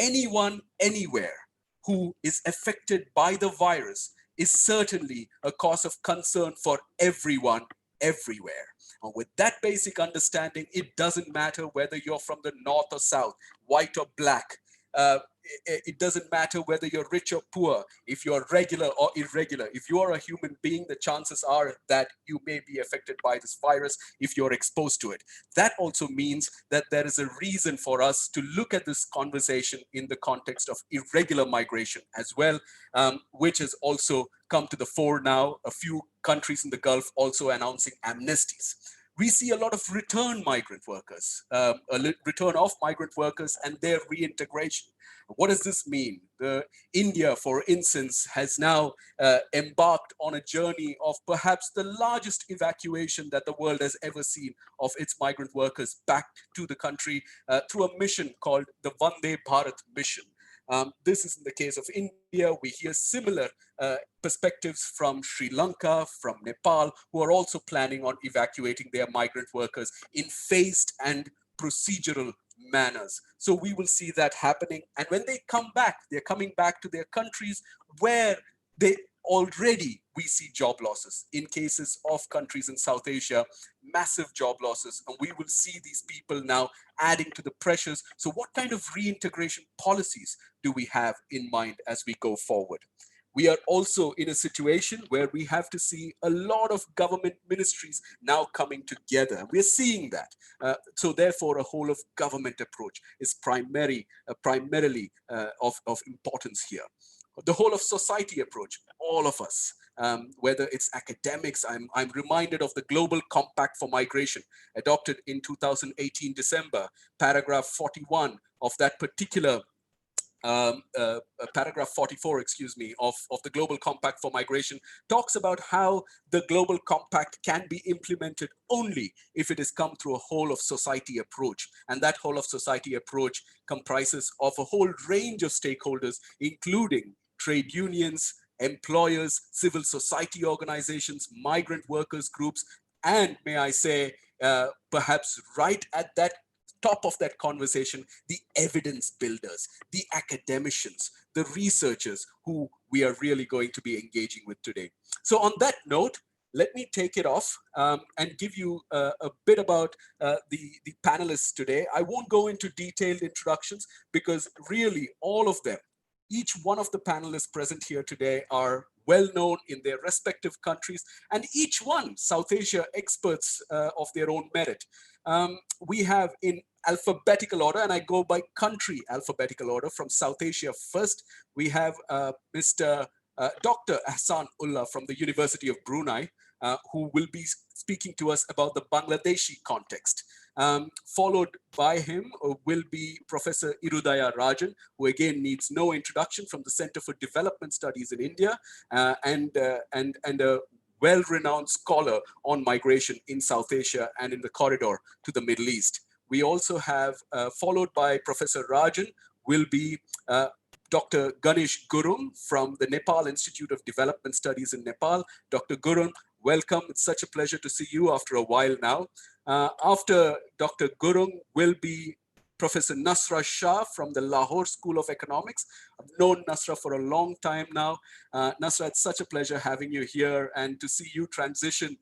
anyone, anywhere who is affected by the virus is certainly a cause of concern for everyone, everywhere. And with that basic understanding, it doesn't matter whether you're from the north or south, white or black. It doesn't matter whether you're rich or poor, if you're regular or irregular. If you are a human being, the chances are that you may be affected by this virus if you're exposed to it. That also means that there is a reason for us to look at this conversation in the context of irregular migration as well, which has also come to the fore now. A few countries in the Gulf also announcing amnesties. We see a lot of return migrant workers, return of migrant workers and their reintegration. What does this mean? India, for instance, has now embarked on a journey of perhaps the largest evacuation that the world has ever seen of its migrant workers back to the country through a mission called the Vande Bharat mission. This is in the case of India. We hear similar perspectives from Sri Lanka, from Nepal, who are also planning on evacuating their migrant workers in phased and procedural manners. So we will see that happening. And when they come back, they're coming back to their countries where they already we see job losses. In cases of countries in South Asia, massive job losses, and we will see these people now adding to the pressures. So what kind of reintegration policies do we have in mind as we go forward? We are also in a situation where we have to see a lot of government ministries now coming together. We're seeing that. So therefore, a whole of government approach is primarily of importance here. The whole of society approach, all of us, whether it's academics, I'm reminded of the Global Compact for Migration, adopted in 2018 December, paragraph 41 of that particular paragraph 44, excuse me, of the Global Compact for Migration talks about how the Global Compact can be implemented only if it has come through a whole of society approach. And that whole of society approach comprises of a whole range of stakeholders, including trade unions, employers, civil society organizations, migrant workers groups, and may I say, perhaps right at that top of that conversation, the evidence builders, the academicians, the researchers who we are really going to be engaging with today. So on that note, let me take it off and give you a bit about the panelists today. I won't go into detailed introductions because really all of them, each one of the panelists present here today are well known in their respective countries, and each one South Asia experts of their own merit. We have in alphabetical order, and I go by country alphabetical order from South Asia first. We have Mr. Dr. Hassan Ullah from the University of Brunei, who will be speaking to us about the Bangladeshi context. Followed by him will be Professor Irudaya Rajan, who again needs no introduction, from the Center for Development Studies in India, and a well-renowned scholar on migration in South Asia and in the corridor to the Middle East. We also have, followed by Professor Rajan, will be Dr. Ganeshgurung from the Nepal Institute of Development Studies in Nepal. Dr. Gurung, welcome. It's such a pleasure to see you after a while now. After Dr. Gurung will be Professor Nasra Shah from the Lahore School of Economics. I've known Nasra for a long time now. Nasra, it's such a pleasure having you here and to see you transition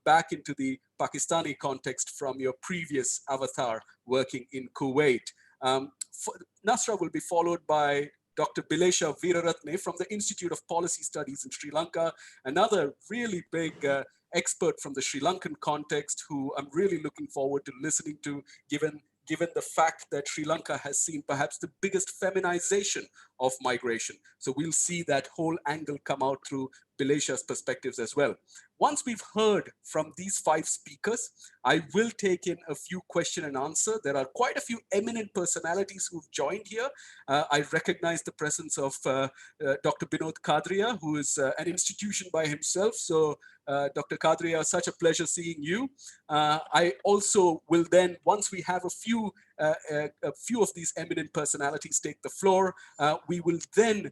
back into the Pakistani context from your previous avatar working in Kuwait. Nasra will be followed by Dr. Bilesha Veeraratne from the Institute of Policy Studies in Sri Lanka, another really big expert from the Sri Lankan context who I'm really looking forward to listening to, given the fact that Sri Lanka has seen perhaps the biggest feminization of migration. So we'll see that whole angle come out through Bilesha's perspectives as well. Once we've heard from these 5 speakers, I will take in a few question and answer. There are quite a few eminent personalities who've joined here. I recognize the presence of Dr. Binod Kadria, who is an institution by himself. So Dr. Kadria, such a pleasure seeing you. I also will then, once we have a few of these eminent personalities take the floor, we will then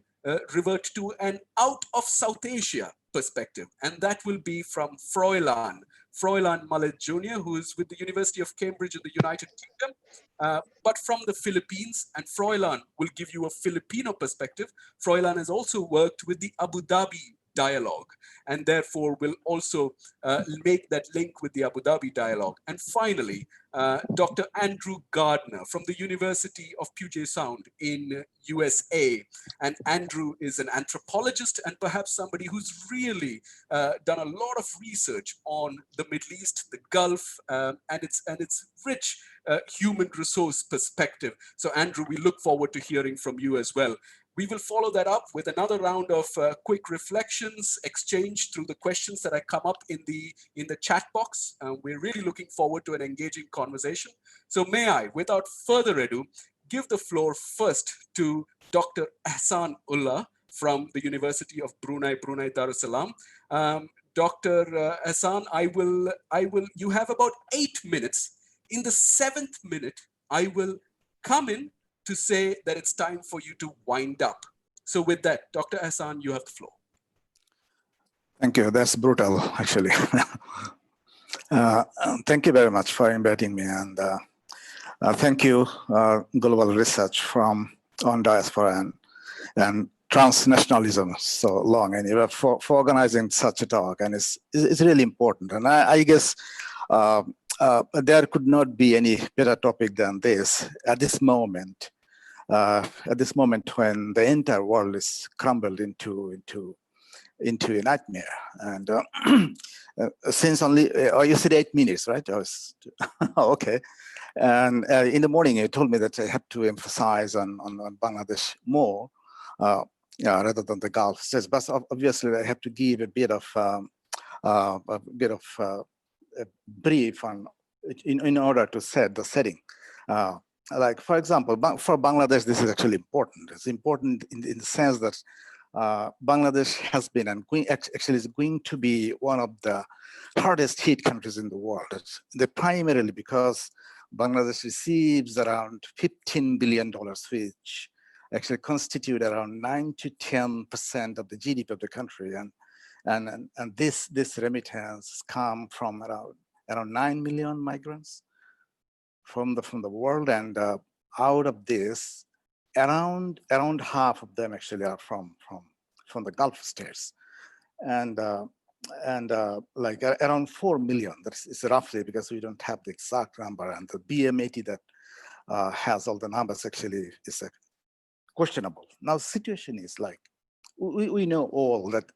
revert to an out of South Asia perspective, and that will be from Fräulein Froilan Mallet Jr., who is with the University of Cambridge in the United Kingdom, but from the Philippines. And Froilan will give you a Filipino perspective. Froilan has also worked with the Abu Dhabi dialogue, and therefore will also make that link with the Abu Dhabi dialogue. And finally, Dr. Andrew Gardner from the University of Puget Sound in USA. And Andrew is an anthropologist and perhaps somebody who's really done a lot of research on the Middle East, the Gulf, and its rich human resource perspective. So Andrew, we look forward to hearing from you as well. We will follow that up with another round of quick reflections exchanged through the questions that come up in the chat box. We're really looking forward to an engaging conversation. So may I, without further ado, give the floor first to Dr. Hassan Ullah from the University of Brunei Darussalam. Dr. Hassan, you have about 8 minutes. In the 7th minute, I will come in to say that it's time for you to wind up. So with that, Dr. Hassan, you have the floor. Thank you. That's brutal, actually. Thank you very much for inviting me. And thank you, Global Research on Diaspora and transnationalism so long, and for organizing such a talk. And it's really important. And I guess there could not be any better topic than this at this moment. When the entire world is crumbled into a nightmare. And since only, you said 8 minutes, right? Okay. And in the morning, you told me that I had to emphasize on Bangladesh more rather than the Gulf states. But obviously, I have to give a bit of a brief on in order to set the setting. Like, for example, for Bangladesh, this is actually important. It's important in the sense that Bangladesh has been and actually is going to be one of the hardest hit countries in the world. Primarily because Bangladesh receives around $15 billion, which actually constitute around 9 to 10% of the GDP of the country. And this remittance come from around 9 million migrants from the world, and out of this, around half of them actually are from the Gulf states, and like around 4 million. That's roughly, because we don't have the exact number, and the BM80 that has all the numbers actually is questionable. Now, the situation is like we know all that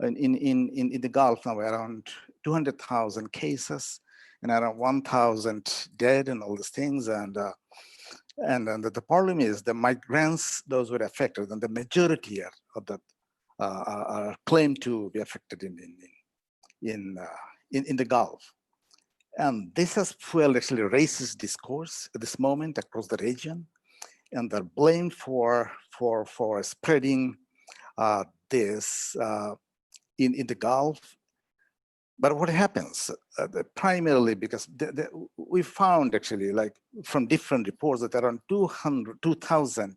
in the Gulf now around 200,000 cases and around 1,000 dead and all these things, and the problem is the migrants, those who are affected, and the majority of that are claimed to be affected in the Gulf, and this has fueled actually racist discourse at this moment across the region, and they're blamed for spreading this in the Gulf. But what happens primarily, because we found actually, like from different reports, that around 2,000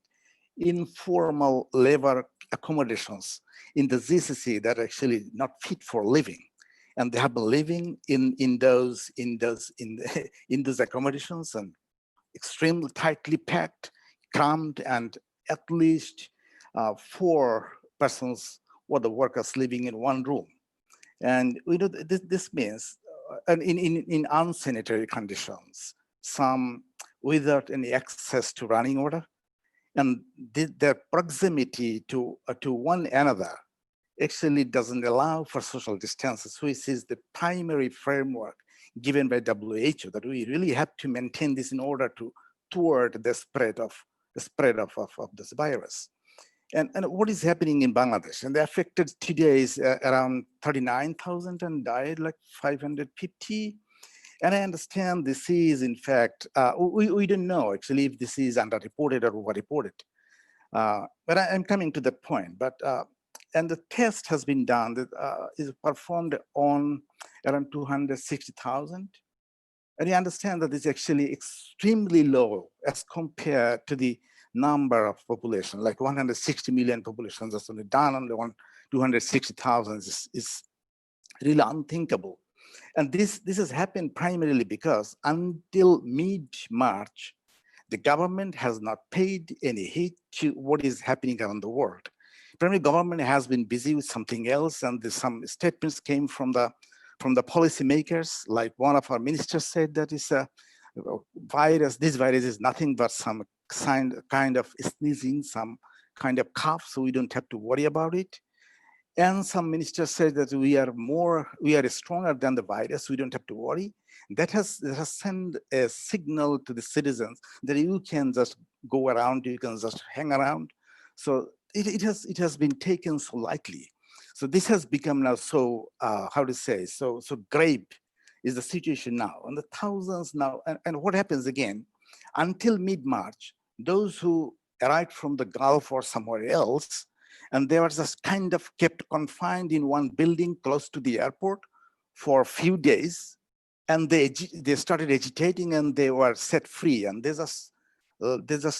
informal labor accommodations in the GCC that are actually not fit for living, and they have been living in those accommodations, and extremely tightly packed, crammed, and at least 4 persons or the workers living in one room. And we know this means, and in unsanitary conditions, some without any access to running water, and their proximity to one another actually doesn't allow for social distances, which is the primary framework given by WHO, that we really have to maintain this in order to thwart the spread of this virus. And what is happening in Bangladesh? And the affected today is around 39,000 and died like 550. And I understand this is, in fact, we don't know actually if this is underreported or overreported. But I'm coming to that point. But and the test has been done that is performed on around 260,000. And you understand that it's actually extremely low as compared to the number of population, like 160 million populations that's only done on 260,000 is really unthinkable. And this has happened primarily because until mid-March, the government has not paid any heed to what is happening around the world. Primarily, government has been busy with something else, and some statements came from the policymakers. Like one of our ministers said that it's a virus. This virus is nothing but some kind of sneezing, some kind of cough, so we don't have to worry about it. And some ministers said that we are stronger than the virus, we don't have to worry. That has sent a signal to the citizens that you can just go around, you can just hang around. So it has been taken so lightly. So this has become now so, so grave is the situation now. And the thousands now, and what happens again, until mid-March, those who arrived from the Gulf or somewhere else, and they were just kind of kept confined in one building close to the airport for a few days. And they started agitating and they were set free. And they just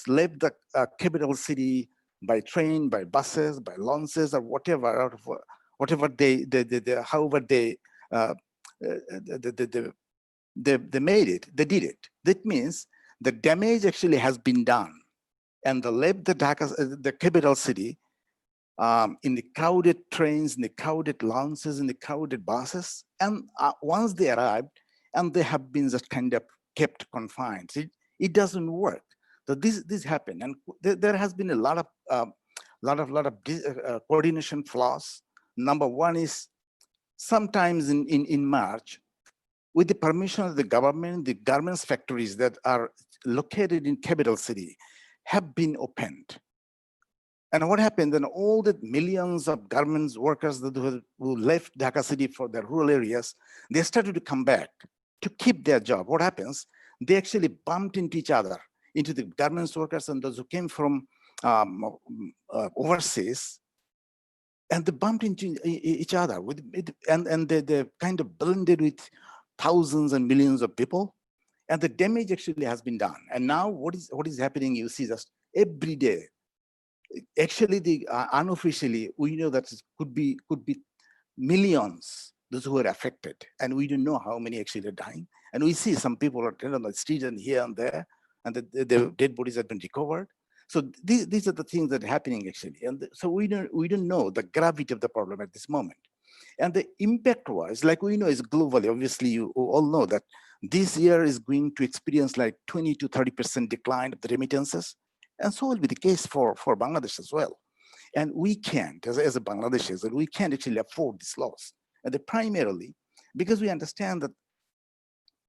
left the capital city by train, by buses, by launches, or whatever, however they made it, they did it. That means the damage actually has been done. And they left the capital city in the crowded trains, in the crowded lounges, in the crowded buses. And once they arrived, and they have been just kind of kept confined. It doesn't work. So this happened, and there has been a lot of coordination flaws. Number one is sometimes in March, with the permission of the government, the garments factories that are located in capital city have been opened. And what happened then, all the millions of garments workers who left Dhaka city for their rural areas, they started to come back to keep their job. What happens? They actually bumped into each other, into the garments workers and those who came from overseas, and they bumped into each other and they kind of blended with thousands and millions of people, and the damage actually has been done. And now what is happening? You see just every day. Actually, unofficially, we know that it could be millions those who are affected, and we don't know how many actually are dying. And we see some people are dead on the street and here and there, and the dead bodies have been recovered. So these are the things that are happening actually, and so we don't know the gravity of the problem at this moment. And the impact-wise, like we know, is globally. Obviously, you all know that this year is going to experience like 20 to 30% decline of the remittances. And so will be the case for Bangladesh as well. And we can't, as a Bangladeshis, we can't actually afford this loss. And primarily, because we understand that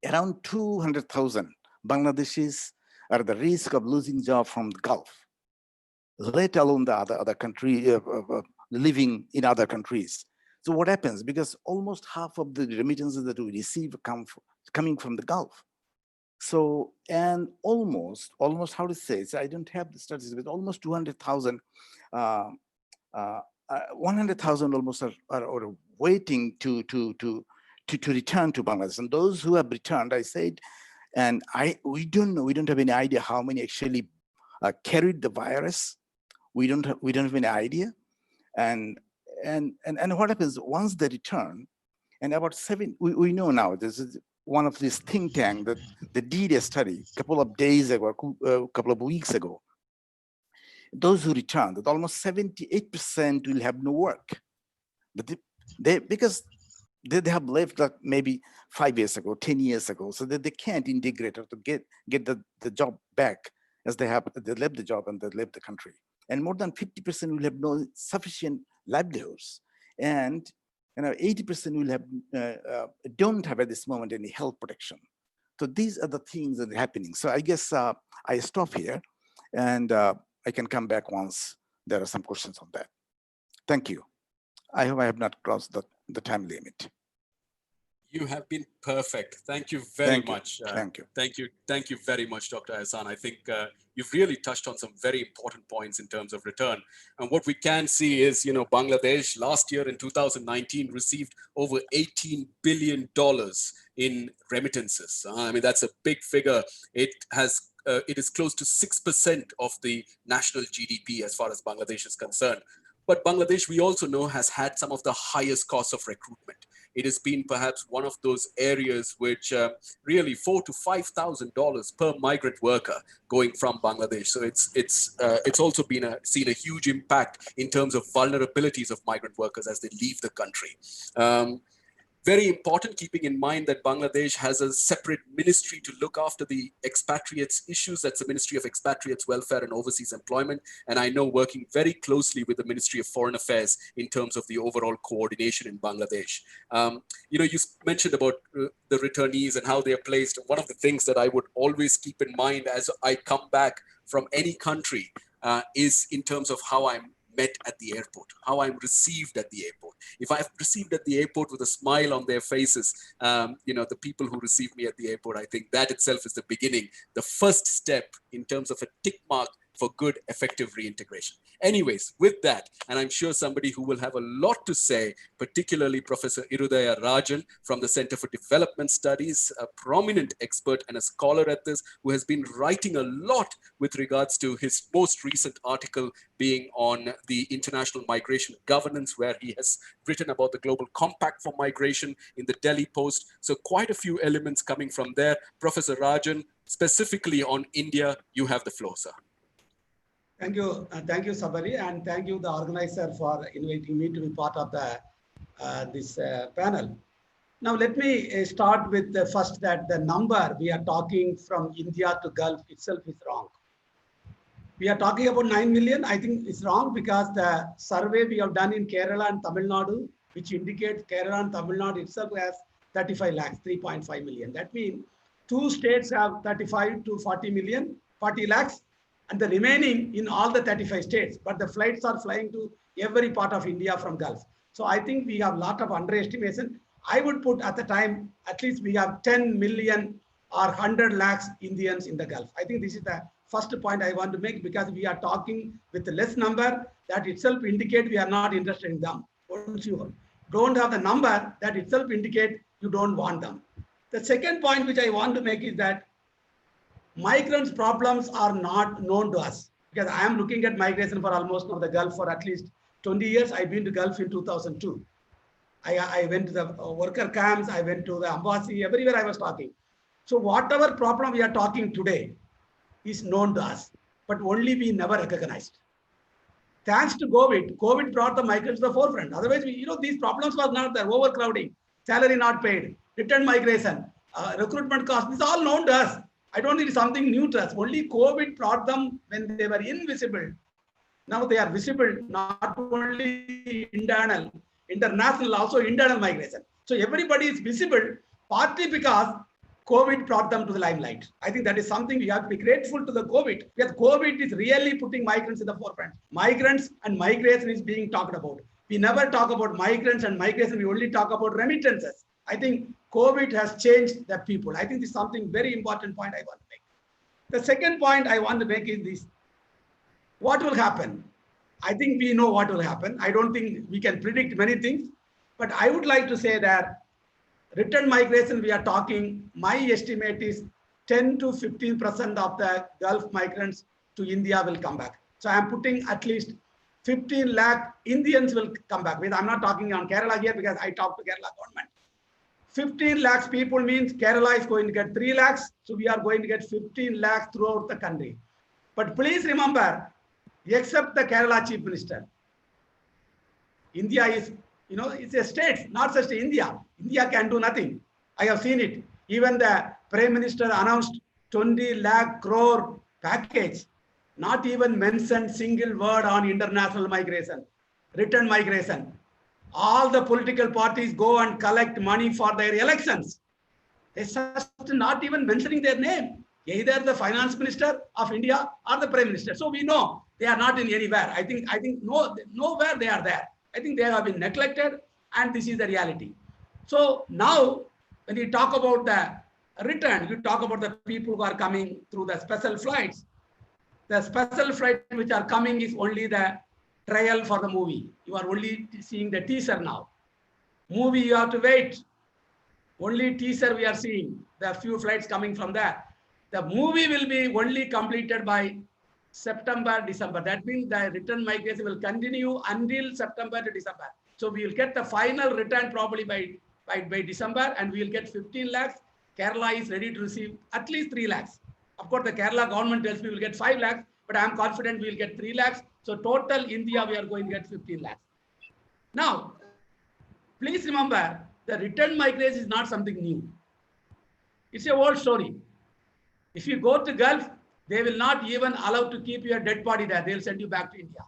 around 200,000 Bangladeshis are at the risk of losing job from the Gulf, let alone the other country, living in other countries. So what happens? Because almost half of the remittances that we receive coming from the Gulf. So, and almost, how to say, so I don't have the statistics, but almost 200,000, 100,000 almost are waiting to return to Bangladesh. And those who have returned, I said, and we don't know, we don't have any idea how many actually carried the virus. We don't have any idea. And what happens once they return, and about we know now, this is one of these think tank that they did a study a couple of days ago, a couple of weeks ago. Those who returned, that almost 78% will have no work. But because they have left like maybe 5 years ago, 10 years ago, so that they can't integrate or to get the job back as they left the job and they left the country. And more than 50% will have no sufficient livelihoods. And 80% will have don't have at this moment any health protection. So these are the things that are happening. So I guess I stop here, and I can come back once there are some questions on that. Thank you. I hope I have not crossed the time limit. You have been perfect. Thank you very much. Thank you. Thank you very much, Dr. Hassan. I think you've really touched on some very important points in terms of return. And what we can see is, Bangladesh last year in 2019 received over $18 billion in remittances. I mean, that's a big figure. It is close to 6% of the national GDP as far as Bangladesh is concerned. But Bangladesh, we also know, has had some of the highest costs of recruitment. It has been perhaps one of those areas which really $4,000 to $5,000 per migrant worker going from Bangladesh. So it's also been seen a huge impact in terms of vulnerabilities of migrant workers as they leave the country. Very important, keeping in mind that Bangladesh has a separate ministry to look after the expatriates issues. That's the Ministry of Expatriates Welfare and Overseas Employment. And I know working very closely with the Ministry of Foreign Affairs in terms of the overall coordination in Bangladesh. You mentioned about the returnees and how they are placed. One of the things that I would always keep in mind as I come back from any country is in terms of how I'm met at the airport, how I'm received at the airport. If I'm received at the airport with a smile on their faces, the people who receive me at the airport, I think that itself is the beginning, the first step in terms of a tick mark for good, effective reintegration. Anyways, with that, and I'm sure somebody who will have a lot to say, particularly Professor Irudaya Rajan from the Center for Development Studies, a prominent expert and a scholar at this, who has been writing a lot with regards to his most recent article being on the international migration governance, where he has written about the global compact for migration in the Delhi Post. So quite a few elements coming from there. Professor Rajan, specifically on India, you have the floor, sir. Thank you, Sabari, and thank you, the organizer, for inviting me to be part of the this panel. Now, let me start with the first that the number we are talking from India to Gulf itself is wrong. We are talking about 9 million. I think it's wrong because the survey we have done in Kerala and Tamil Nadu, which indicates Kerala and Tamil Nadu itself has 35 lakhs, 3.5 million. That means two states have 35 to 40 lakhs. And the remaining in all the 35 states, but the flights are flying to every part of India from Gulf. So I think we have a lot of underestimation. I would put at the time, at least we have 10 million or 100 lakhs Indians in the Gulf. I think this is the first point I want to make, because we are talking with a less number, that itself indicate we are not interested in them. Once you don't have the number, that itself indicate you don't want them. The second point which I want to make is that migrants' problems are not known to us, because I am looking at migration for almost now the Gulf for at least 20 years. I've been to Gulf in 2002. I went to the worker camps, I went to the embassy, everywhere I was talking. So whatever problem we are talking today is known to us, but only we never recognized. Thanks to COVID brought the migrants to the forefront. Otherwise, these problems was not there. Overcrowding, salary not paid, return migration, recruitment costs, this is all known to us. I don't think it's something new to us. Only COVID brought them when they were invisible. Now they are visible, not only international, also internal migration. So everybody is visible, partly because COVID brought them to the limelight. I think that is something we have to be grateful to the COVID, because COVID is really putting migrants in the forefront. Migrants and migration is being talked about. We never talk about migrants and migration, we only talk about remittances. I think COVID has changed the people. I think this is something very important point I want to make. The second point I want to make is this. What will happen? I think we know what will happen. I don't think we can predict many things, but I would like to say that return migration we are talking, my estimate is 10 to 15% of the Gulf migrants to India will come back. So I am putting at least 15 lakh Indians will come back. I'm not talking on Kerala here because I talked to Kerala government. 15 lakhs people means Kerala is going to get 3 lakhs. So we are going to get 15 lakhs throughout the country. But please remember, except the Kerala Chief Minister, India is, it's a state, not just India. India can do nothing. I have seen it. Even the Prime Minister announced 20 lakh crore package, not even mentioned single word on international migration, return migration. All the political parties go and collect money for their elections. They just not even mentioning their name, either the finance minister of India or the prime minister. So we know they are not in anywhere. I think nowhere they are there. I think they have been neglected, and this is the reality. So now, when you talk about the return, you talk about the people who are coming through the special flights. The special flights which are coming is only the trial for the movie. You are only seeing the teaser now. Movie you have to wait. Only teaser we are seeing. There are few flights coming from there. The movie will be only completed by September, December. That means the return migration will continue until September to December. So we will get the final return probably by December, and we will get 15 lakhs. Kerala is ready to receive at least 3 lakhs. Of course, the Kerala government tells me we will get 5 lakhs, but I am confident we will get 3 lakhs. So total India, we are going to get 15 lakhs. Now, please remember, the return migration is not something new. It's a old story. If you go to Gulf, they will not even allow to keep your dead body there. They'll send you back to India.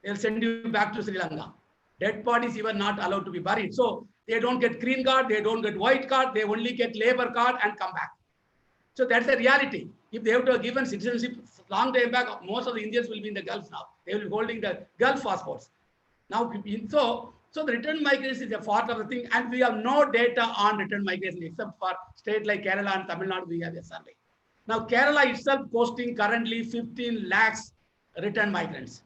They'll send you back to Sri Lanka. Dead bodies even not allowed to be buried. So they don't get green card, they don't get white card, they only get labor card and come back. So that's the reality. If they have to have given citizenship long time back, most of the Indians will be in the Gulf now. They will be holding the Gulf passports. Now, so the return migration is a part of the thing, and we have no data on return migration except for state like Kerala and Tamil Nadu, we have a survey. Now, Kerala itself posting currently 15 lakhs return migrants.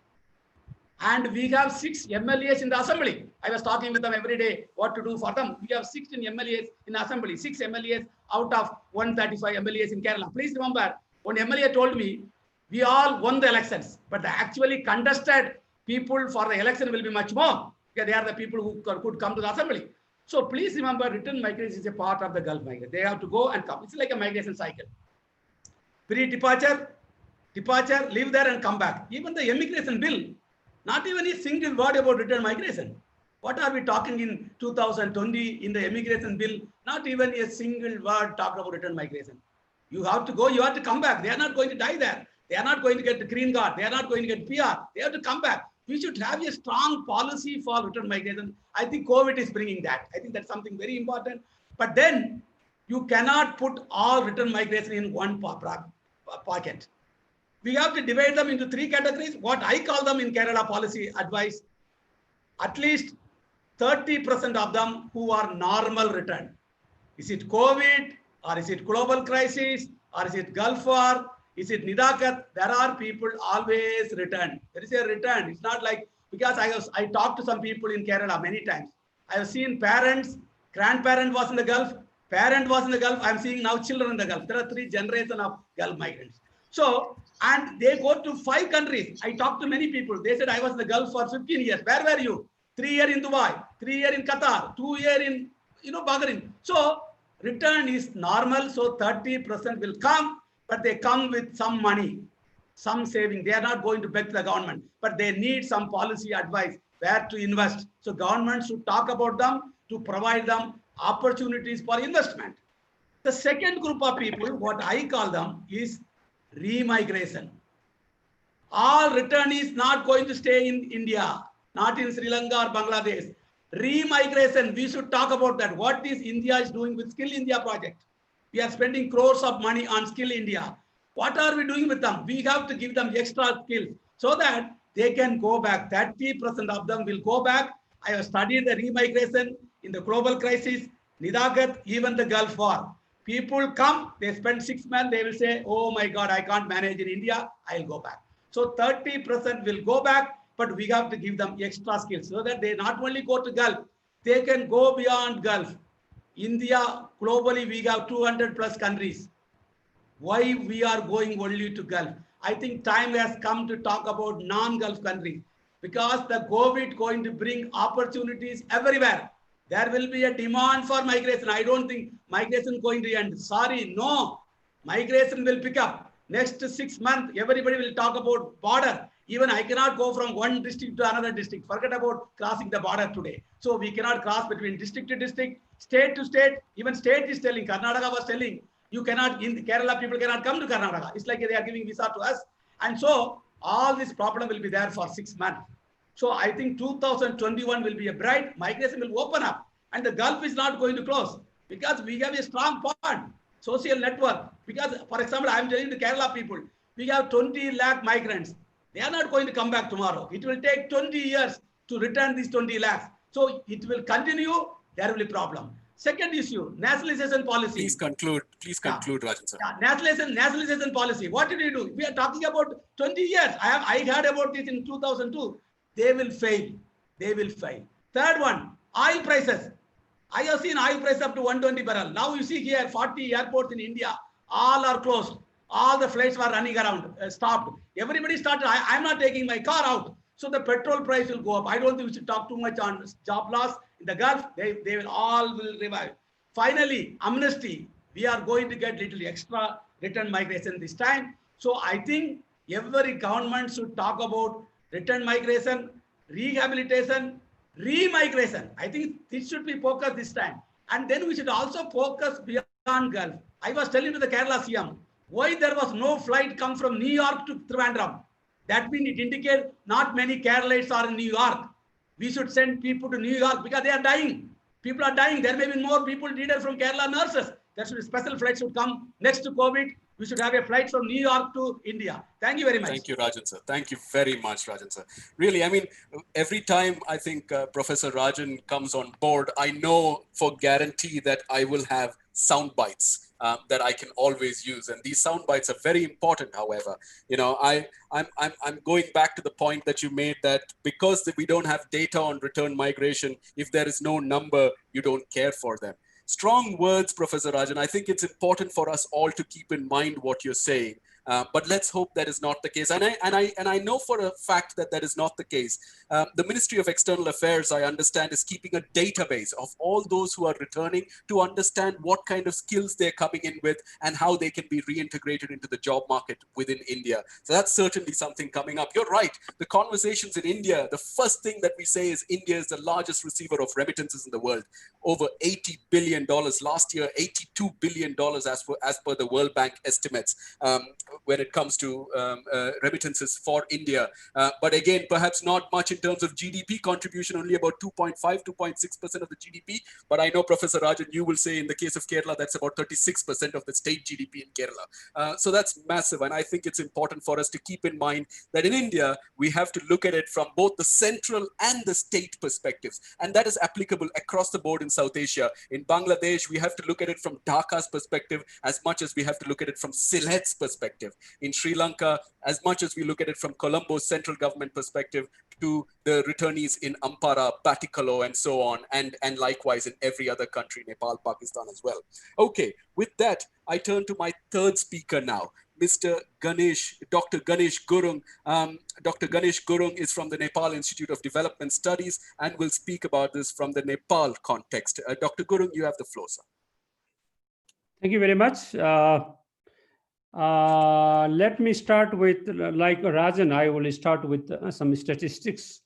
And we have 6 MLAs in the assembly. I was talking with them every day what to do for them. We have 16 MLAs in the assembly, 6 MLAs out of 135 MLAs in Kerala. Please remember, one MLA told me, we all won the elections, but the actually contested people for the election will be much more, because they are the people who could come to the assembly. So please remember, return migration is a part of the Gulf migration. They have to go and come. It's like a migration cycle. Pre-departure, departure, live there and come back. Even the immigration bill, not even a single word about return migration. What are we talking in 2020 in the immigration bill? Not even a single word talked about return migration. You have to go, you have to come back. They are not going to die there. They are not going to get the green card. They are not going to get PR. They have to come back. We should have a strong policy for return migration. I think COVID is bringing that. I think that's something very important. But then you cannot put all return migration in one pocket. We have to divide them into 3 categories. What I call them in Kerala policy advice, at least 30% of them who are normal return. Is it COVID, or is it global crisis, or is it Gulf War, is it Nidakat? There are people always return. There is a return. It's not like, because I talked to some people in Kerala many times. I have seen parents, grandparent was in the Gulf, parent was in the Gulf. I'm seeing now children in the Gulf. There are 3 generations of Gulf migrants. So, and they go to 5 countries. I talked to many people. They said, I was in the Gulf for 15 years. Where were you? 3 years in Dubai, 3 years in Qatar, 2 years in, Bahrain. So, return is normal. So, 30% will come, but they come with some money, some saving. They are not going to beg the government, but they need some policy advice where to invest. So, government should talk about them to provide them opportunities for investment. The second group of people, what I call them, is remigration. All return is not going to stay in India, not in Sri Lanka or Bangladesh. Remigration, we should talk about that. What is India is doing with Skill India project? We are spending crores of money on Skill India. What are we doing with them? We have to give them extra skills so that they can go back. 30% of them will go back. I have studied the remigration in the global crisis, Nidagat, even the Gulf War. People come, they spend 6 months, they will say, oh my God, I can't manage in India, I'll go back. So 30% will go back, but we have to give them extra skills so that they not only go to Gulf, they can go beyond Gulf. India, globally, we have 200 plus countries. Why we are going only to Gulf? I think time has come to talk about non-Gulf countries, because the COVID going to bring opportunities everywhere. There will be a demand for migration. I don't think migration is going to end. Sorry, no. Migration will pick up. Next 6 months, everybody will talk about border. Even I cannot go from one district to another district. Forget about crossing the border today. So we cannot cross between district to district, state to state. Even state is telling, Karnataka was telling, you cannot, in Kerala, people cannot come to Karnataka. It's like they are giving visa to us. And so all this problem will be there for 6 months. So I think 2021 will be a bright, migration will open up, and the Gulf is not going to close, because we have a strong bond, social network. Because, for example, I am telling the Kerala people, we have 20 lakh migrants. They are not going to come back tomorrow. It will take 20 years to return these 20 lakhs. So it will continue, there will be problem. Second issue, nationalization policy. Please conclude, Rajan sir. Nationalization policy. What did we do? We are talking about 20 years. I heard about this in 2002. They will fail. They will fail. Third one, oil prices. I have seen oil price up to 120 barrel. Now you see here 40 airports in India, all are closed. all the flights were running around, stopped. Everybody started, I'm not taking my car out. So the petrol price will go up. I don't think we should talk too much on job loss in the Gulf. They will all will revive. Finally, amnesty. We are going to get little extra return migration this time. So I think every government should talk about return migration, rehabilitation, remigration. I think this should be focused this time. And then we should also focus beyond Gulf. I was telling to the Kerala CM, why there was no flight come from New York to Trivandrum. That means it indicates not many Keralites are in New York. We should send people to New York because they are dying. People are dying. There may be more people needed from Kerala nurses. There should be special flights should come next to COVID. We should have a flight from New York to India. Thank you very much. Thank you, Rajan sir. Thank you very much, Rajan sir. Really, I mean, every time I think Professor Rajan comes on board, I know for guarantee that I will have sound bites that I can always use. And these sound bites are very important, however. You know, I'm going back to the point that you made that because we don't have data on return migration, if there is no number, you don't care for them. Strong words, Professor Rajan. I think it's important for us all to keep in mind what you're saying. But let's hope that is not the case. And I know for a fact that that is not the case. The Ministry of External Affairs, I understand, is keeping a database of all those who are returning to understand what kind of skills they're coming in with and how they can be reintegrated into the job market within India. So that's certainly something coming up. You're right. The conversations in India, the first thing that we say is India is the largest receiver of remittances in the world. Over $80 billion. Last year, $82 billion as per the World Bank estimates. When it comes to remittances for India. But again, perhaps not much in terms of GDP contribution, only about 2.5, 2.6% of the GDP. But I know, Professor Rajan, you will say in the case of Kerala, that's about 36% of the state GDP in Kerala. So that's massive. And I think it's important for us to keep in mind that in India, we have to look at it from both the central and the state perspectives. And that is applicable across the board in South Asia. In Bangladesh, we have to look at it from Dhaka's perspective as much as we have to look at it from Sylhet's perspective. In Sri Lanka, as much as we look at it from Colombo's central government perspective to the returnees in Ampara, Batikalo, and so on, and likewise in every other country, Nepal, Pakistan as well. Okay, with that, I turn to my third speaker now, Mr. Ganesh, Dr. Ganeshgurung. Dr. Ganeshgurung is from the Nepal Institute of Development Studies and will speak about this from the Nepal context. Dr. Gurung, you have the floor, sir. Thank you very much. Let me start with, like Rajan, I will start with some statistics.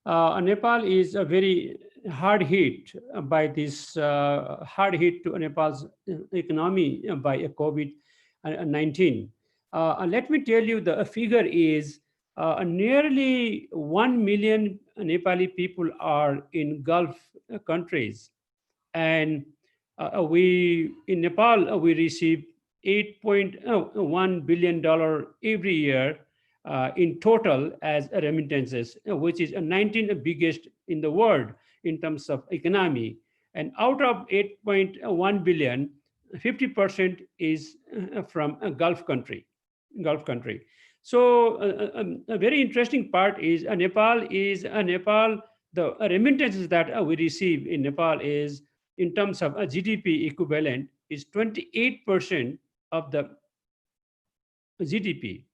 Nepal is a very hard hit by this, hard hit to Nepal's economy by COVID-19. Let me tell you, the figure is nearly 1 million Nepali people are in Gulf countries. And in Nepal, we receive $8.1 billion every year in total as remittances, which is 19th biggest in the world in terms of economy. And out of 8.1 billion, 50% is from a Gulf country. So a very interesting part is Nepal, the remittances that we receive in Nepal is, in terms of a GDP equivalent, is 28% of the GDP.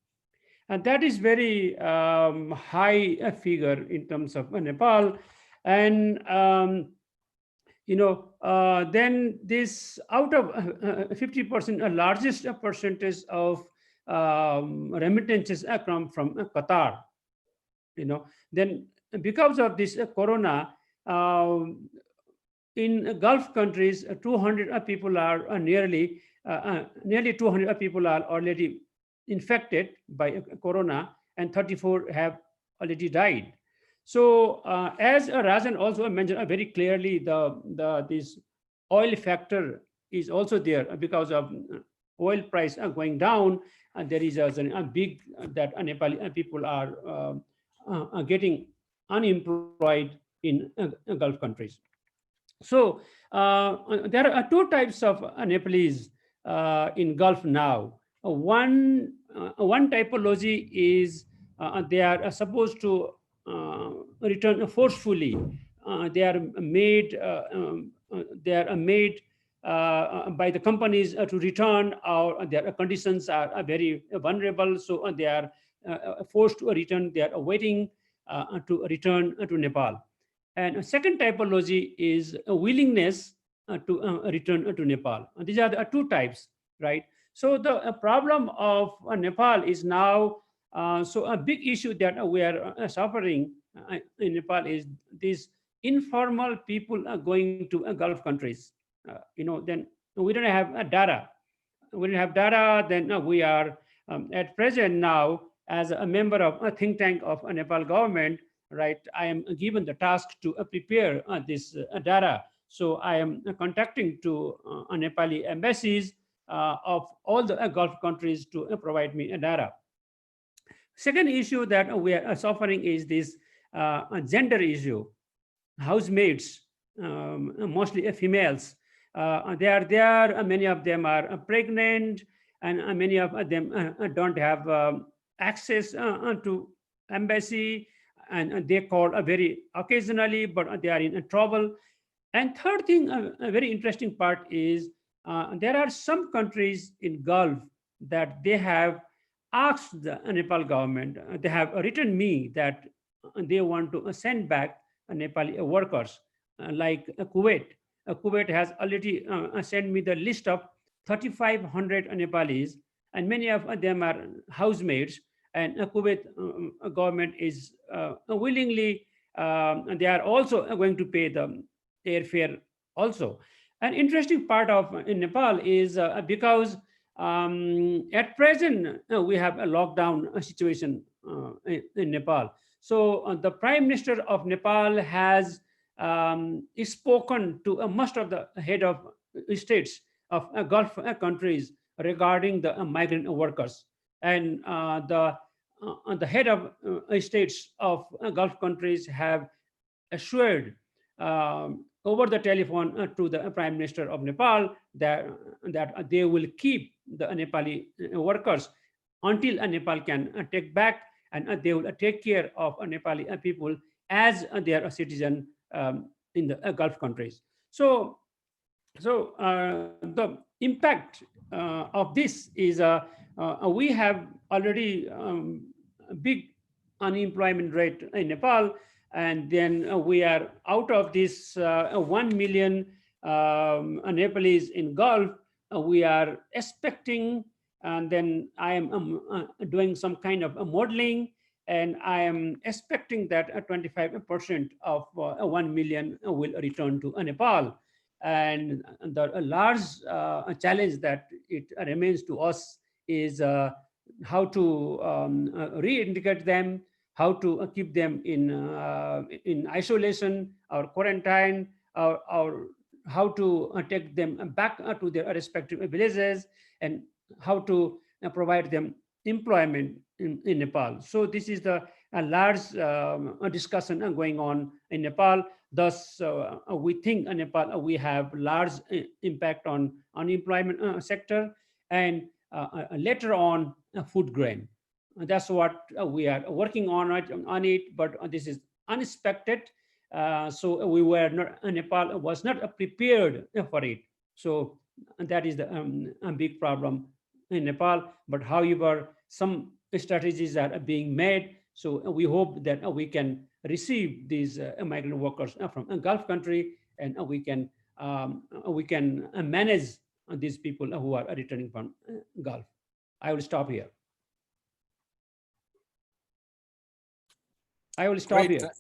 And that is very high figure in terms of Nepal. And, then this out of 50%, largest percentage of remittances come from Qatar. Then because of this corona, in Gulf countries, 200 people are nearly 200 people are already infected by corona, and 34 have already died. So, as Rajan also mentioned very clearly, this oil factor is also there because of oil price going down, and there is a big that Nepali people are getting unemployed in Gulf countries. So there are two types of Nepalese in Gulf now. One typology is they are supposed to return forcefully. They are made by the companies to return, or their conditions are very vulnerable, so they are forced to return. They are waiting to return to Nepal. And a second typology is a willingness to return to Nepal. And these are the two types, right? So the problem of Nepal is now, so a big issue that we are suffering in Nepal is these informal people are going to Gulf countries. Then we don't have data. We don't have data, then we are at present now, as a member of a think tank of a Nepal government, right? I am given the task to prepare this data. So I am contacting to Nepali embassies of all the Gulf countries to provide me data. Second issue that we are suffering is this gender issue. Housemaids, mostly females, they are there. Many of them are pregnant, and many of them don't have access to embassy, and they call very occasionally, but they are in trouble. And third thing, a very interesting part is there are some countries in Gulf that they have asked the Nepal government, they have written me that they want to send back Nepali workers, like Kuwait. Kuwait has already sent me the list of 3,500 Nepalis, and many of them are housemaids. And Kuwait government is willingly, they are also going to pay the airfare also. An interesting part of in Nepal is because at present we have a lockdown situation in Nepal. So the Prime Minister of Nepal has spoken to most of the head of states of Gulf countries regarding the migrant workers, and the head of states of Gulf countries have assured over the telephone to the Prime Minister of Nepal that they will keep the Nepali workers until Nepal can take back, and they will take care of Nepali people as they are a citizen in the Gulf countries. So the impact of this is we have already a big unemployment rate in Nepal, and then we are out of this 1 million Nepalese in Gulf. We are expecting, and then I am doing some kind of a modeling, and I am expecting that 25% of 1 million will return to Nepal. And the large challenge that it remains to us is how to reintegrate them, how to keep them in isolation or quarantine, or how to take them back to their respective villages, and how to provide them employment in Nepal. So this is the large discussion going on in Nepal. Thus, we think in Nepal we have large impact on unemployment sector, and later on food grain. That's what we are working on it, but this is unexpected. So we were not, Nepal was not prepared for it. So that is the a big problem in Nepal. But however, some strategies are being made. So we hope that we can receive these migrant workers from a Gulf country, and we can manage these people who are returning from Gulf. I will stop here. I will stop Great. here.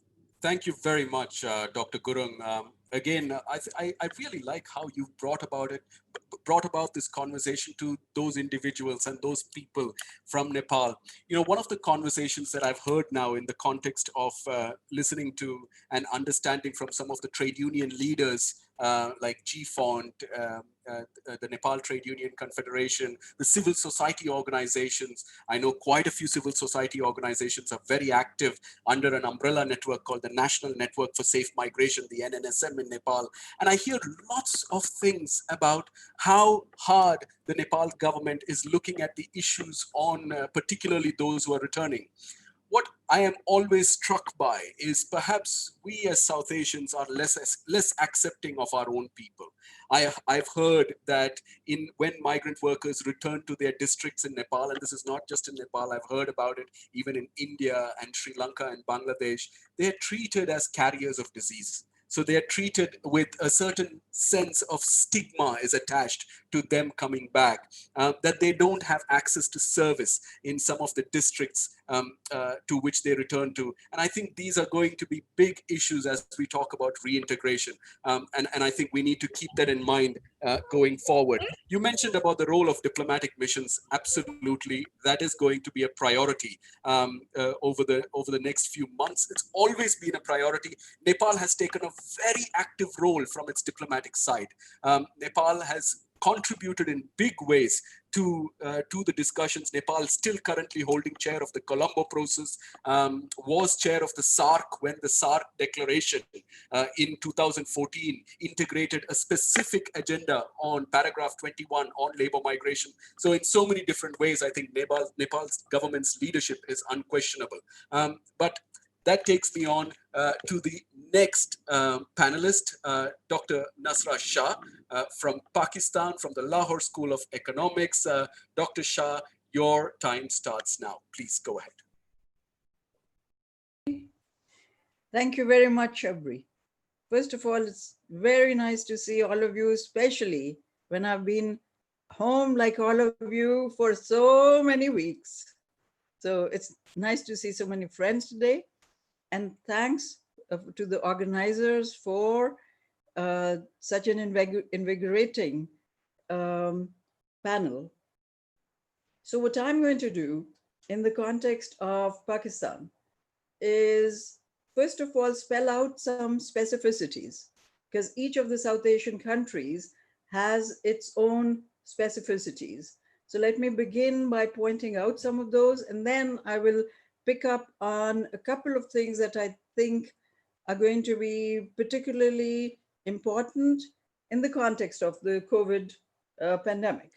Thank you very much, Dr. Gurung. Again, I really like how you brought about this conversation to those individuals and those people from Nepal. You know, one of the conversations that I've heard now in the context of listening to and understanding from some of the trade union leaders like GFONT, the Nepal Trade Union Confederation, the civil society organizations. I know quite a few civil society organizations are very active under an umbrella network called the National Network for Safe Migration, the NNSM in Nepal. And I hear lots of things about how hard the Nepal government is looking at the issues on particularly those who are returning. what I am always struck by is perhaps we as South Asians are less accepting of our own people. I've heard that when migrant workers return to their districts in Nepal, and this is not just in Nepal, I've heard about it even in India and Sri Lanka and Bangladesh, they're treated as carriers of disease. So they are treated with a certain sense of stigma is attached to them coming back, that they don't have access to service in some of the districts to which they return to. And I think these are going to be big issues as we talk about reintegration. And I think we need to keep that in mind going forward. You mentioned about the role of diplomatic missions. Absolutely, that is going to be a priority over the next few months. It's always been a priority. Nepal has taken a very active role from its diplomatic side. Nepal has contributed in big ways to the discussions. Nepal is still currently holding chair of the Colombo process, was chair of the SAARC when the SAARC declaration in 2014 integrated a specific agenda on paragraph 21 on labor migration. So in so many different ways, I think Nepal's government's leadership is unquestionable. But that takes me on to the next panelist, Dr. Nasra Shah from Pakistan, from the Lahore School of Economics. Dr. Shah, your time starts now. Please go ahead. Thank you very much, Abri. First of all, it's very nice to see all of you, especially when I've been home like all of you for so many weeks. So it's nice to see so many friends today. And thanks to the organizers for such an invigorating panel. So what I'm going to do in the context of Pakistan is, first of all, spell out some specificities, because each of the South Asian countries has its own specificities. So let me begin by pointing out some of those, and then I will pick up on a couple of things that I think are going to be particularly important in the context of the COVID pandemic.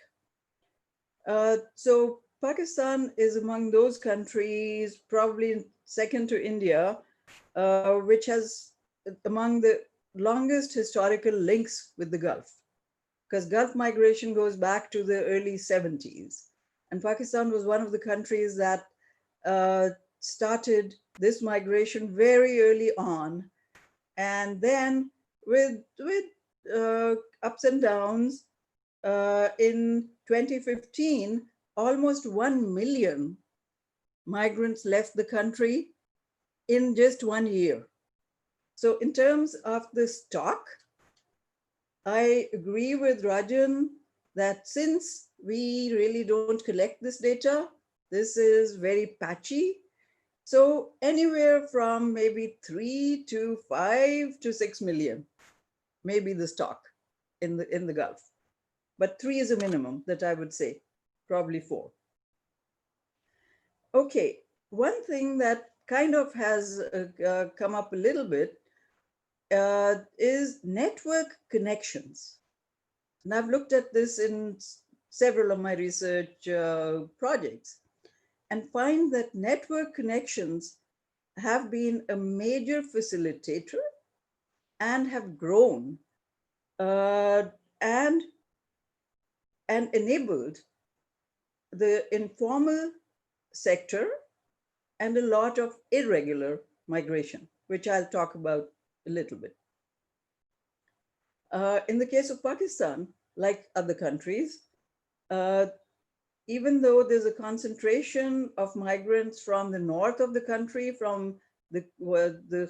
So Pakistan is among those countries, probably second to India, which has among the longest historical links with the Gulf, because Gulf migration goes back to the early 70s. And Pakistan was one of the countries that started this migration very early on, and then with ups and downs, in 2015, almost 1 million migrants left the country in just 1 year. So in terms of the stock, I agree with Rajan that since we really don't collect this data, this is very patchy. So anywhere from maybe 3 to 5 to 6 million, maybe the stock in the Gulf. But 3 is a minimum that I would say, probably 4. Okay, one thing that kind of has come up a little bit is network connections. And I've looked at this in several of my research projects, and find that network connections have been a major facilitator and have grown and enabled the informal sector and a lot of irregular migration, which I'll talk about a little bit. In the case of Pakistan, like other countries, even though there's a concentration of migrants from the north of the country, from the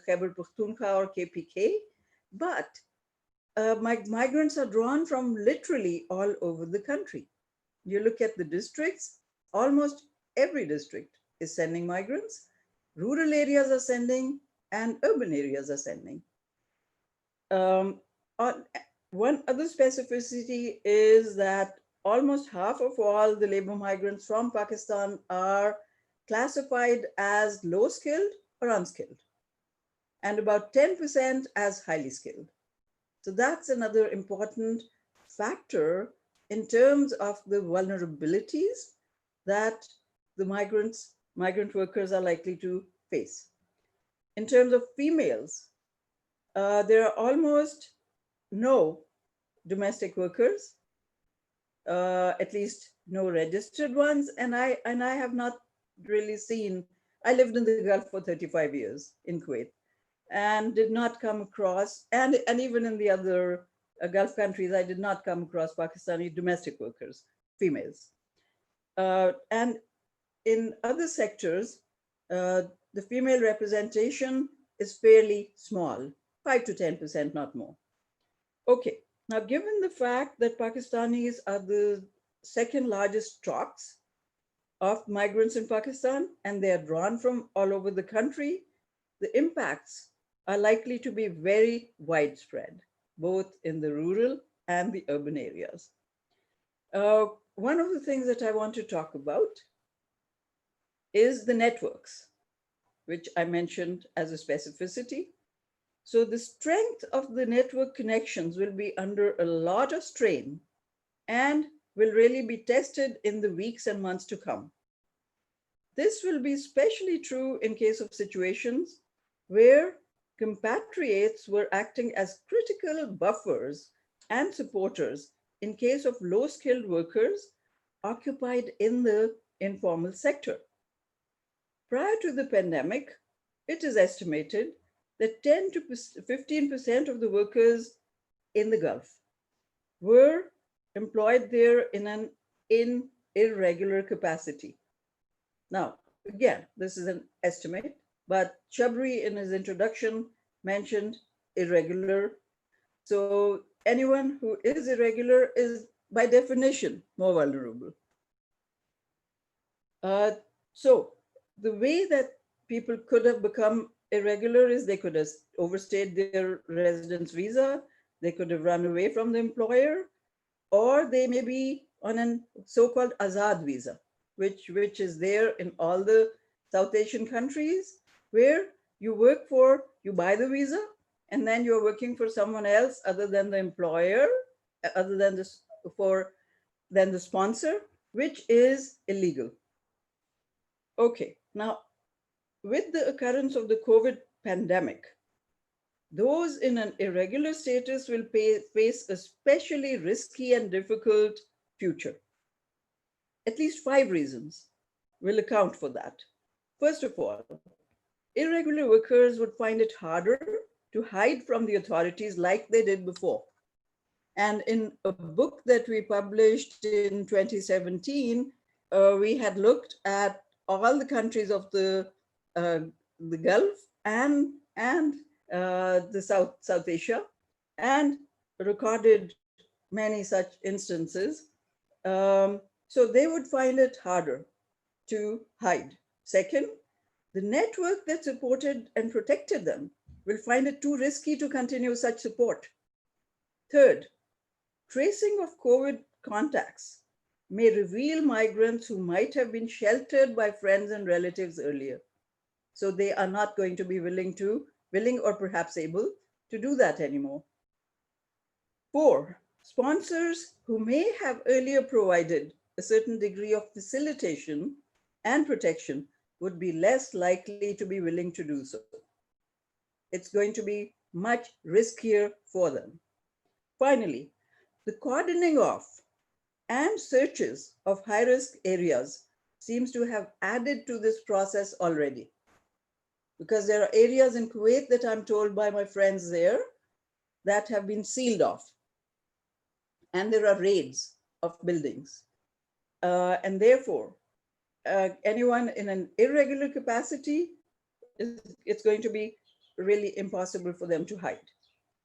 Khyber Pakhtunkhwa or KPK, but migrants are drawn from literally all over the country. You look at the districts, almost every district is sending migrants. Rural areas are sending, and urban areas are sending. One other specificity is that almost half of all the labor migrants from Pakistan are classified as low skilled or unskilled, and about 10% as highly skilled. So that's another important factor in terms of the vulnerabilities that the migrants migrant workers are likely to face. In terms of females, there are almost no domestic workers, at least no registered ones, and I have not really seen. I lived in the Gulf for 35 years in Kuwait, and did not come across, and even in the other Gulf countries, I did not come across Pakistani domestic workers, females. And in other sectors, the female representation is fairly small, 5 to 10%, not more. Okay, now given the fact that Pakistanis are the second largest stocks of migrants in Pakistan, and they are drawn from all over the country, the impacts are likely to be very widespread, both in the rural and the urban areas. One of the things that I want to talk about is the networks, which I mentioned as a specificity. So the strength of the network connections will be under a lot of strain and will really be tested in the weeks and months to come. This will be especially true in case of situations where compatriots were acting as critical buffers and supporters in case of low-skilled workers occupied in the informal sector. Prior to the pandemic, it is estimated that 10 to 15% of the workers in the Gulf were employed there in irregular capacity. Now, again, this is an estimate, but Chabri in his introduction mentioned irregular. So anyone who is irregular is by definition more vulnerable. So the way that people could have become irregular is they could have overstayed their residence visa, they could have run away from the employer, or they may be on a so-called Azad visa, which is there in all the South Asian countries, where you work for, you buy the visa, and then you're working for someone else other than the employer, other than the sponsor, which is illegal. Okay, now with the occurrence of the COVID pandemic, those in an irregular status will face a especially risky and difficult future. At least 5 reasons will account for that. First of all, irregular workers would find it harder to hide from the authorities like they did before. And in a book that we published in 2017, we had looked at all the countries of the Gulf and the South Asia, and recorded many such instances. So they would find it harder to hide. Second, the network that supported and protected them will find it too risky to continue such support. Third, tracing of COVID contacts may reveal migrants who might have been sheltered by friends and relatives earlier. So they are not going to be willing or perhaps able to do that anymore. 4, sponsors who may have earlier provided a certain degree of facilitation and protection would be less likely to be willing to do so. It's going to be much riskier for them. Finally, the cordoning off and searches of high-risk areas seems to have added to this process already. Because there are areas in Kuwait that I'm told by my friends there that have been sealed off. And there are raids of buildings. And therefore, anyone in an irregular capacity, it's going to be really impossible for them to hide.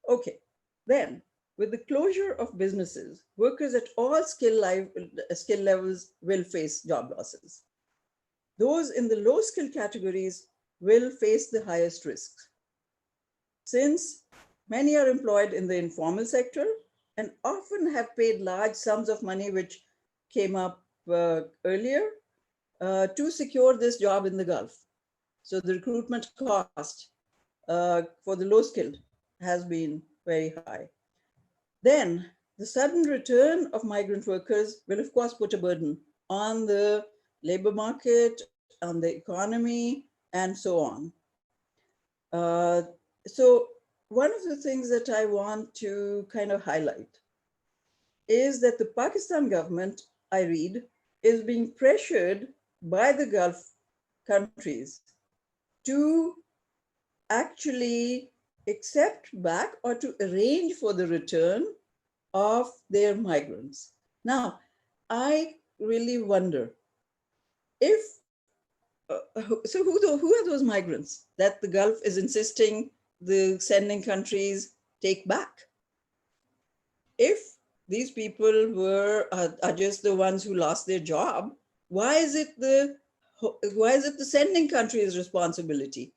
Okay, then with the closure of businesses, workers at all skill levels will face job losses. Those in the low skill categories will face the highest risks, since many are employed in the informal sector and often have paid large sums of money, which came up earlier, to secure this job in the Gulf. So the recruitment cost for the low skilled has been very high. Then the sudden return of migrant workers will of course put a burden on the labor market, on the economy, and so on. So one of the things that I want to kind of highlight is that the Pakistan government, I read, is being pressured by the Gulf countries to actually accept back or to arrange for the return of their migrants. Now, I really wonder if, so who are those migrants that the Gulf is insisting the sending countries take back? If these people are just the ones who lost their job, why is it the sending country's responsibility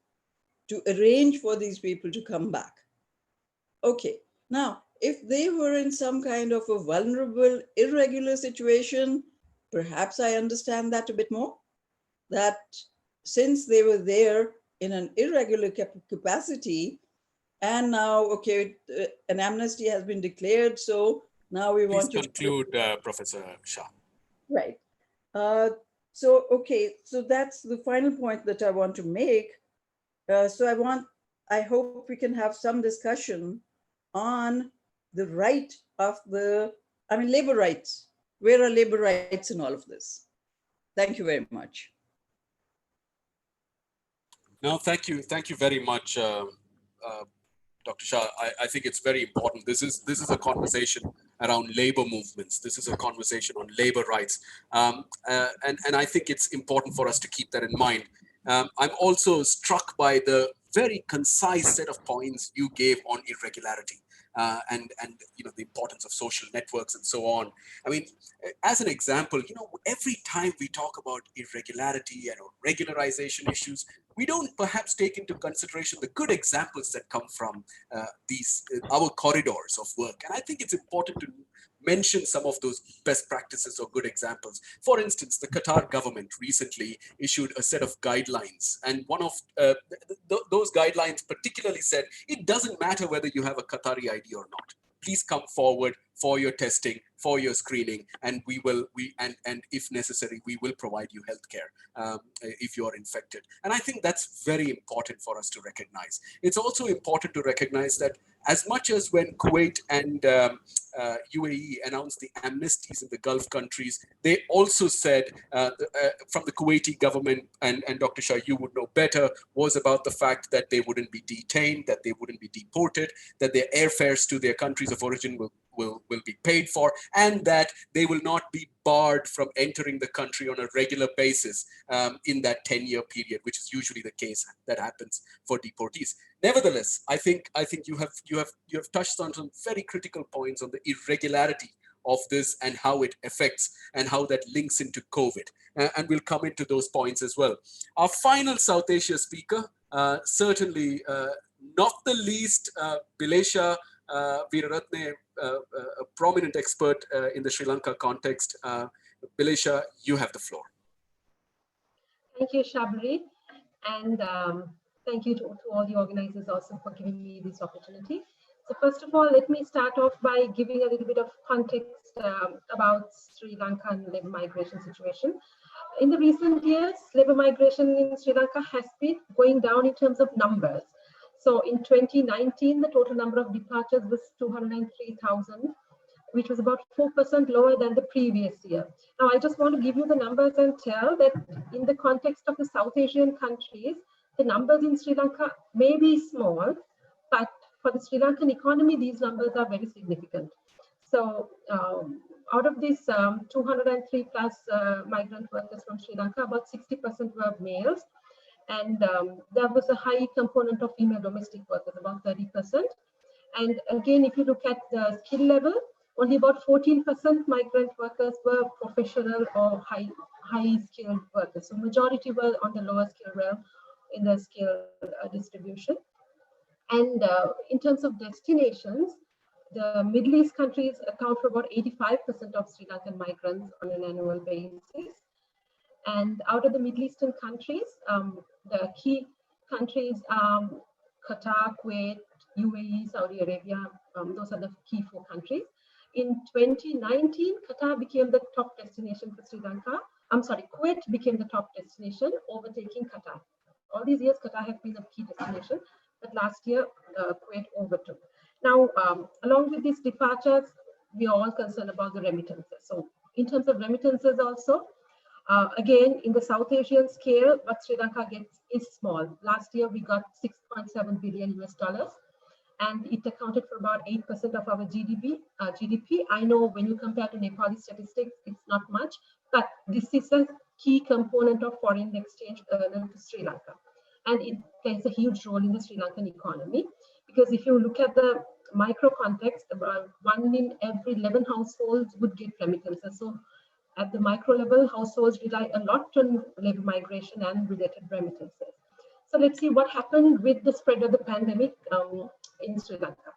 to arrange for these people to come back? Okay, now, if they were in some kind of a vulnerable, irregular situation, perhaps I understand that a bit more, that since they were there in an irregular capacity, and now, okay, an amnesty has been declared, so now we want to conclude, Professor Shah. Right. So, okay, so that's the final point that I want to make. So I hope we can have some discussion on the right of labor rights. Where are labor rights in all of this? Thank you very much. No, thank you very much, Dr. Shah. I think it's very important. This is a conversation around labor movements. This is a conversation on labor rights, and I think it's important for us to keep that in mind. I'm also struck by the very concise set of points you gave on irregularity. And the importance of social networks and so on. I mean, as an example, every time we talk about irregularity and regularization issues, we don't perhaps take into consideration the good examples that come from our corridors of work. And I think it's important to mention some of those best practices or good examples. For instance, the Qatar government recently issued a set of guidelines, and one of those guidelines particularly said, it doesn't matter whether you have a Qatari ID or not. Please come forward for your testing, for your screening, and and if necessary, we will provide you healthcare if you're infected. And I think that's very important for us to recognize. It's also important to recognize that as much as when Kuwait and UAE announced the amnesties in the Gulf countries, they also said from the Kuwaiti government, and Dr. Shah, you would know better, was about the fact that they wouldn't be detained, that they wouldn't be deported, that their airfares to their countries of origin will be paid for, and that they will not be barred from entering the country on a regular basis in that 10-year period, which is usually the case that happens for deportees. Nevertheless, I think you have touched on some very critical points on the irregularity of this and how it affects and how that links into COVID. And we'll come into those points as well. Our final South Asia speaker, certainly not the least, Bilesha Veeraratne, a prominent expert in the Sri Lanka context. Bilesha, you have the floor. Thank you, Shabri, and thank you to all the organizers also for giving me this opportunity. So first of all, let me start off by giving a little bit of context about Sri Lankan labor migration situation. In the recent years, labor migration in Sri Lanka has been going down in terms of numbers. So in 2019, the total number of departures was 203,000, which was about 4% lower than the previous year. Now, I just want to give you the numbers and tell that in the context of the South Asian countries, the numbers in Sri Lanka may be small, but for the Sri Lankan economy, these numbers are very significant. So out of these 203 plus migrant workers from Sri Lanka, about 60% were males. And there was a high component of female domestic workers, about 30%. And again, if you look at the skill level, only about 14% migrant workers were professional or high skilled workers. So majority were on the lower skill realm in the skill distribution. And in terms of destinations, the Middle East countries account for about 85% of Sri Lankan migrants on an annual basis. And out of the Middle Eastern countries, the key countries are Qatar, Kuwait, UAE, Saudi Arabia. Those are the key 4 countries. In 2019, Qatar became the top destination for Sri Lanka, Kuwait became the top destination, overtaking Qatar. All these years, Qatar had been a key destination, but last year, Kuwait overtook. Now, along with these departures, we are all concerned about the remittances. So in terms of remittances also, again, in the South Asian scale, what Sri Lanka gets is small. Last year, we got $6.7 billion US, and it accounted for about 8% of our GDP. I know when you compare to Nepali statistics, it's not much, but this is a key component of foreign exchange earner to Sri Lanka. And it plays a huge role in the Sri Lankan economy, because if you look at the micro context, about 1 in every 11 households would get remittances. So at the micro level, households rely a lot on labor migration and related remittances. So let's see what happened with the spread of the pandemic in Sri Lanka,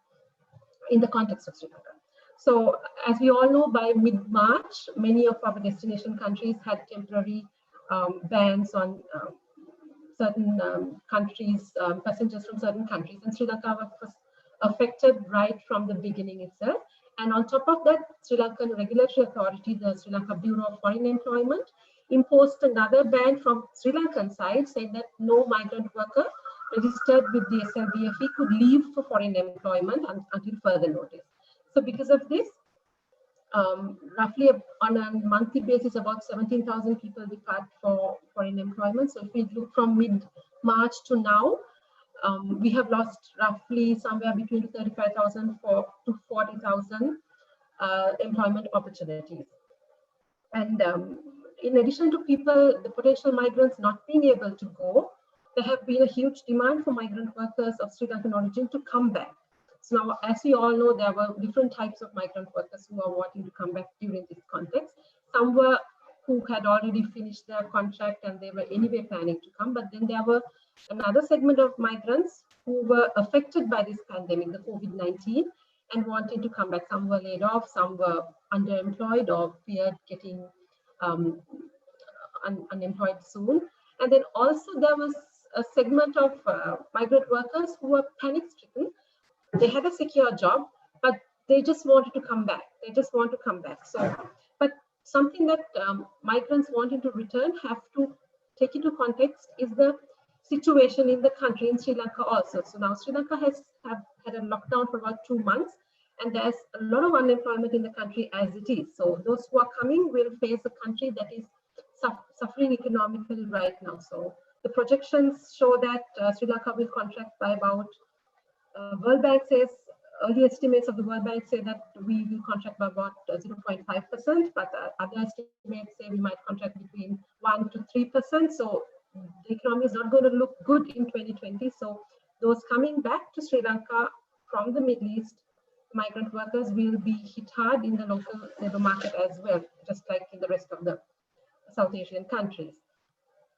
in the context of Sri Lanka. So as we all know, by mid-March, many of our destination countries had temporary bans on certain countries, passengers from certain countries, and Sri Lanka was affected right from the beginning itself. And on top of that, Sri Lankan regulatory authority, the Sri Lanka Bureau of Foreign Employment, imposed another ban from Sri Lankan side, saying that no migrant worker registered with the SLBFE could leave for foreign employment until further notice. So because of this, roughly on a monthly basis, about 17,000 people depart for foreign employment. So if we look from mid-March to now, we have lost roughly somewhere between 35,000 to 40,000 employment opportunities. And in addition to people, the potential migrants not being able to go, there have been a huge demand for migrant workers of Sri Lankan origin to come back. So now, as we all know, there were different types of migrant workers who are wanting to come back during this context. Some were who had already finished their contract and they were anyway planning to come, but then there were another segment of migrants who were affected by this pandemic, the COVID-19, and wanted to come back. Some were laid off, some were underemployed or feared getting unemployed soon. And then also there was a segment of migrant workers who were panic-stricken. They had a secure job, but they just wanted to come back. They just want to come back. So, but something that migrants wanting to return have to take into context is the situation in the country, in Sri Lanka also. So now Sri Lanka has had a lockdown for about 2 months, and there's a lot of unemployment in the country as it is. So those who are coming will face a country that is suffering economically right now. So the projections show that Sri Lanka will contract by about, World Bank says, early estimates of the World Bank say that we will contract by about 0.5%, but other estimates say we might contract between 1 to 3%. So the economy is not going to look good in 2020. So those coming back to Sri Lanka from the Middle East, migrant workers will be hit hard in the local labor market as well, just like in the rest of the South Asian countries.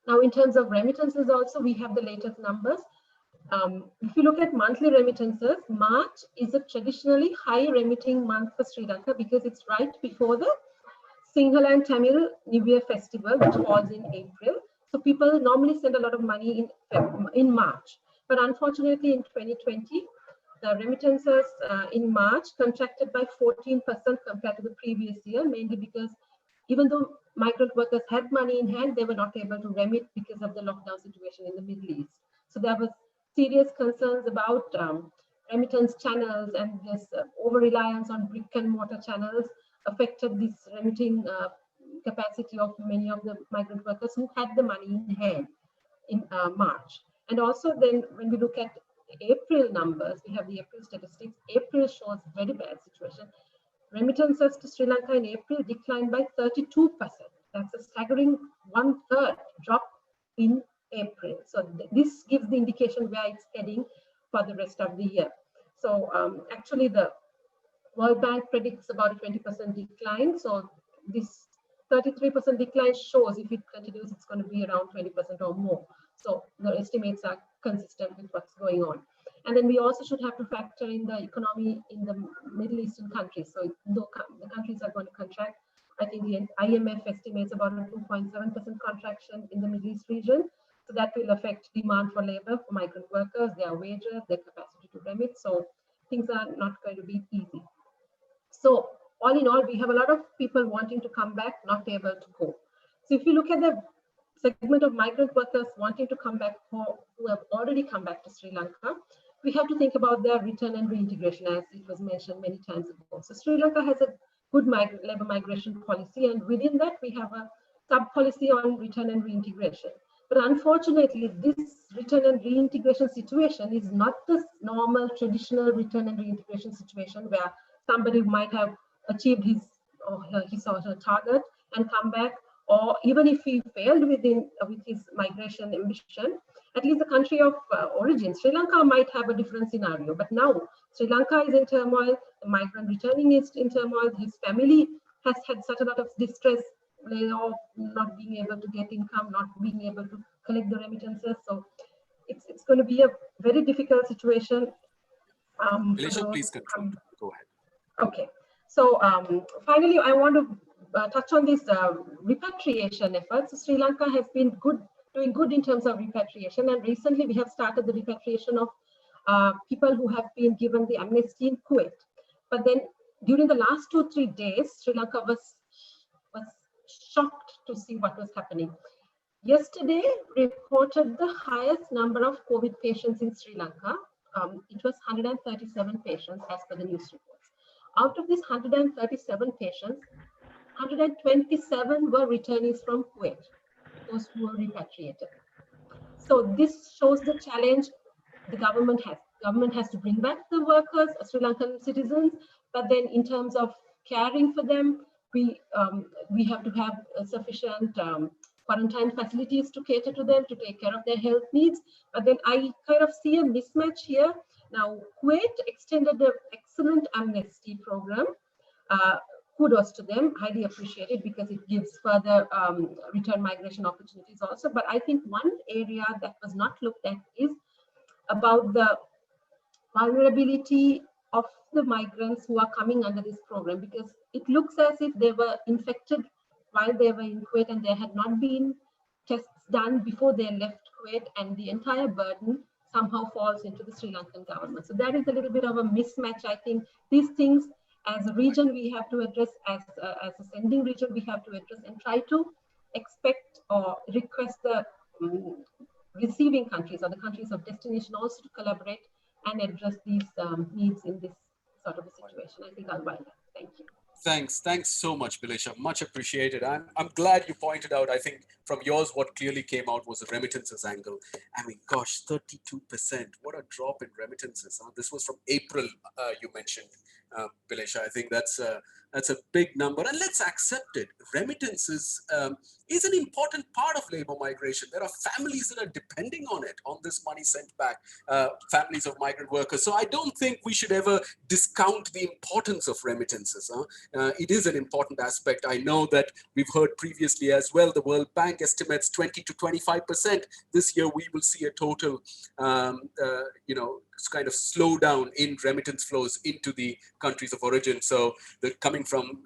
Now, in terms of remittances also, we have the latest numbers. If you look at monthly remittances, March is a traditionally high remitting month for Sri Lanka because it's right before the Sinhala and Tamil New Year festival, which falls in April. So people normally send a lot of money in March. But unfortunately, in 2020, the remittances in March contracted by 14% compared to the previous year, mainly because even though migrant workers had money in hand, they were not able to remit because of the lockdown situation in the Middle East. So there was serious concerns about remittance channels, and this over-reliance on brick and mortar channels affected this remitting capacity of many of the migrant workers who had the money in hand in March. And also then when we look at April numbers, we have the April statistics. April shows very bad situation. Remittances to Sri Lanka in April declined by 32%. That's a staggering 1/3 drop in April. So this gives the indication where it's heading for the rest of the year. So actually the World Bank predicts about a 20% decline. So this 33% decline shows if it continues, it's going to be around 20% or more. So the estimates are consistent with what's going on. And then we also should have to factor in the economy in the Middle Eastern countries. So though the countries are going to contract, I think the IMF estimates about a 2.7% contraction in the Middle East region. So that will affect demand for labor for migrant workers, their wages, their capacity to remit. So things are not going to be easy. So all in all, we have a lot of people wanting to come back, not able to go. So if you look at the segment of migrant workers wanting to come back home, who have already come back to Sri Lanka, we have to think about their return and reintegration, as it was mentioned many times ago. So Sri Lanka has a good labor migration policy, and within that we have a sub-policy on return and reintegration. But unfortunately, this return and reintegration situation is not the normal traditional return and reintegration situation where somebody might have achieved his or her target and come back, or even if he failed with his migration ambition, at least the country of origin, Sri Lanka, might have a different scenario. But now Sri Lanka is in turmoil, the migrant returning is in turmoil, his family has had such a lot of distress, layoff, not being able to get income, not being able to collect the remittances. So it's going to be a very difficult situation. Malaysia, please conclude. Go ahead. Okay. So finally, I want to touch on this repatriation efforts. So Sri Lanka has been doing good in terms of repatriation, and recently we have started the repatriation of people who have been given the amnesty in Kuwait. But then during the last 2-3 days, Sri Lanka was shocked to see what was happening. Yesterday reported the highest number of COVID patients in Sri Lanka. It was 137 patients as per the news reports. Out of these 137 patients, 127 were returnees from Kuwait, those who were repatriated. So this shows the challenge the government has. Government has to bring back the workers, Sri Lankan citizens, but then in terms of caring for them, we have to have sufficient quarantine facilities to cater to them, to take care of their health needs. But then I kind of see a mismatch here. Now, Kuwait extended the excellent amnesty program. Kudos to them, highly appreciated, because it gives further return migration opportunities also. But I think one area that was not looked at is about the vulnerability of the migrants who are coming under this program, because it looks as if they were infected while they were in Kuwait and there had not been tests done before they left Kuwait, and the entire burden somehow falls into the Sri Lankan government. So that is a little bit of a mismatch. I think these things as a region we have to address, as a sending region we have to address, and try to expect or request the receiving countries or the countries of destination also to collaborate and address these needs in this sort of a situation. I think I'll wind up. Thank you. Thanks so much, Bilisha. Much appreciated. I'm glad you pointed out, I think from yours, what clearly came out was the remittances angle. I mean, gosh, 32%. What a drop in remittances. This was from April, you mentioned, Bilisha. I think that's a big number. And let's accept it. Remittances is an important part of labor migration. There are families that are depending on it, on this money sent back, families of migrant workers. So I don't think we should ever discount the importance of remittances. It is an important aspect. I know that we've heard previously as well, the World Bank estimates 20 to 25%. This year we will see a total, kind of slowdown in remittance flows into the countries of origin. So the coming from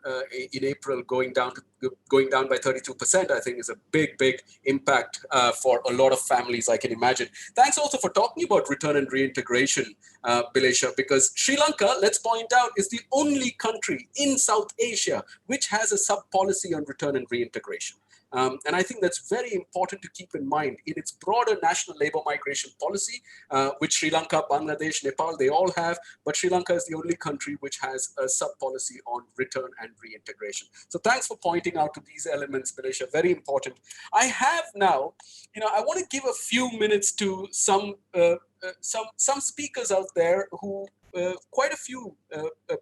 in April going down by 32%, I think is a big impact for a lot of families, I can imagine. Thanks also for talking about return and reintegration, Bilisha, because Sri Lanka, let's point out, is the only country in South Asia which has a sub-policy on return and reintegration. And I think that's very important to keep in mind in its broader national labor migration policy, which Sri Lanka, Bangladesh, Nepal, they all have, but Sri Lanka is the only country which has a sub-policy on return and reintegration. So thanks for pointing out to these elements, Bilisha, very important. I have now, I want to give a few minutes to some speakers out there who quite a few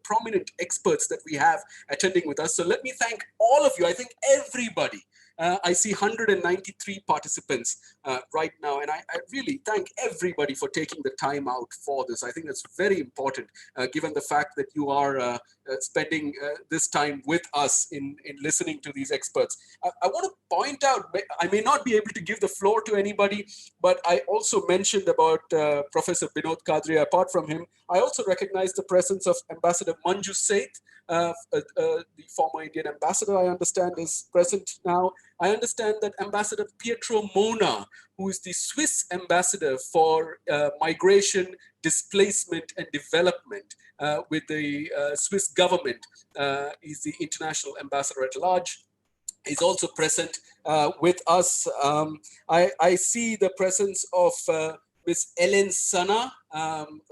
prominent experts that we have attending with us. So let me thank all of you. I think everybody. I see 193 participants right now, and I really thank everybody for taking the time out for this. I think that's very important, given the fact that you are spending this time with us in listening to these experts. I want to point out, I may not be able to give the floor to anybody, but I also mentioned about Professor Binod Kadria. Apart from him, I also recognize the presence of Ambassador Manju Seth, the former Indian ambassador, I understand, is present now. I understand that Ambassador Pietro Mona, who is the Swiss ambassador for migration, displacement, and development with the Swiss government, is the international ambassador at large. is also present with us. I see the presence of Ms. Ellen Sana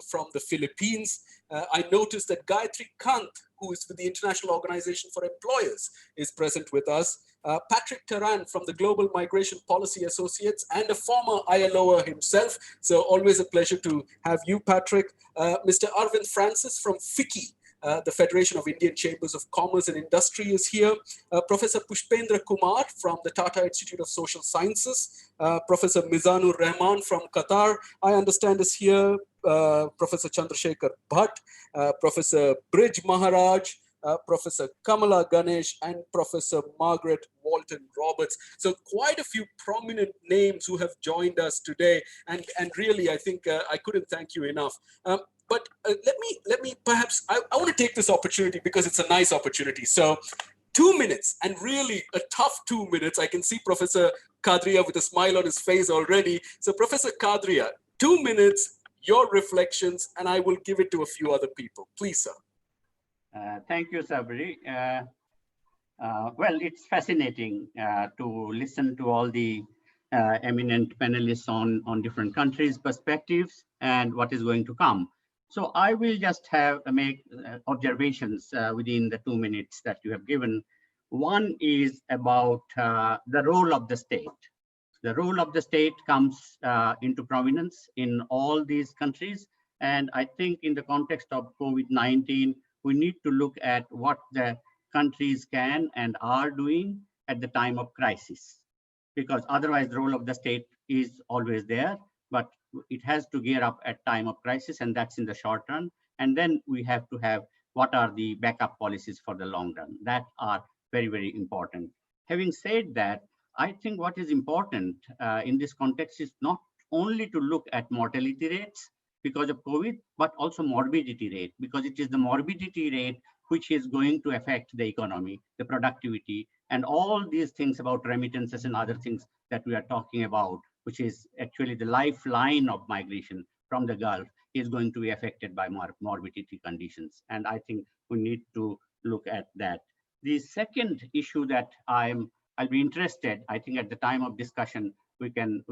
from the Philippines. I noticed that Gayatri Kant, who is with the International Organization for Employers, is present with us. Patrick Taran from the Global Migration Policy Associates and a former ILOer himself. So always a pleasure to have you, Patrick. Mr. Arvind Francis from FICCI, the Federation of Indian Chambers of Commerce and Industry is here. Professor Pushpendra Kumar from the Tata Institute of Social Sciences. Professor Mizanur Rahman from Qatar, I understand, is here. Professor Chandrasekhar Bhatt, Professor Brij Maharaj, Professor Kamala Ganesh, and Professor Margaret Walton Roberts. So quite a few prominent names who have joined us today. And really, I think I couldn't thank you enough. But let me perhaps, I want to take this opportunity because it's a nice opportunity. So 2 minutes, and really a tough 2 minutes. I can see Professor Kadria with a smile on his face already. So Professor Kadria, 2 minutes, your reflections, and I will give it to a few other people. Please, sir. Thank you, Sabri. Well, it's fascinating to listen to all the eminent panelists on different countries' perspectives and what is going to come. So I will just make observations within the 2 minutes that you have given. One is about the role of the state. The role of the state comes into prominence in all these countries. And I think in the context of COVID-19, we need to look at what the countries can and are doing at the time of crisis. Because otherwise the role of the state is always there, but it has to gear up at time of crisis, and that's in the short run. And then we have to have what are the backup policies for the long run that are very, very important. Having said that, I think what is important in this context is not only to look at mortality rates because of COVID, but also morbidity rate, because it is the morbidity rate which is going to affect the economy, the productivity, and all these things about remittances and other things that we are talking about, which is actually the lifeline of migration from the Gulf, is going to be affected by morbidity conditions. And I think we need to look at that. The second issue that I'll be interested, I think at the time of discussion, we can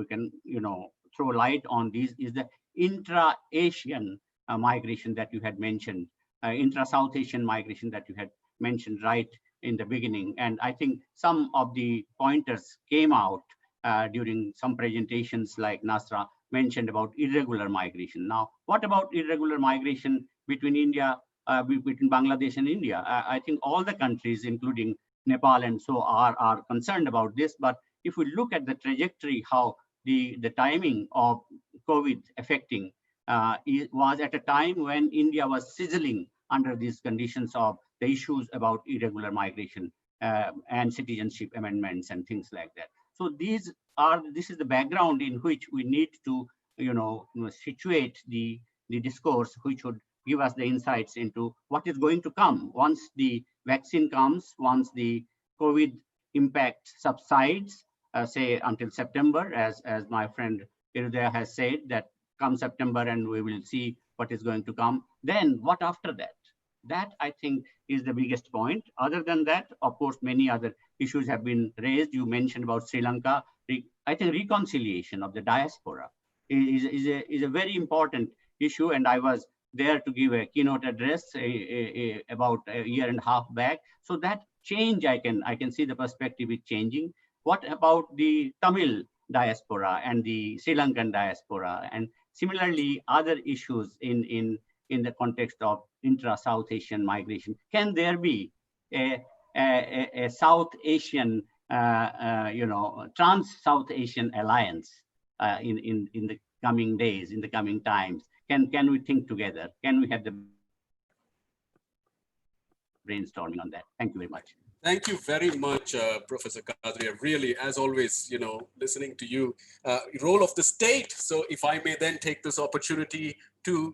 throw light on these, is the intra-Asian migration that you had mentioned, intra-South Asian migration that you had mentioned right in the beginning. And I think some of the pointers came out during some presentations, like Nasra mentioned about irregular migration. Now, what about irregular migration between between Bangladesh and India? I think all the countries, including Nepal and so are concerned about this. But if we look at the trajectory, how the timing of COVID affecting it was at a time when India was sizzling under these conditions of the issues about irregular migration and citizenship amendments and things like that. So this is the background in which we need to situate the discourse, which would give us the insights into what is going to come once the vaccine comes, once the COVID impact subsides, say until September, as my friend Irudaya has said, that come September and we will see what is going to come. Then what after that? That I think is the biggest point. Other than that, of course, many other issues have been raised. You mentioned about Sri Lanka. I think reconciliation of the diaspora is a very important issue, and I was there to give a keynote address about a year and a half back. So that change, I can see the perspective is changing. What about the Tamil diaspora and the Sri Lankan diaspora, and similarly other issues in the context of intra-South Asian migration? Can there be a South Asian, trans-South Asian alliance in the coming days, in the coming times? Can we think together? Can we have the brainstorming on that? Thank you very much. Thank you very much, Professor Kadria. Really, as always, listening to you, role of the state. So if I may then take this opportunity to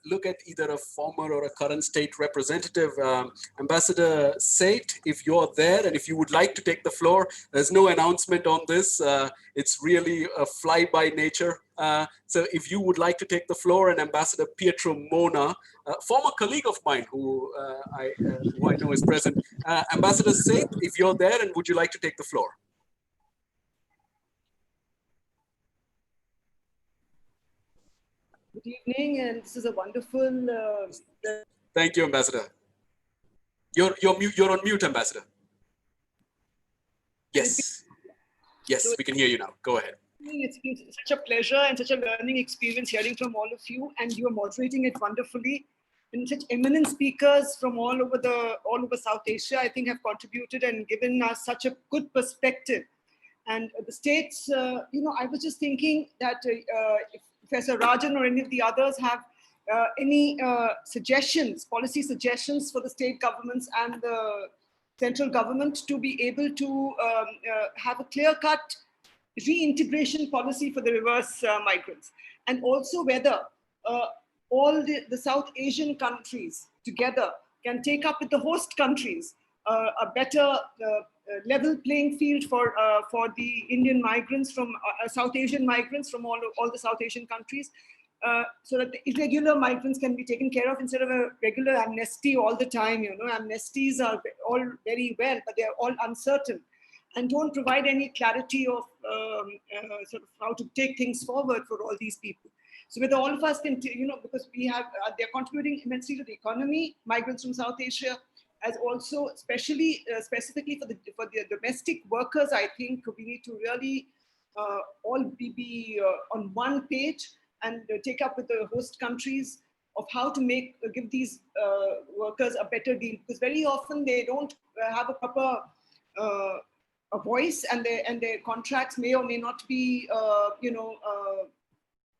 look at either a former or a current state representative. Ambassador CSED, if you're there and if you would like to take the floor, there's no announcement on this. It's really a fly-by nature. So if you would like to take the floor, and Ambassador Pietro Mona, former colleague of mine who I know is present. Ambassador CSED, if you're there, and would you like to take the floor? Good evening, and this is a wonderful. Thank you, Ambassador. You're on mute, Ambassador. Yes, yes, we can hear you now. Go ahead. It's been such a pleasure and such a learning experience hearing from all of you, and you are moderating it wonderfully. And such eminent speakers from all over South Asia, I think, have contributed and given us such a good perspective. And the states, I was just thinking that if Professor Rajan or any of the others have any suggestions, policy suggestions for the state governments and the central government to be able to have a clear-cut reintegration policy for the reverse migrants, and also whether all the South Asian countries together can take up with the host countries a better level playing field for the Indian migrants from South Asian migrants from all the South Asian countries, so that the irregular migrants can be taken care of instead of a regular amnesty all the time. Amnesties are all very well, but they are all uncertain and don't provide any clarity of sort of how to take things forward for all these people. So whether all of us can, because we have, they're contributing immensely to the economy, migrants from South Asia, as also specifically for the domestic workers. I think we need to really all be on one page and take up with the host countries of how to give these workers a better deal, because very often they don't have a proper a voice, and their contracts may or may not be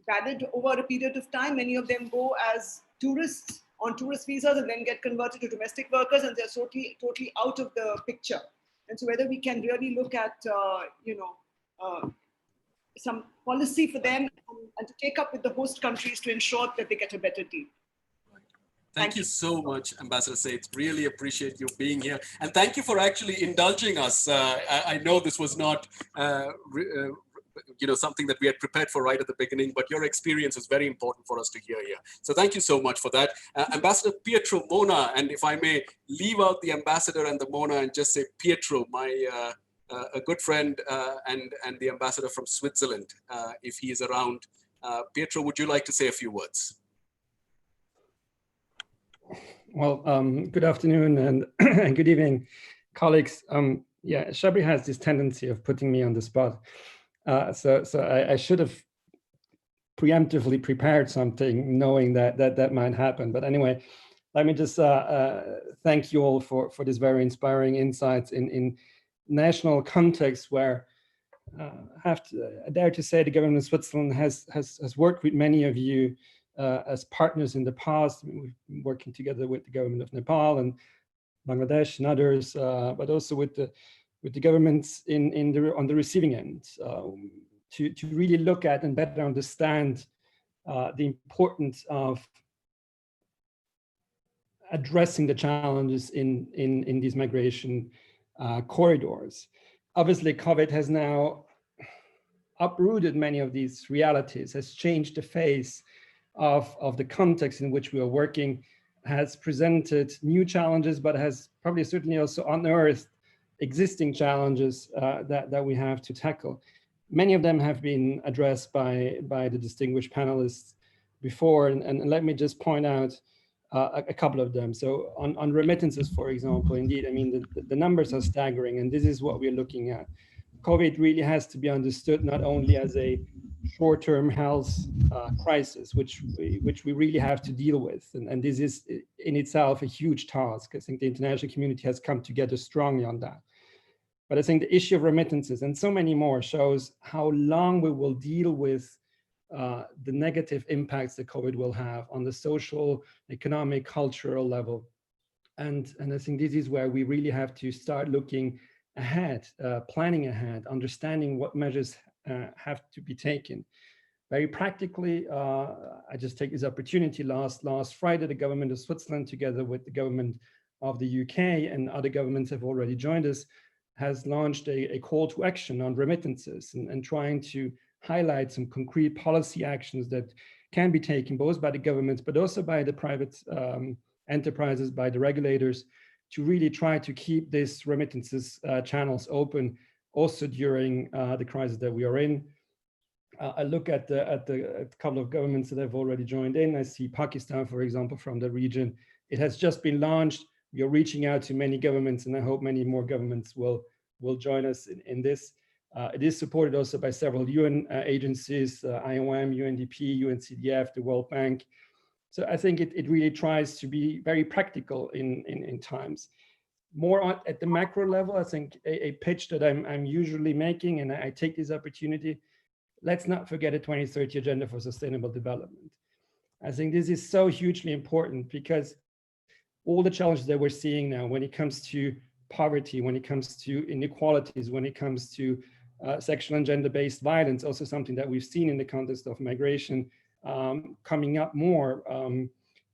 valid over a period of time. Many of them go as tourists on tourist visas and then get converted to domestic workers, and they're totally out of the picture. And so whether we can really look at some policy for them and to take up with the host countries to ensure that they get a better deal. Thank you so much, Ambassador CSED. Really appreciate you being here. And thank you for actually indulging us. I know this was not something that we had prepared for right at the beginning, but your experience is very important for us to hear here. So thank you so much for that. Ambassador Pietro Mona, and if I may leave out the ambassador and the Mona and just say Pietro, my a good friend and the ambassador from Switzerland, if he is around. Pietro, would you like to say a few words? Well, good afternoon and, and good evening, colleagues. Yeah, Shabri has this tendency of putting me on the spot. So I should have preemptively prepared something knowing that might happen. But anyway, let me just thank you all for this very inspiring insights in national context where I dare to say the government of Switzerland has worked with many of you as partners in the past. I mean, we've been working together with the government of Nepal and Bangladesh and others, but also with the governments on the receiving end to really look at and better understand the importance of addressing the challenges in these migration corridors. Obviously, COVID has now uprooted many of these realities, has changed the face of the context in which we are working, has presented new challenges, but has probably certainly also unearthed existing challenges that we have to tackle. Many of them have been addressed by the distinguished panelists before, and let me just point out a couple of them. So on remittances, for example, indeed, I mean, the numbers are staggering, and this is what we're looking at. COVID really has to be understood not only as a short-term health crisis, which we really have to deal with. And this is in itself a huge task. I think the international community has come together strongly on that. But I think the issue of remittances and so many more shows how long we will deal with the negative impacts that COVID will have on the social, economic, cultural level. And I think this is where we really have to start looking ahead, planning ahead, understanding what measures have to be taken. Very practically, I just take this opportunity. Last Friday, the government of Switzerland, together with the government of the UK and other governments have already joined us, has launched a call to action on remittances and trying to highlight some concrete policy actions that can be taken both by the governments, but also by the private enterprises, by the regulators, to really try to keep these remittances channels open also during the crisis that we are in. I look at a couple of governments that have already joined in. I see Pakistan, for example, from the region. It has just been launched. We are reaching out to many governments, and I hope many more governments will join us in this. It is supported also by several UN agencies, IOM, UNDP, UNCDF, the World Bank. So I think it really tries to be very practical in times. More at the macro level, I think a pitch that I'm usually making, and I take this opportunity, let's not forget a 2030 Agenda for Sustainable Development. I think this is so hugely important because all the challenges that we're seeing now when it comes to poverty, when it comes to inequalities, when it comes to sexual and gender-based violence, also something that we've seen in the context of migration coming up more,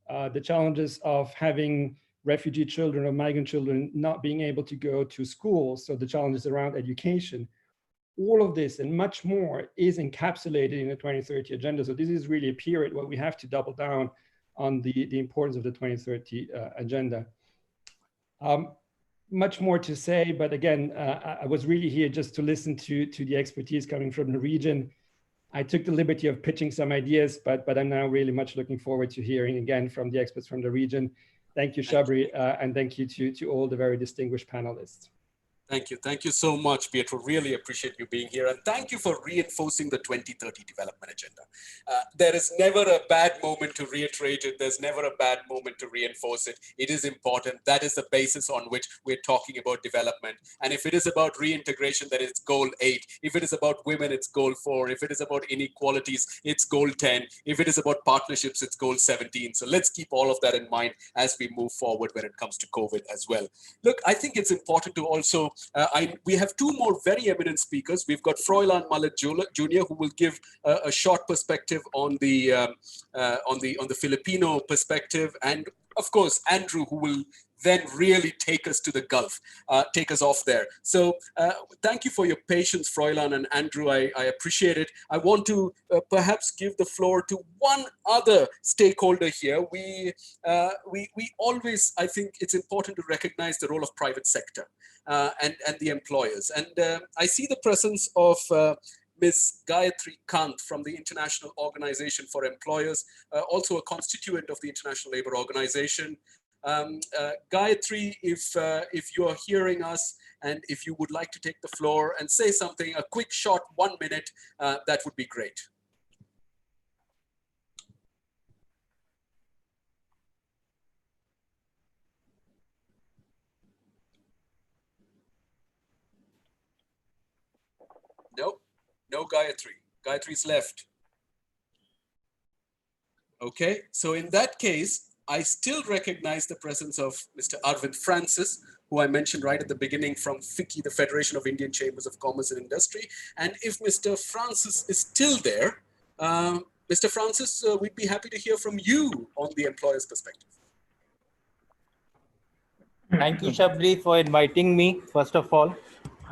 the challenges of having refugee children or migrant children not being able to go to school, so the challenges around education. All of this and much more is encapsulated in the 2030 Agenda. So this is really a period where we have to double down on the importance of the 2030 Agenda. Much more to say, but again, I was really here just to listen to the expertise coming from the region. I took the liberty of pitching some ideas, but I'm now really much looking forward to hearing again from the experts from the region. Thank you, Shabri, and thank you to all the very distinguished panelists. Thank you. Thank you so much, Pietro. Really appreciate you being here. And thank you for reinforcing the 2030 development agenda. There is never a bad moment to reiterate it. There's never a bad moment to reinforce it. It is important. That is the basis on which we're talking about development. And if it is about reintegration, then it's goal 8. If it is about women, it's goal 4. If it is about inequalities, it's goal 10. If it is about partnerships, it's goal 17. So let's keep all of that in mind as we move forward when it comes to COVID as well. Look, I think it's important to also we have 2 more very eminent speakers. We've got Froilan Mallet Jr., who will give a short perspective on the Filipino perspective, and of course Andrew, who will then really take us to the Gulf, take us off there. So thank you for your patience, Froilan and Andrew. I appreciate it. I want to perhaps give the floor to one other stakeholder here. We always, I think it's important to recognize the role of private sector and the employers. And I see the presence of Ms. Gayatri Kant from the International Organization for Employers, also a constituent of the International Labour Organization. Gayatri, if you are hearing us and if you would like to take the floor and say something, a quick short 1 minute, that would be great. No Gayatri. Gayatri's left. Okay, so in that case, I still recognize the presence of Mr. Arvind Francis, who I mentioned right at the beginning from FICCI, the Federation of Indian Chambers of Commerce and Industry. And if Mr. Francis is still there, Mr. Francis, we'd be happy to hear from you on the employer's perspective. Thank you, Shabri, for inviting me, first of all.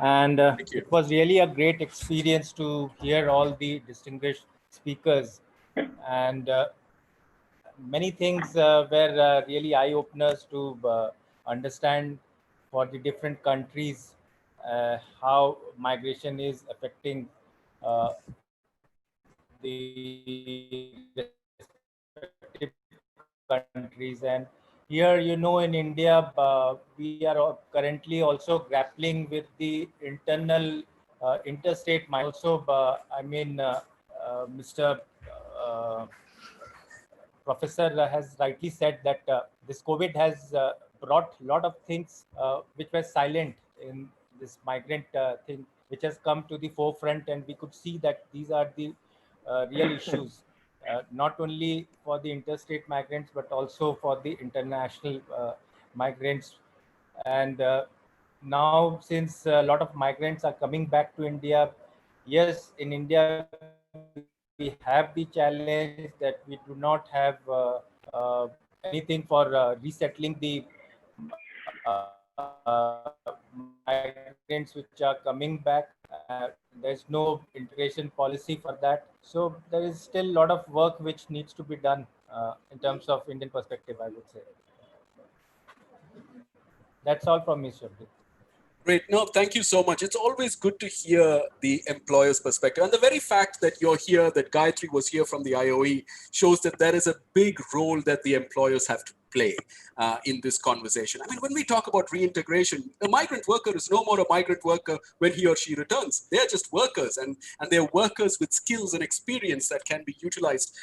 And it was really a great experience to hear all the distinguished speakers. And many things were really eye-openers to understand for the different countries how migration is affecting the respective countries. And here, you know, in India, we are currently also grappling with the internal interstate. Also, I mean, Mr. Professor has rightly said that this COVID has brought a lot of things which were silent in this migrant thing, which has come to the forefront, and we could see that these are the real issues. Not only for the interstate migrants, but also for the international migrants. And now, since a lot of migrants are coming back to India, yes, in India, we we have the challenge that we do not have anything for resettling the migrants which are coming back. There's no integration policy for that. So there is still a lot of work which needs to be done in terms of Indian perspective, I would say. That's all from me, Shabri. Great. No, thank you so much. It's always good to hear the employer's perspective. And the very fact that you're here, that Gayatri was here from the IOE, shows that there is a big role that the employers have to play in this conversation. I mean, when we talk about reintegration, a migrant worker is no more a migrant worker when he or she returns. They're just workers, and they're workers with skills and experience that can be utilized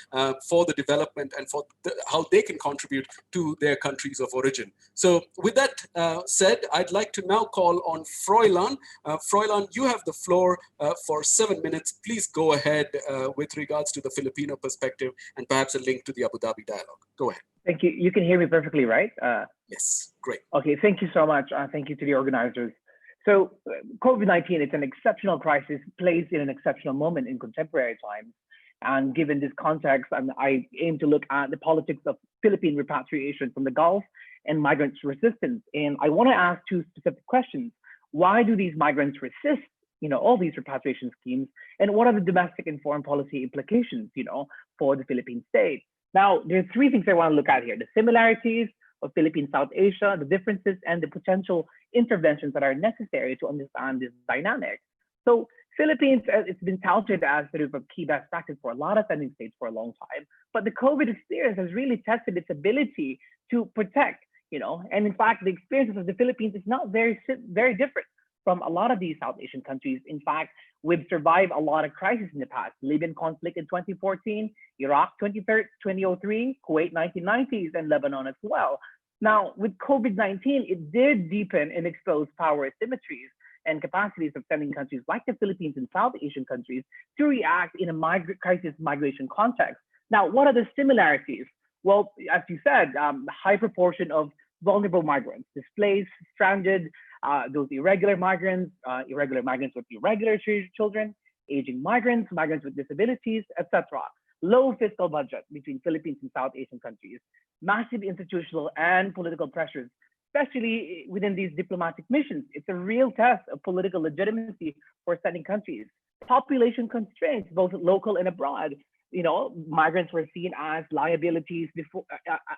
for the development and for how they can contribute to their countries of origin. So with that said, I'd like to now call on Froilan. Froilan, you have the floor for 7 minutes. Please go ahead with regards to the Filipino perspective and perhaps a link to the Abu Dhabi dialogue. Go ahead. Thank you. You can hear me perfectly, right? Yes, great. Okay, thank you so much. Thank you to the organizers. So COVID-19, it's an exceptional crisis placed in an exceptional moment in contemporary times. And given this context, I aim to look at the politics of Philippine repatriation from the Gulf and migrants' resistance. And I want to ask two specific questions. Why do these migrants resist, all these repatriation schemes? And what are the domestic and foreign policy implications, for the Philippine state? Now, there are three things I want to look at here: the similarities of Philippine South Asia, the differences, and the potential interventions that are necessary to understand this dynamic. So Philippines, it's been touted as sort of a key best practice for a lot of sending states for a long time, but the COVID experience has really tested its ability to protect, and in fact, the experiences of the Philippines is not very different from a lot of these South Asian countries. In fact, we've survived a lot of crises in the past: Libyan conflict in 2014, Iraq 2003, Kuwait 1990s, and Lebanon as well. Now, with COVID-19, it did deepen and expose power asymmetries and capacities of sending countries like the Philippines and South Asian countries to react in a crisis migration context. Now, what are the similarities? Well, as you said, high proportion of vulnerable migrants, displaced, stranded, those irregular migrants with irregular children, aging migrants, migrants with disabilities, etc. Low fiscal budget between Philippines and South Asian countries, massive institutional and political pressures, especially within these diplomatic missions. It's a real test of political legitimacy for sending countries. Population constraints, both local and abroad. Migrants were seen as liabilities before,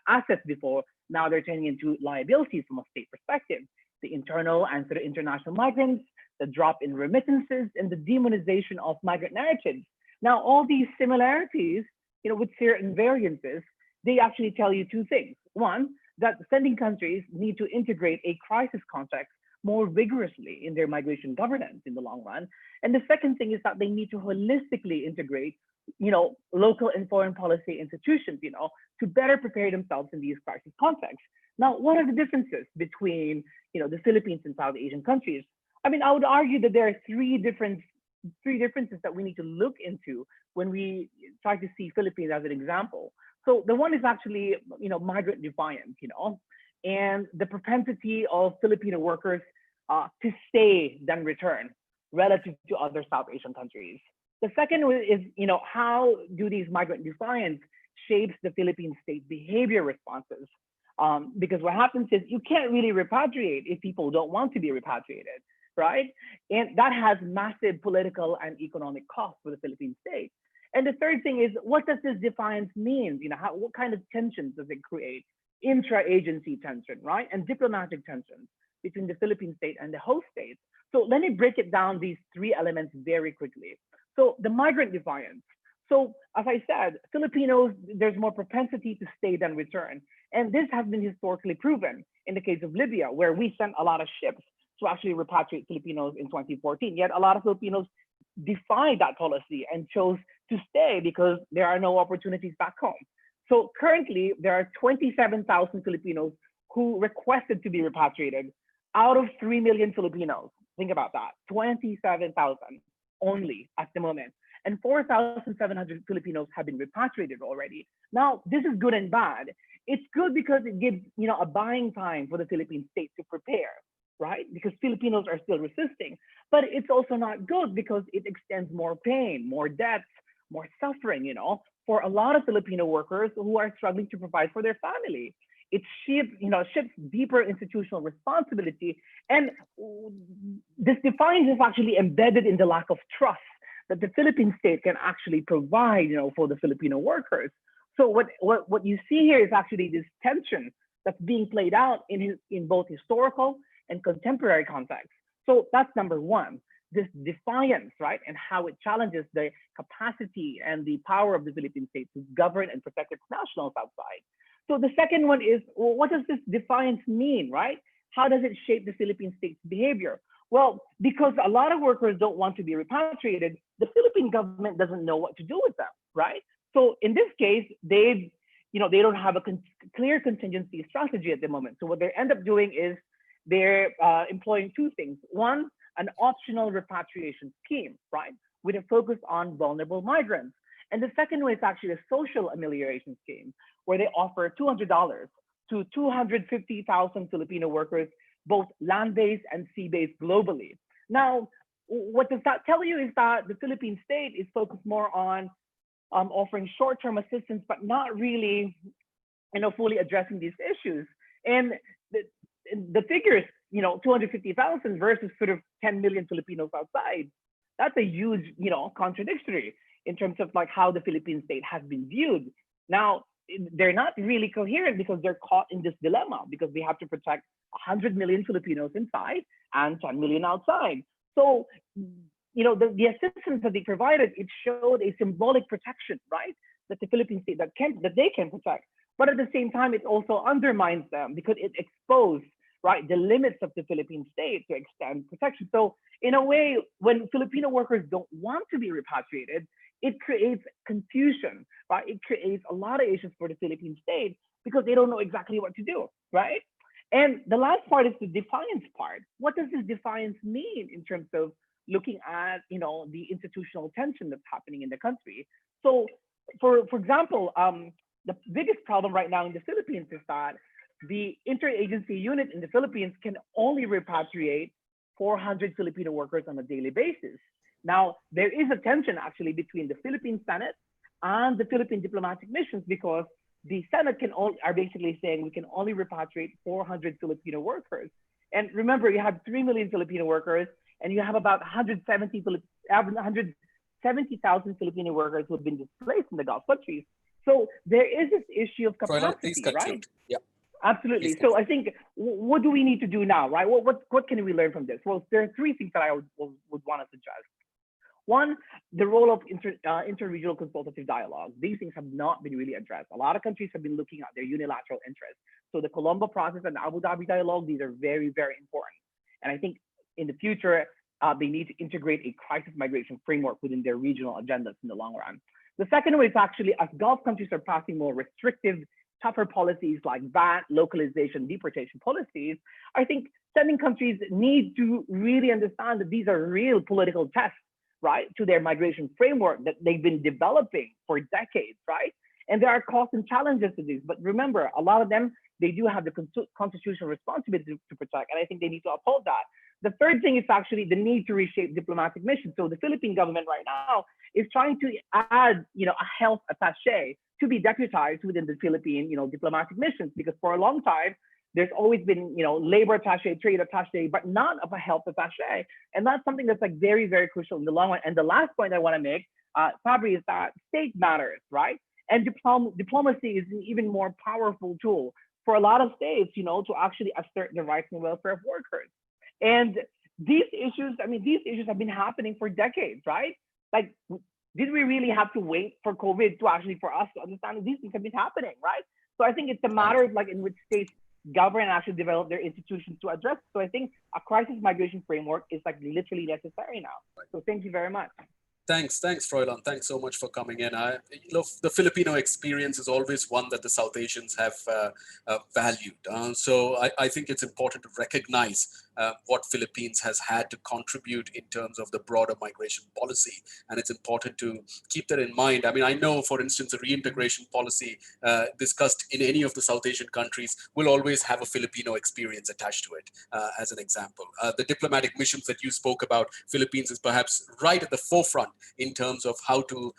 assets before. Now they're turning into liabilities from a state perspective. The internal and sort of international migrants, the drop in remittances, and the demonization of migrant narratives. Now, all these similarities, with certain variances, they actually tell you two things. One, that sending countries need to integrate a crisis context more vigorously in their migration governance in the long run. And the second thing is that they need to holistically integrate, local and foreign policy institutions, to better prepare themselves in these crisis contexts. Now, what are the differences between, the Philippines and South Asian countries? I mean, I would argue that there are three differences that we need to look into when we try to see Philippines as an example. So the one is actually, migrant defiance, and the propensity of Filipino workers to stay than return relative to other South Asian countries. The second is, how do these migrant defiance shapes the Philippine state behavior responses? Because what happens is you can't really repatriate if people don't want to be repatriated, right? And that has massive political and economic costs for the Philippine state. And the third thing is, what does this defiance mean? What kind of tensions does it create? Intra-agency tension, right? And diplomatic tensions between the Philippine state and the host states. So let me break it down, these three elements, very quickly. So the migrant defiance. So as I said, Filipinos, there's more propensity to stay than return. And this has been historically proven in the case of Libya, where we sent a lot of ships to actually repatriate Filipinos in 2014. Yet a lot of Filipinos defied that policy and chose to stay because there are no opportunities back home. So currently, there are 27,000 Filipinos who requested to be repatriated out of 3 million Filipinos. Think about that, 27,000 only at the moment. And 4,700 Filipinos have been repatriated already. Now, this is good and bad. It's good because it gives a buying time for the Philippine state to prepare, right? Because Filipinos are still resisting. But it's also not good because it extends more pain, more debts, more suffering, for a lot of Filipino workers who are struggling to provide for their family. It shifts deeper institutional responsibility. And this defiance is actually embedded in the lack of trust that the Philippine state can actually provide, for the Filipino workers. So what you see here is actually this tension that's being played out in both historical and contemporary contexts. So that's number one, this defiance, right? And how it challenges the capacity and the power of the Philippine state to govern and protect its nationals outside. So the second one is, well, what does this defiance mean, right? How does it shape the Philippine state's behavior? Well, because a lot of workers don't want to be repatriated, the Philippine government doesn't know what to do with them, right? So in this case, they don't have a clear contingency strategy at the moment. So what they end up doing is they're employing two things. One, an optional repatriation scheme, right? With a focus on vulnerable migrants. And the second one is actually a social amelioration scheme where they offer $200 to 250,000 Filipino workers, both land-based and sea-based globally. Now, what does that tell you is that the Philippine state is focused more on offering short-term assistance, but not really, fully addressing these issues. And the figures, 250,000 versus sort of 10 million Filipinos outside, that's a huge, contradictory in terms of like how the Philippine state has been viewed. Now, they're not really coherent because they're caught in this dilemma because we have to protect 100 million Filipinos inside and 10 million outside. So, the assistance that they provided, it showed a symbolic protection, right? That the Philippine state that they can protect. But at the same time, it also undermines them because it exposed, right, the limits of the Philippine state to extend protection. So in a way, when Filipino workers don't want to be repatriated, it creates confusion, right? It creates a lot of issues for the Philippine state because they don't know exactly what to do, right? And the last part is the defiance part. What does this defiance mean in terms of looking at, the institutional tension that's happening in the country? So, for example, the biggest problem right now in the Philippines is that the interagency unit in the Philippines can only repatriate 400 Filipino workers on a daily basis. Now, there is a tension actually between the Philippine Senate and the Philippine diplomatic missions because the Senate are basically saying we can only repatriate 400 Filipino workers. And remember, you have 3 million Filipino workers and you have about 170,000 Filipino workers who have been displaced in the Gulf countries. So there is this issue of capacity, right? Yeah. Absolutely. So I think, what do we need to do now, right? What can we learn from this? Well, there are three things that I would want to suggest. One, the role of interregional consultative dialogue. These things have not been really addressed. A lot of countries have been looking at their unilateral interests. So the Colombo process and the Abu Dhabi dialogue, these are very, very important. And I think in the future, they need to integrate a crisis migration framework within their regional agendas in the long run. The second way is actually, as Gulf countries are passing more restrictive, tougher policies like VAT, localization, deportation policies, I think sending countries need to really understand that these are real political tests, right, to their migration framework that they've been developing for decades, right? And there are costs and challenges to these. But remember, a lot of them, they do have the constitutional responsibility to protect, and I think they need to uphold that. The third thing is actually the need to reshape diplomatic missions. So the Philippine government right now is trying to add, a health attaché to be deputized within the Philippine, diplomatic missions, because for a long time, there's always been, labor attaché, trade attaché, but not of a health attaché. And that's something that's like very, very crucial in the long run. And the last point I want to make, Fabri, is that state matters, right? And diplomacy is an even more powerful tool for a lot of states, to actually assert the rights and welfare of workers. And these issues have been happening for decades, right? Like, did we really have to wait for COVID for us to understand that these things have been happening, right? So I think it's a matter of in which states govern and actually develop their institutions to address. So I think a crisis migration framework is literally necessary now. So thank you very much. Thanks, Froilan. Thanks so much for coming in. The Filipino experience is always one that the South Asians have valued. So I think it's important to recognize what Philippines has had to contribute in terms of the broader migration policy. And it's important to keep that in mind. I mean, I know, for instance, a reintegration policy discussed in any of the South Asian countries will always have a Filipino experience attached to it, as an example. The diplomatic missions that you spoke about, Philippines is perhaps right at the forefront in terms of how to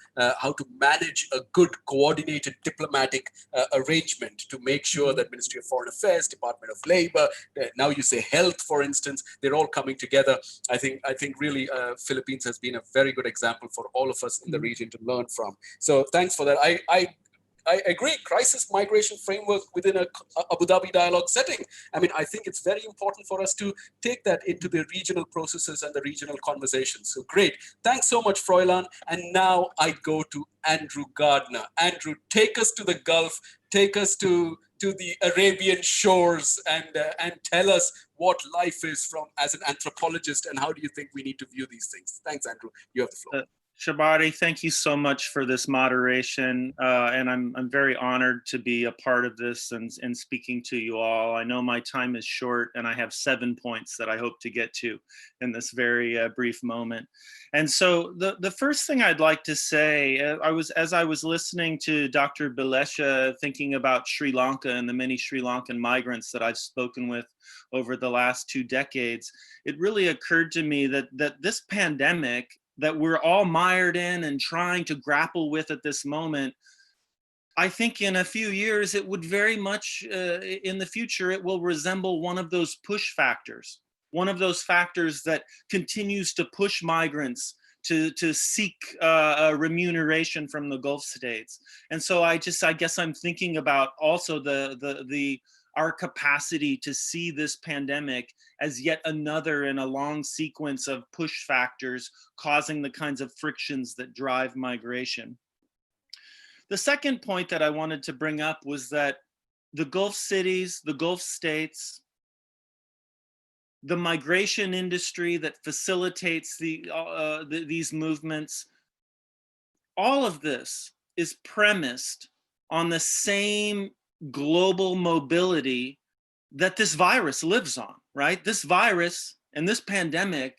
manage a good coordinated diplomatic arrangement to make sure that Ministry of Foreign Affairs, Department of Labor, now you say health, for instance, they're all coming together. I think really Philippines has been a very good example for all of us in the region to learn from. So thanks for that. I agree, crisis migration framework within a Abu Dhabi dialogue setting. I mean, I think it's very important for us to take that into the regional processes and the regional conversations. So great. Thanks so much, Froilan. And now I go to Andrew Gardner. Andrew, take us to the Gulf, take us to the Arabian shores, and tell us what life is from as an anthropologist, and how do you think we need to view these things? Thanks, Andrew. You have the floor. Shabari, thank you so much for this moderation, and I'm very honored to be a part of this and speaking to you all. I know my time is short, and I have 7 points that I hope to get to in this very brief moment. And so the first thing I'd like to say, as I was listening to Dr. Bilesha, thinking about Sri Lanka and the many Sri Lankan migrants that I've spoken with over the last 2 decades, it really occurred to me that this pandemic that we're all mired in and trying to grapple with at this moment, I think in a few years, it would very much, in the future, it will resemble one of those push factors, one of those factors that continues to push migrants to seek remuneration from the Gulf states. And so I guess I'm thinking about also our capacity to see this pandemic as yet another in a long sequence of push factors causing the kinds of frictions that drive migration. The second point that I wanted to bring up was that the Gulf cities, the Gulf states, the migration industry that facilitates these movements, all of this is premised on the same global mobility that this virus lives on, right? This virus and this pandemic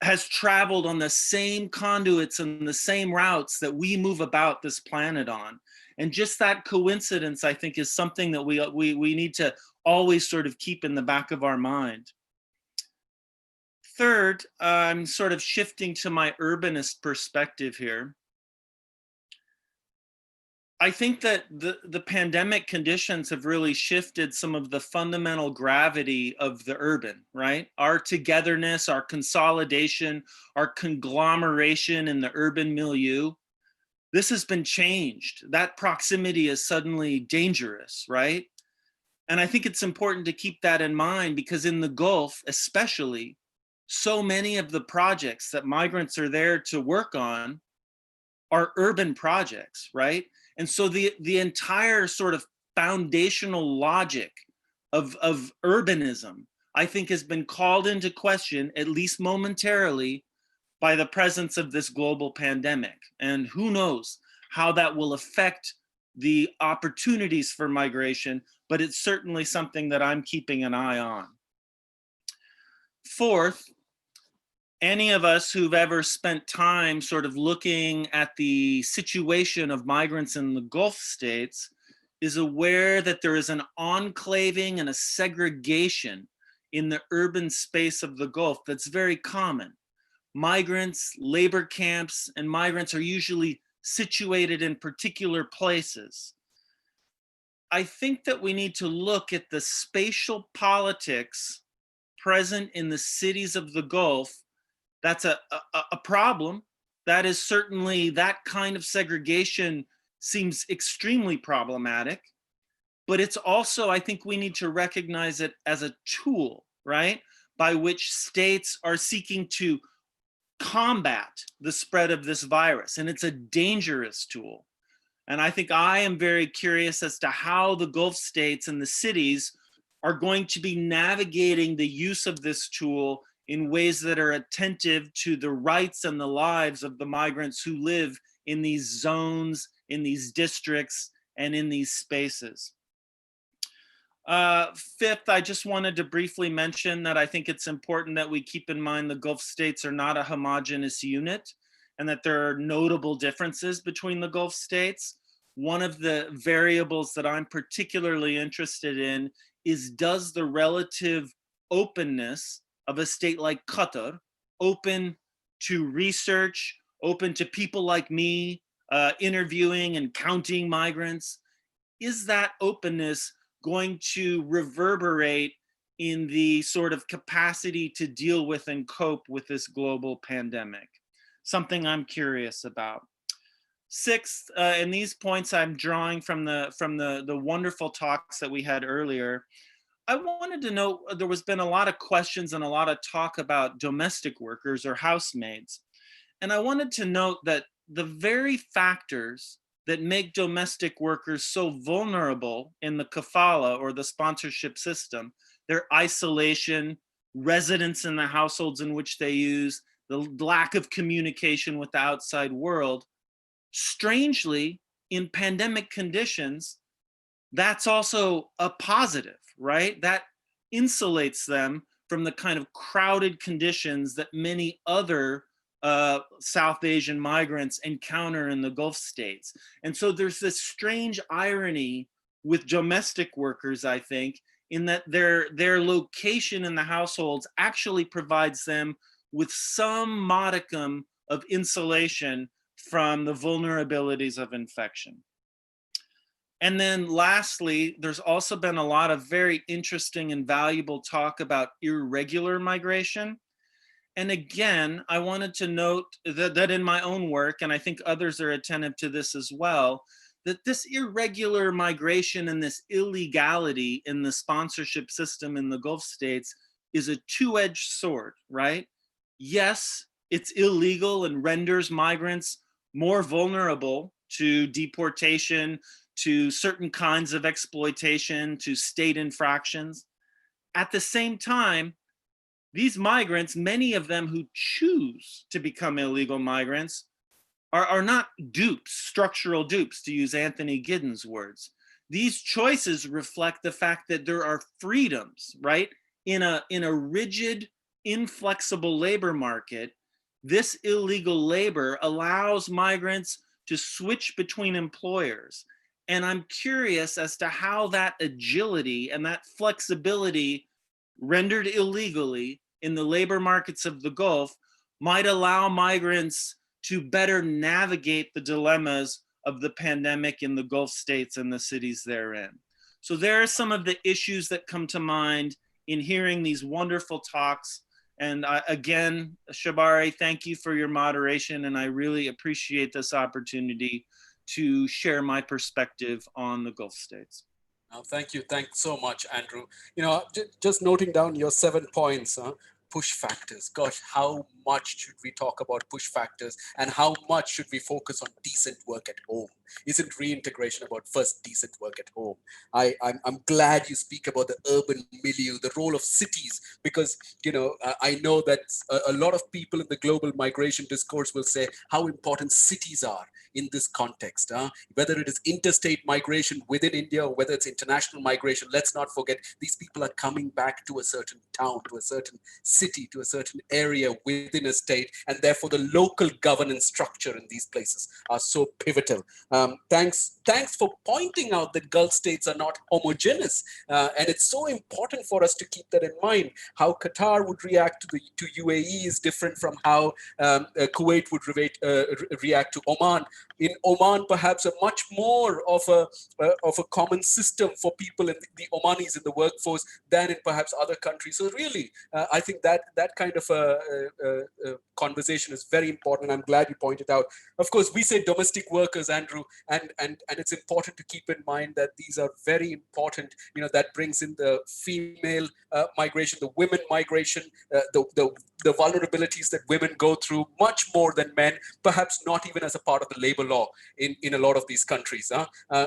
has traveled on the same conduits and the same routes that we move about this planet on. And just that coincidence, I think, is something that we need to always sort of keep in the back of our mind. Third, I'm sort of shifting to my urbanist perspective here. I think that the pandemic conditions have really shifted some of the fundamental gravity of the urban, right? Our togetherness, our consolidation, our conglomeration in the urban milieu. This has been changed. That proximity is suddenly dangerous, right? And I think it's important to keep that in mind, because in the Gulf, especially, so many of the projects that migrants are there to work on are urban projects, right? And so the entire sort of foundational logic of urbanism, I think, has been called into question, at least momentarily, by the presence of this global pandemic. And who knows how that will affect the opportunities for migration, but it's certainly something that I'm keeping an eye on. Fourth, any of us who've ever spent time sort of looking at the situation of migrants in the Gulf states is aware that there is an enclaving and a segregation in the urban space of the Gulf that's very common. Migrants, labor camps, and migrants are usually situated in particular places. I think that we need to look at the spatial politics present in the cities of the Gulf. That's a problem. That is certainly, that kind of segregation seems extremely problematic, but it's also, I think we need to recognize it as a tool, right? By which states are seeking to combat the spread of this virus. And it's a dangerous tool. And I think I am very curious as to how the Gulf states and the cities are going to be navigating the use of this tool in ways that are attentive to the rights and the lives of the migrants who live in these zones, in these districts, and in these spaces. Fifth, I just wanted to briefly mention that I think it's important that we keep in mind the Gulf states are not a homogeneous unit and that there are notable differences between the Gulf states. One of the variables that I'm particularly interested in is, does the relative openness of a state like Qatar, open to research, open to people like me, interviewing and counting migrants, is that openness going to reverberate in the sort of capacity to deal with and cope with this global pandemic? Something I'm curious about. Sixth, and these points I'm drawing from the wonderful talks that we had earlier, I wanted to know, there was been a lot of questions and a lot of talk about domestic workers or housemaids. And I wanted to note that the very factors that make domestic workers so vulnerable in the kafala or the sponsorship system, their isolation, residence in the households in which they use, the lack of communication with the outside world, strangely, in pandemic conditions, that's also a positive, right? That insulates them from the kind of crowded conditions that many other South Asian migrants encounter in the Gulf states. And so there's this strange irony with domestic workers, I think, in that their location in the households actually provides them with some modicum of insulation from the vulnerabilities of infection. And then lastly, there's also been a lot of very interesting and valuable talk about irregular migration. And again, I wanted to note that in my own work, and I think others are attentive to this as well, that this irregular migration and this illegality in the sponsorship system in the Gulf states is a two-edged sword, right? Yes, it's illegal and renders migrants more vulnerable to deportation, to certain kinds of exploitation, to state infractions. At the same time, these migrants, many of them who choose to become illegal migrants, are not dupes, structural dupes, to use Anthony Giddens' words. These choices reflect the fact that there are freedoms, right? In a rigid, inflexible labor market, this illegal labor allows migrants to switch between employers. And I'm curious as to how that agility and that flexibility rendered illegally in the labor markets of the Gulf might allow migrants to better navigate the dilemmas of the pandemic in the Gulf states and the cities therein. So there are some of the issues that come to mind in hearing these wonderful talks. And again, Shabari, thank you for your moderation, and I really appreciate this opportunity to share my perspective on the Gulf states. Thank you. Thanks so much, Andrew. You know, just noting down your 7 points, push factors. Gosh, how much should we talk about push factors, and how much should we focus on decent work at home? Isn't reintegration about first decent work at home? I'm glad you speak about the urban milieu, the role of cities, because, you know, I know that a lot of people in the global migration discourse will say how important cities are in this context. Whether it is interstate migration within India or whether it's international migration, let's not forget these people are coming back to a certain town, to a certain city, to a certain area within a state, and therefore the local governance structure in these places are so pivotal. Thanks for pointing out that Gulf states are not homogeneous, and it's so important for us to keep that in mind. How Qatar would react to UAE is different from how Kuwait would react to Oman. In Oman, perhaps a much more of a common system for people in the Omanis in the workforce than in perhaps other countries. So really, I think that kind of conversation is very important. I'm glad you pointed out. Of course, we say domestic workers, Andrew, and it's important to keep in mind that these are very important. You know, that brings in the female migration, the women migration, the vulnerabilities that women go through much more than men, perhaps not even as a part of the labor law in a lot of these countries.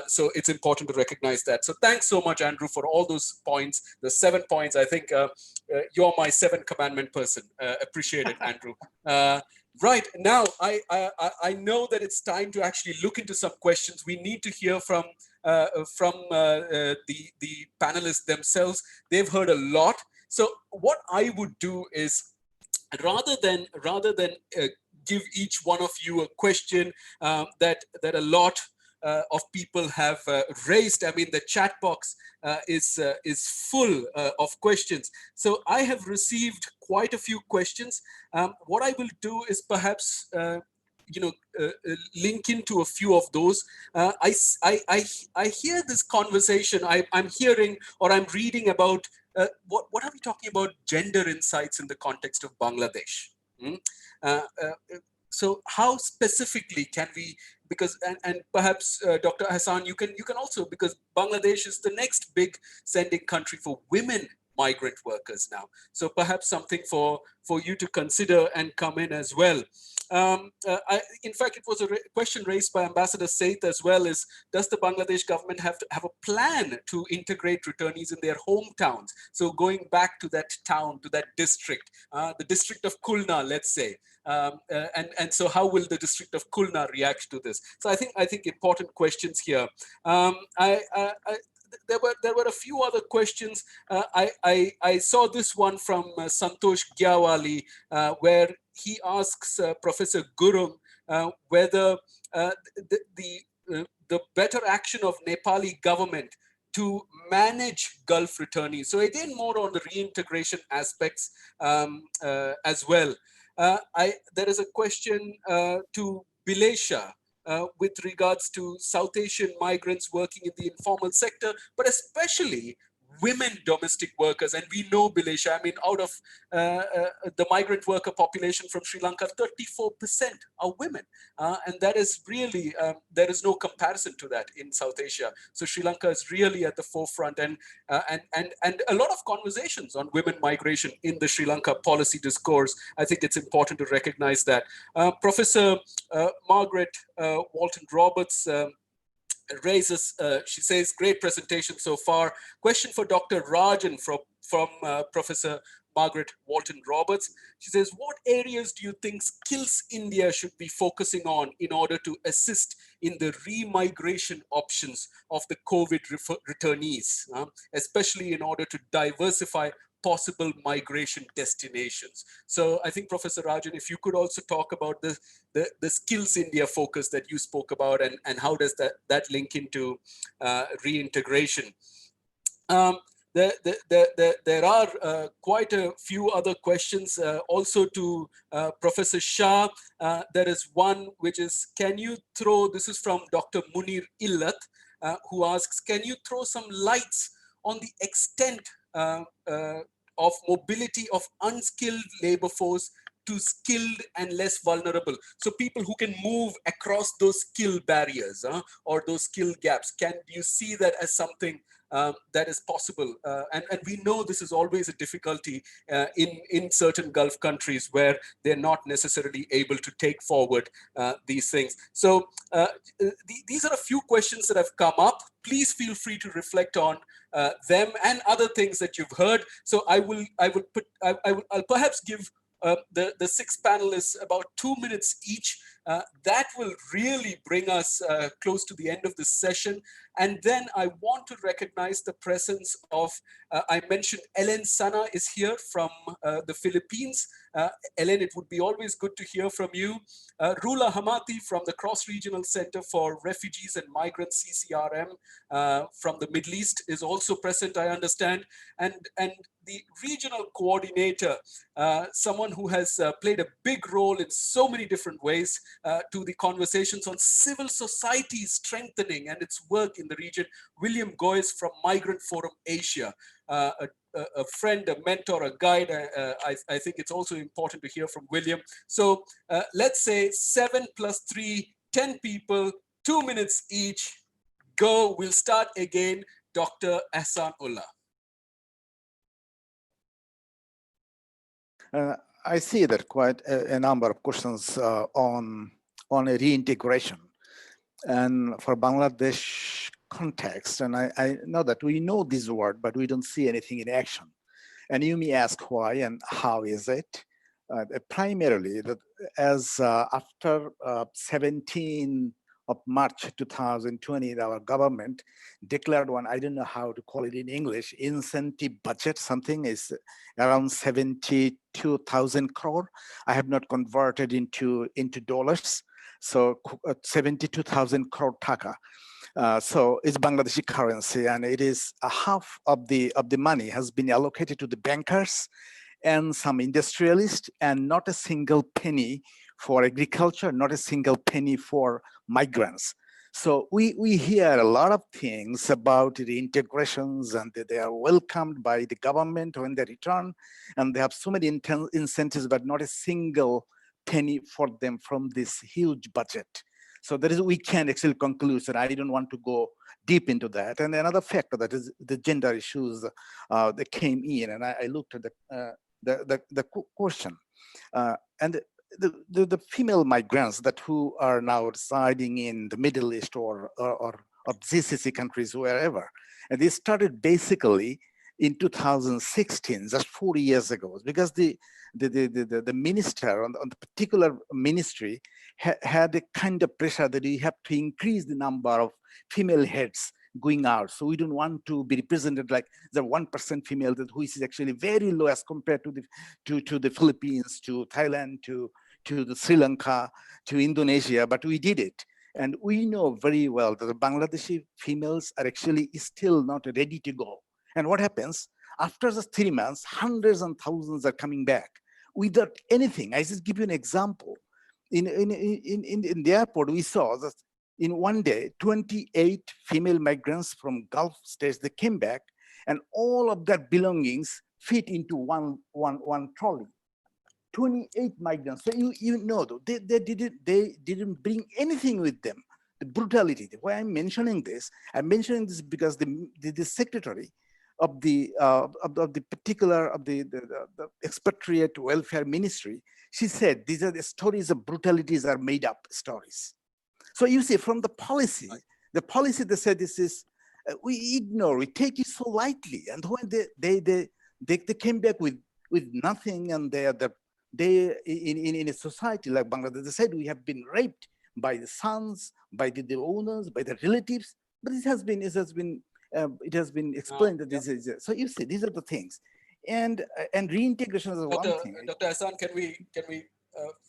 So it's important to recognize that. So thanks so much, Andrew, for all those points, the 7 points. I think you're my 7th commandment person. Appreciate it, Andrew. Right, now I know that it's time to actually look into some questions. We need to hear from the panelists themselves. They've heard a lot. So what I would do is, rather than give each one of you a question that a lot of people have raised. I mean, the chat box is full of questions. So I have received quite a few questions. What I will do is perhaps link into a few of those. I hear this conversation. I'm hearing, or I'm reading about what are we talking about? Gender insights in the context of Bangladesh. So how specifically can we, because and perhaps Dr. Hassan, you can also, because Bangladesh is the next big sending country for women migrant workers now. So perhaps something for you to consider and come in as well. In fact, it was a question raised by Ambassador Saith as well, is does the Bangladesh government have a plan to integrate returnees in their hometowns? So going back to that town, to that district, the district of Khulna, let's say. And so how will the district of Khulna react to this? So I think important questions here. There were a few other questions. I saw this one from Santosh Gyawali, where he asks Professor Gurung whether the better action of Nepali government to manage Gulf returnees. So again, more on the reintegration aspects as well. There is a question to Bilesha with regards to South Asian migrants working in the informal sector, but especially women domestic workers. And we know, Bilesha, I mean, out of the migrant worker population from Sri Lanka, 34% are women. And that is really, there is no comparison to that in South Asia. So Sri Lanka is really at the forefront, and a lot of conversations on women migration in the Sri Lanka policy discourse. I think it's important to recognize that. Professor Margaret Walton-Roberts raises, she says, great presentation so far. Question for Dr. Rajan from Professor Margaret Walton-Roberts. She says, what areas do you think Skills India should be focusing on in order to assist in the remigration options of the COVID returnees, especially in order to diversify possible migration destinations? So I think, Professor Rajan, if you could also talk about the Skills India focus that you spoke about, and how does that link into reintegration? There are quite a few other questions also to Professor Shah. There is one which is, can you throw, this is from Dr. Munir Illat, who asks, can you throw some lights on the extent of mobility of unskilled labor force to skilled and less vulnerable? So people who can move across those skill barriers or those skill gaps, can you see that as something that is possible? And we know this is always a difficulty in certain Gulf countries where they're not necessarily able to take forward these things. So these are a few questions that have come up. Please feel free to reflect on them and other things that you've heard. So I'll perhaps give the six panelists about 2 minutes each. That will really bring us close to the end of this session. And then I want to recognize the presence of, I mentioned Ellen Sana is here from the Philippines. Ellen, it would be always good to hear from you. Rula Hamati from the Cross-Regional Center for Refugees and Migrants, CCRM, from the Middle East is also present, I understand. And the regional coordinator, someone who has played a big role in so many different ways to the conversations on civil society strengthening and its work in the region, William Goyes from Migrant Forum Asia. A friend, a mentor, a guide. I think it's also important to hear from William. So let's say 7 + 3, 10 people, 2 minutes each. Go, we'll start again. Dr. Ahsan Ullah. I see that quite a number of questions on a reintegration. And for Bangladesh context, and I know that we know this word, but we don't see anything in action. And you may ask why and how is it? Primarily, that as after 17 March 2020, our government declared one, I don't know how to call it in English, incentive budget, something is around 72,000 crore. I have not converted into dollars. So 72,000 crore taka. So it's Bangladeshi currency, and it is a half of the money has been allocated to the bankers and some industrialists, and not a single penny for agriculture, not a single penny for migrants. So we hear a lot of things about the integrations, and they are welcomed by the government when they return, and they have so many incentives, but not a single penny for them from this huge budget. So there is, we can actually conclude that. I don't want to go deep into that. And another factor that is the gender issues that came in, and I looked at the question, and the female migrants that who are now residing in the Middle East or GCC countries, wherever, and they started basically in 2016, just 40 years ago, because the minister on the particular ministry had a kind of pressure that you have to increase the number of female heads going out. So we don't want to be represented like the 1% female that who is actually very low as compared to the Philippines, to Thailand, to the Sri Lanka, to Indonesia, but we did it. And we know very well that the Bangladeshi females are actually still not ready to go. And what happens? After the 3 months, hundreds and thousands are coming back without anything. I just give you an example. In the airport, we saw that in one day, 28 female migrants from Gulf states, they came back, and all of their belongings fit into one trolley. 28 migrants. So you know, they didn't bring anything with them. The brutality. Why I'm mentioning this? I'm mentioning this because the secretary of the particular of the expatriate welfare ministry, she said these are the stories of brutalities are made up stories. So you see, from the policy they said this is we ignore, we take it so lightly, and when they came back with nothing, and they in a society like Bangladesh, they said we have been raped by the sons, by the owners, by the relatives, but it has been explained that this is so. You see, these are the things, and reintegration is one thing. Dr. Hassan, can we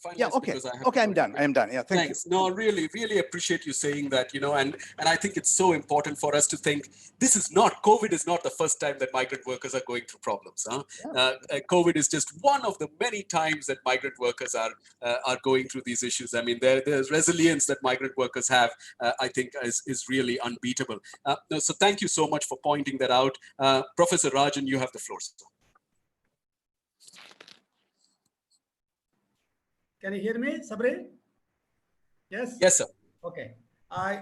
finalize? Yeah, okay. Okay, I'm done. Yeah, thanks. No, really appreciate you saying that, and I think it's so important for us to think COVID is not the first time that migrant workers are going through problems. Yeah. COVID is just one of the many times that migrant workers are going through these issues. I mean, there's resilience that migrant workers have, I think is really unbeatable. So thank you so much for pointing that out. Professor Rajan, you have the floor, sir. Can you hear me, Sabri? Yes? Yes, sir. Okay. I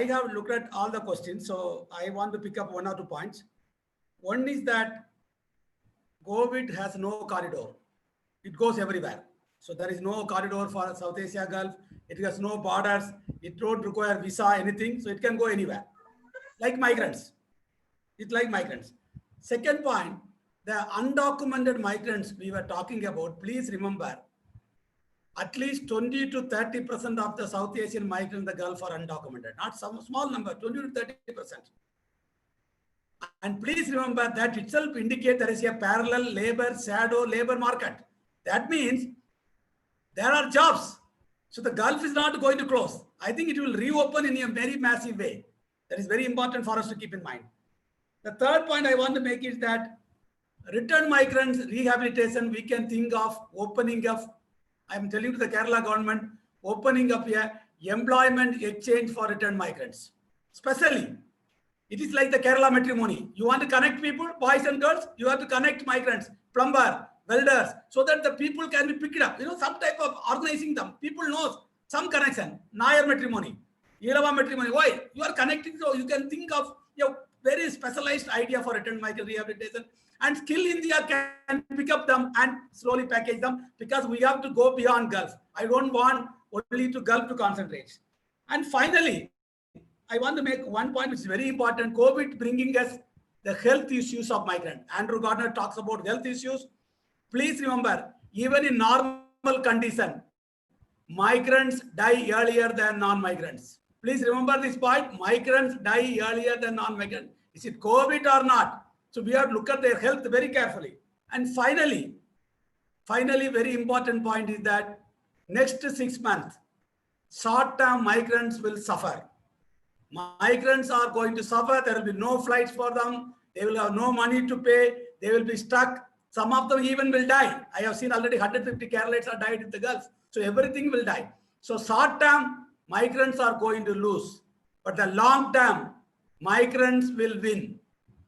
have looked at all the questions, so I want to pick up 1 or 2 points. One is that COVID has no corridor. It goes everywhere. So there is no corridor for South Asia Gulf. It has no borders. It don't require visa, anything. So it can go anywhere. Like migrants. It's like migrants. Second point, the undocumented migrants we were talking about, please remember, at least 20 to 30% of the South Asian migrants in the Gulf are undocumented. Not some small number, 20 to 30%. And please remember that itself indicates there is a parallel shadow labor market. That means there are jobs. So the Gulf is not going to close. I think it will reopen in a very massive way. That is very important for us to keep in mind. The third point I want to make is that return migrants rehabilitation, we can think of opening up. I'm telling to the Kerala government, opening up a employment exchange for return migrants. Especially, it is like the Kerala matrimony. You want to connect people, boys and girls, you have to connect migrants, plumber, welders, so that the people can be picked up. Some type of organizing them. People know some connection. Nair matrimony, Yelava matrimony. Why? You are connecting, so you can think of a very specialized idea for return migrant rehabilitation. And Skill India can pick up them and slowly package them, because we have to go beyond Gulf. I don't want only to Gulf to concentrate. And finally, I want to make one point which is very important. COVID bringing us the health issues of migrants. Andrew Gardner talks about health issues. Please remember, even in normal condition, migrants die earlier than non-migrants. Please remember this point. Migrants die earlier than non-migrants. Is it COVID or not? So we have to look at their health very carefully. And finally, very important point is that next 6 months, short-term migrants will suffer. Migrants are going to suffer. There will be no flights for them. They will have no money to pay. They will be stuck. Some of them even will die. I have seen already 150 Keralites are died in the Gulf. So everything will die. So short-term, migrants are going to lose. But the long-term, migrants will win.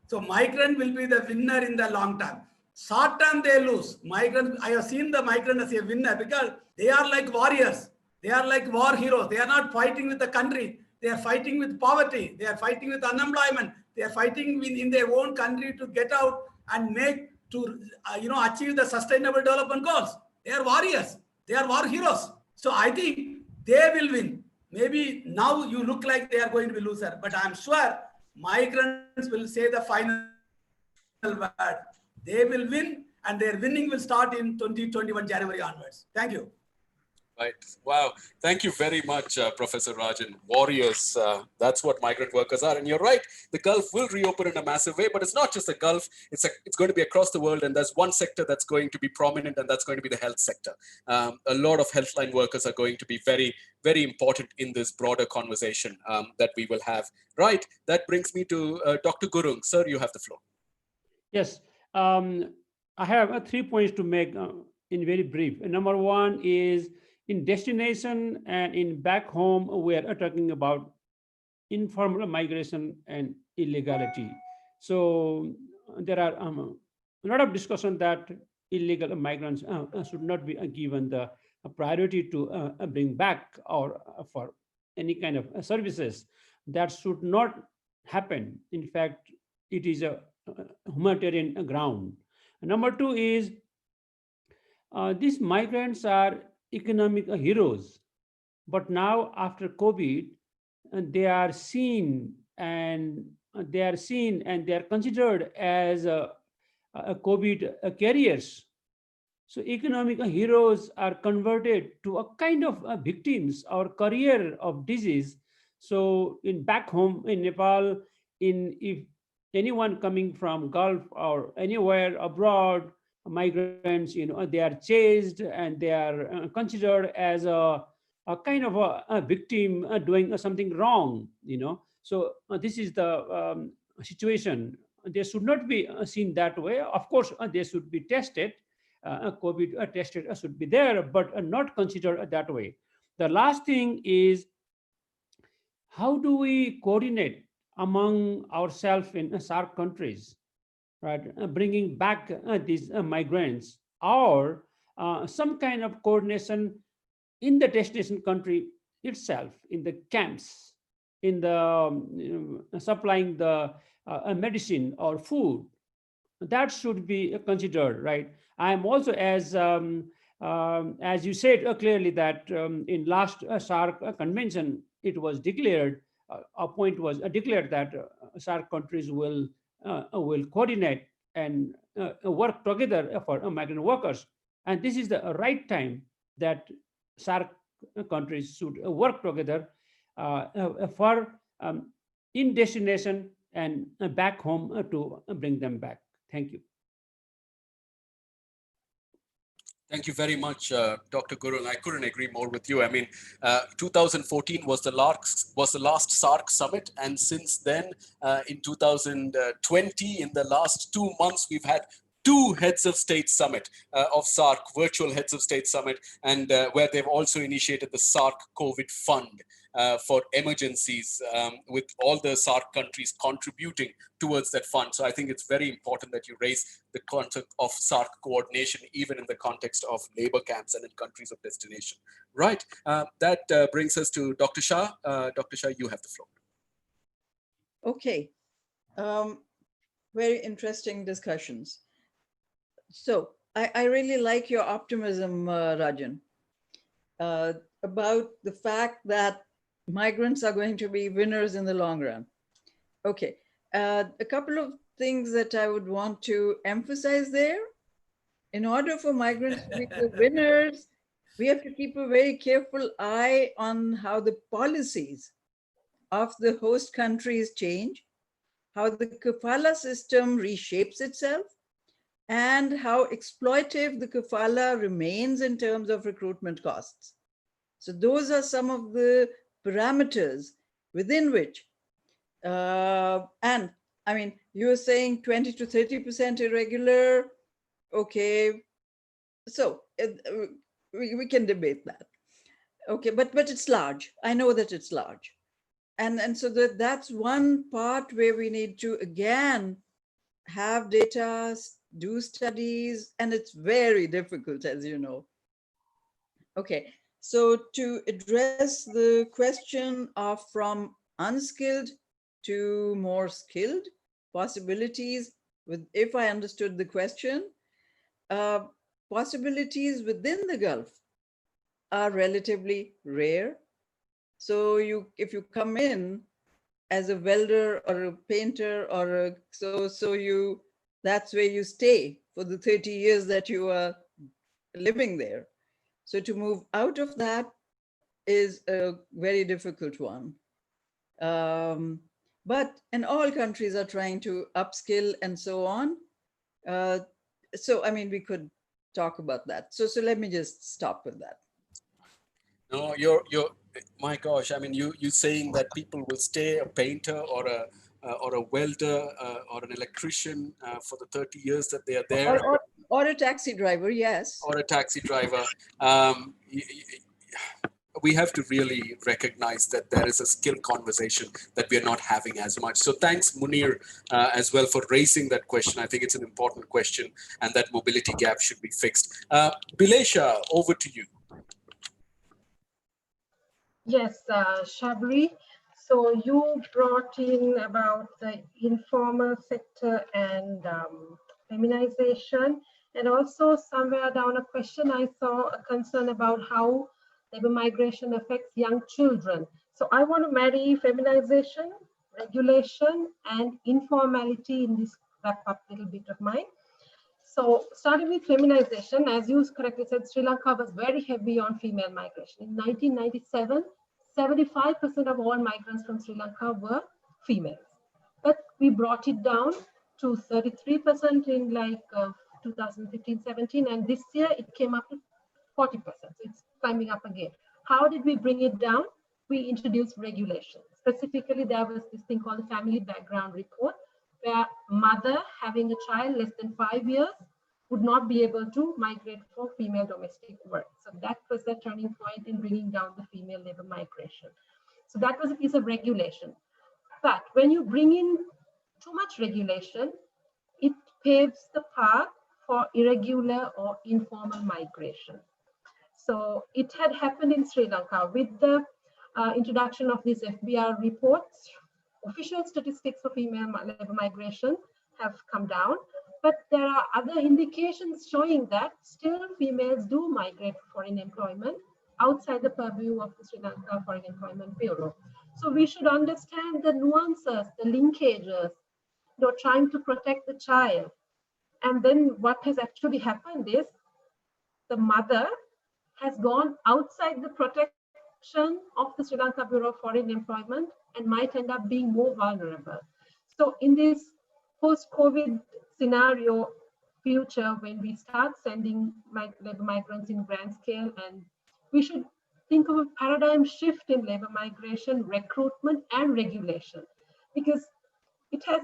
So migrant will be the winner in the long term. Short-term, they lose. Migrants, I have seen the migrant as a winner because they are like warriors. They are like war heroes. They are not fighting with the country. They are fighting with poverty. They are fighting with unemployment. They are fighting in their own country to get out and make to achieve the sustainable development goals. They are warriors. They are war heroes. So I think they will win. Maybe now you look like they are going to be loser, but I'm sure migrants will say the final word. They will win, and their winning will start in 2021 January onwards. Thank you. Right. Wow. Thank you very much, Professor Rajan. Warriors, that's what migrant workers are. And you're right, the Gulf will reopen in a massive way, but it's not just the Gulf. It's going to be across the world. And there's one sector that's going to be prominent, and that's going to be the health sector. A lot of healthline workers are going to be very, very important in this broader conversation that we will have. Right. That brings me to Dr. Gurung. Sir, you have the floor. Yes. I have 3 points to make in very brief. Number one is, in destination and in back home, we are talking about informal migration and illegality. So there are a lot of discussion that illegal migrants should not be given the priority to bring back or for any kind of services. That should not happen. In fact, it is a humanitarian ground. Number two is, these migrants are economic heroes, but now after COVID, they are seen and they are considered as COVID carriers. So economic heroes are converted to a kind of victims or carrier of disease. So in back home in Nepal, if anyone coming from Gulf or anywhere abroad, migrants, they are chased and they are considered as a kind of a victim doing something wrong, So this is the situation. They should not be seen that way. Of course, they should be tested. COVID tested should be there, but not considered that way. The last thing is, how do we coordinate among ourselves in SAARC countries? Right, bringing back these migrants, or some kind of coordination in the destination country itself, in the camps, in the supplying the medicine or food. That should be considered, right? I am also, as you said clearly, that in last SAARC convention, it was declared, a point was declared that SAARC countries will coordinate and work together for migrant workers. And this is the right time that SAARC countries should work together for in destination and back home to bring them back. Thank you. Thank you very much, Dr. Gurung. I couldn't agree more with you. I mean, 2014 was the last SAARC summit. And since then, in 2020, in the last 2 months, we've had 2 heads of state summit of SAARC, virtual heads of state summit, and where they've also initiated the SAARC COVID fund for emergencies, with all the SAARC countries contributing towards that fund. So I think it's very important that you raise the concept of SAARC coordination, even in the context of labor camps and in countries of destination. Right, that brings us to Dr. Shah. Dr. Shah, you have the floor. Okay, very interesting discussions. So I really like your optimism, Rajan, about the fact that migrants are going to be winners in the long run. Okay, a couple of things that I would want to emphasize there. In order for migrants to be the winners, we have to keep a very careful eye on how the policies of the host countries change, how the kafala system reshapes itself, and how exploitive the kafala remains in terms of recruitment costs. So those are some of the parameters within which, and I mean, you were saying 20 to 30% irregular. Okay, so we can debate that. Okay, but it's large. I know that it's large. And so that's one part where we need to, again, have data, do studies, and it's very difficult, as you know. Okay, so to address the question of from unskilled to more skilled possibilities, with, if I understood the question, possibilities within the Gulf are relatively rare. So if you come in as a welder or a painter or a, that's where you stay for the 30 years that you are living there. So to move out of that is a very difficult one. But and all countries are trying to upskill and so on. So I mean, we could talk about that. So let me just stop with that. No, you're my gosh. I mean, you saying that people will stay a painter or a welder or an electrician for the 30 years that they are there, or a taxi driver, yes, or a taxi driver. We have to really recognize that there is a skill conversation that we are not having as much. So thanks, Munir, as well for raising that question. I think it's an important question, and that mobility gap should be fixed. Bilesha, over to you. Yes, Shabri. So you brought in about the informal sector and feminization, and also somewhere down a question I saw a concern about how labor migration affects young children. So I want to marry feminization, regulation, and informality in this wrap up little bit of mine. So starting with feminization, as you correctly said, Sri Lanka was very heavy on female migration. In 1997, 75% of all migrants from Sri Lanka were females. But we brought it down to 33% in like 2015-17, and this year it came up to 40%. So it's climbing up again. How did we bring it down? We introduced regulations. Specifically, there was this thing called the Family Background Report, where mother having a child less than 5 years would not be able to migrate for female domestic work. So that was the turning point in bringing down the female labor migration. So that was a piece of regulation. But when you bring in too much regulation, it paves the path for irregular or informal migration. So it had happened in Sri Lanka with the introduction of these FBR reports. Official statistics for female labor migration have come down, but there are other indications showing that still females do migrate for foreign employment outside the purview of the Sri Lanka Foreign Employment Bureau. So we should understand the nuances, the linkages, trying to protect the child. And then what has actually happened is the mother has gone outside the protection of the Sri Lanka Bureau of Foreign Employment and might end up being more vulnerable. So in this post-COVID scenario future, when we start sending labor migrants in grand scale, and we should think of a paradigm shift in labor migration, recruitment and regulation, because it has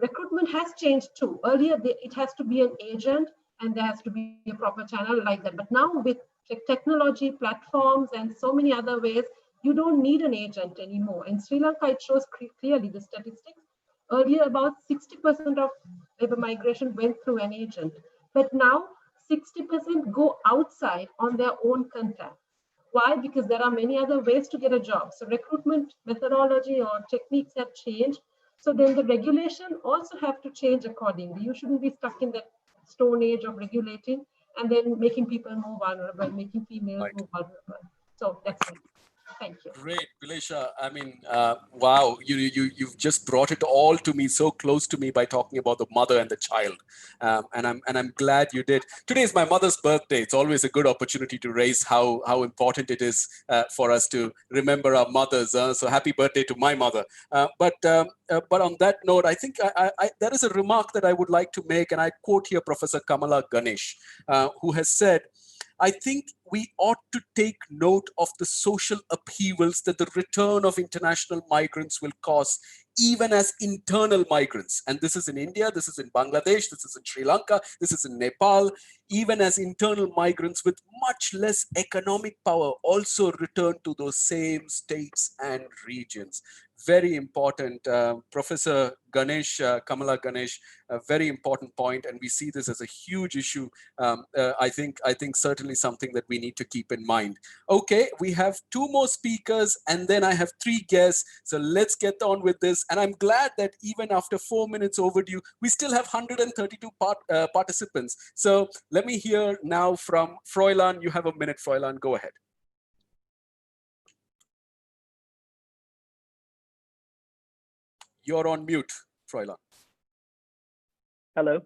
recruitment has changed too. Earlier, it has to be an agent and there has to be a proper channel like that. But now with technology, platforms, and so many other ways, you don't need an agent anymore. In Sri Lanka, it shows clearly the statistics. Earlier, about 60% of labor migration went through an agent. But now, 60% go outside on their own contact. Why? Because there are many other ways to get a job. So recruitment methodology or techniques have changed. So then the regulation also have to change accordingly. You shouldn't be stuck in that stone age of regulating and then making people more vulnerable, making females more vulnerable. So that's it. Thank you. Great, Vilisha. I mean, wow, you've just brought it all to me, so close to me by talking about the mother and the child, and I'm glad you did. Today is my mother's birthday. It's always a good opportunity to raise how important it is for us to remember our mothers. So happy birthday to my mother. But on that note, I think there is a remark that I would like to make, and I quote here Professor Kamala Ganesh, who has said, I think we ought to take note of the social upheavals that the return of international migrants will cause, even as internal migrants. And this is in India, this is in Bangladesh, this is in Sri Lanka, this is in Nepal. Even as internal migrants with much less economic power also return to those same states and regions. Very important. Professor Ganesh, Kamala Ganesh, a very important point, and we see this as a huge issue. I think certainly something that we need to keep in mind. Okay, we have 2 more speakers, and then I have 3 guests. So let's get on with this. And I'm glad that even after 4 minutes overdue, we still have 132 participants. So let me hear now from Fräulein. You have a minute, Fräulein. Go ahead. You're on mute, Fräulein. Hello.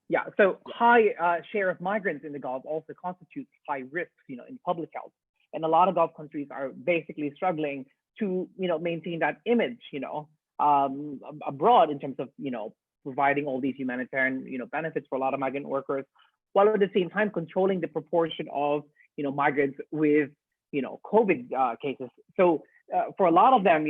Yeah, so high share of migrants in the Gulf also constitutes high risks, in public health. And a lot of Gulf countries are basically struggling to, maintain that image, abroad in terms of, providing all these humanitarian, benefits for a lot of migrant workers, while at the same time controlling the proportion of, migrants with, COVID cases. So for a lot of them,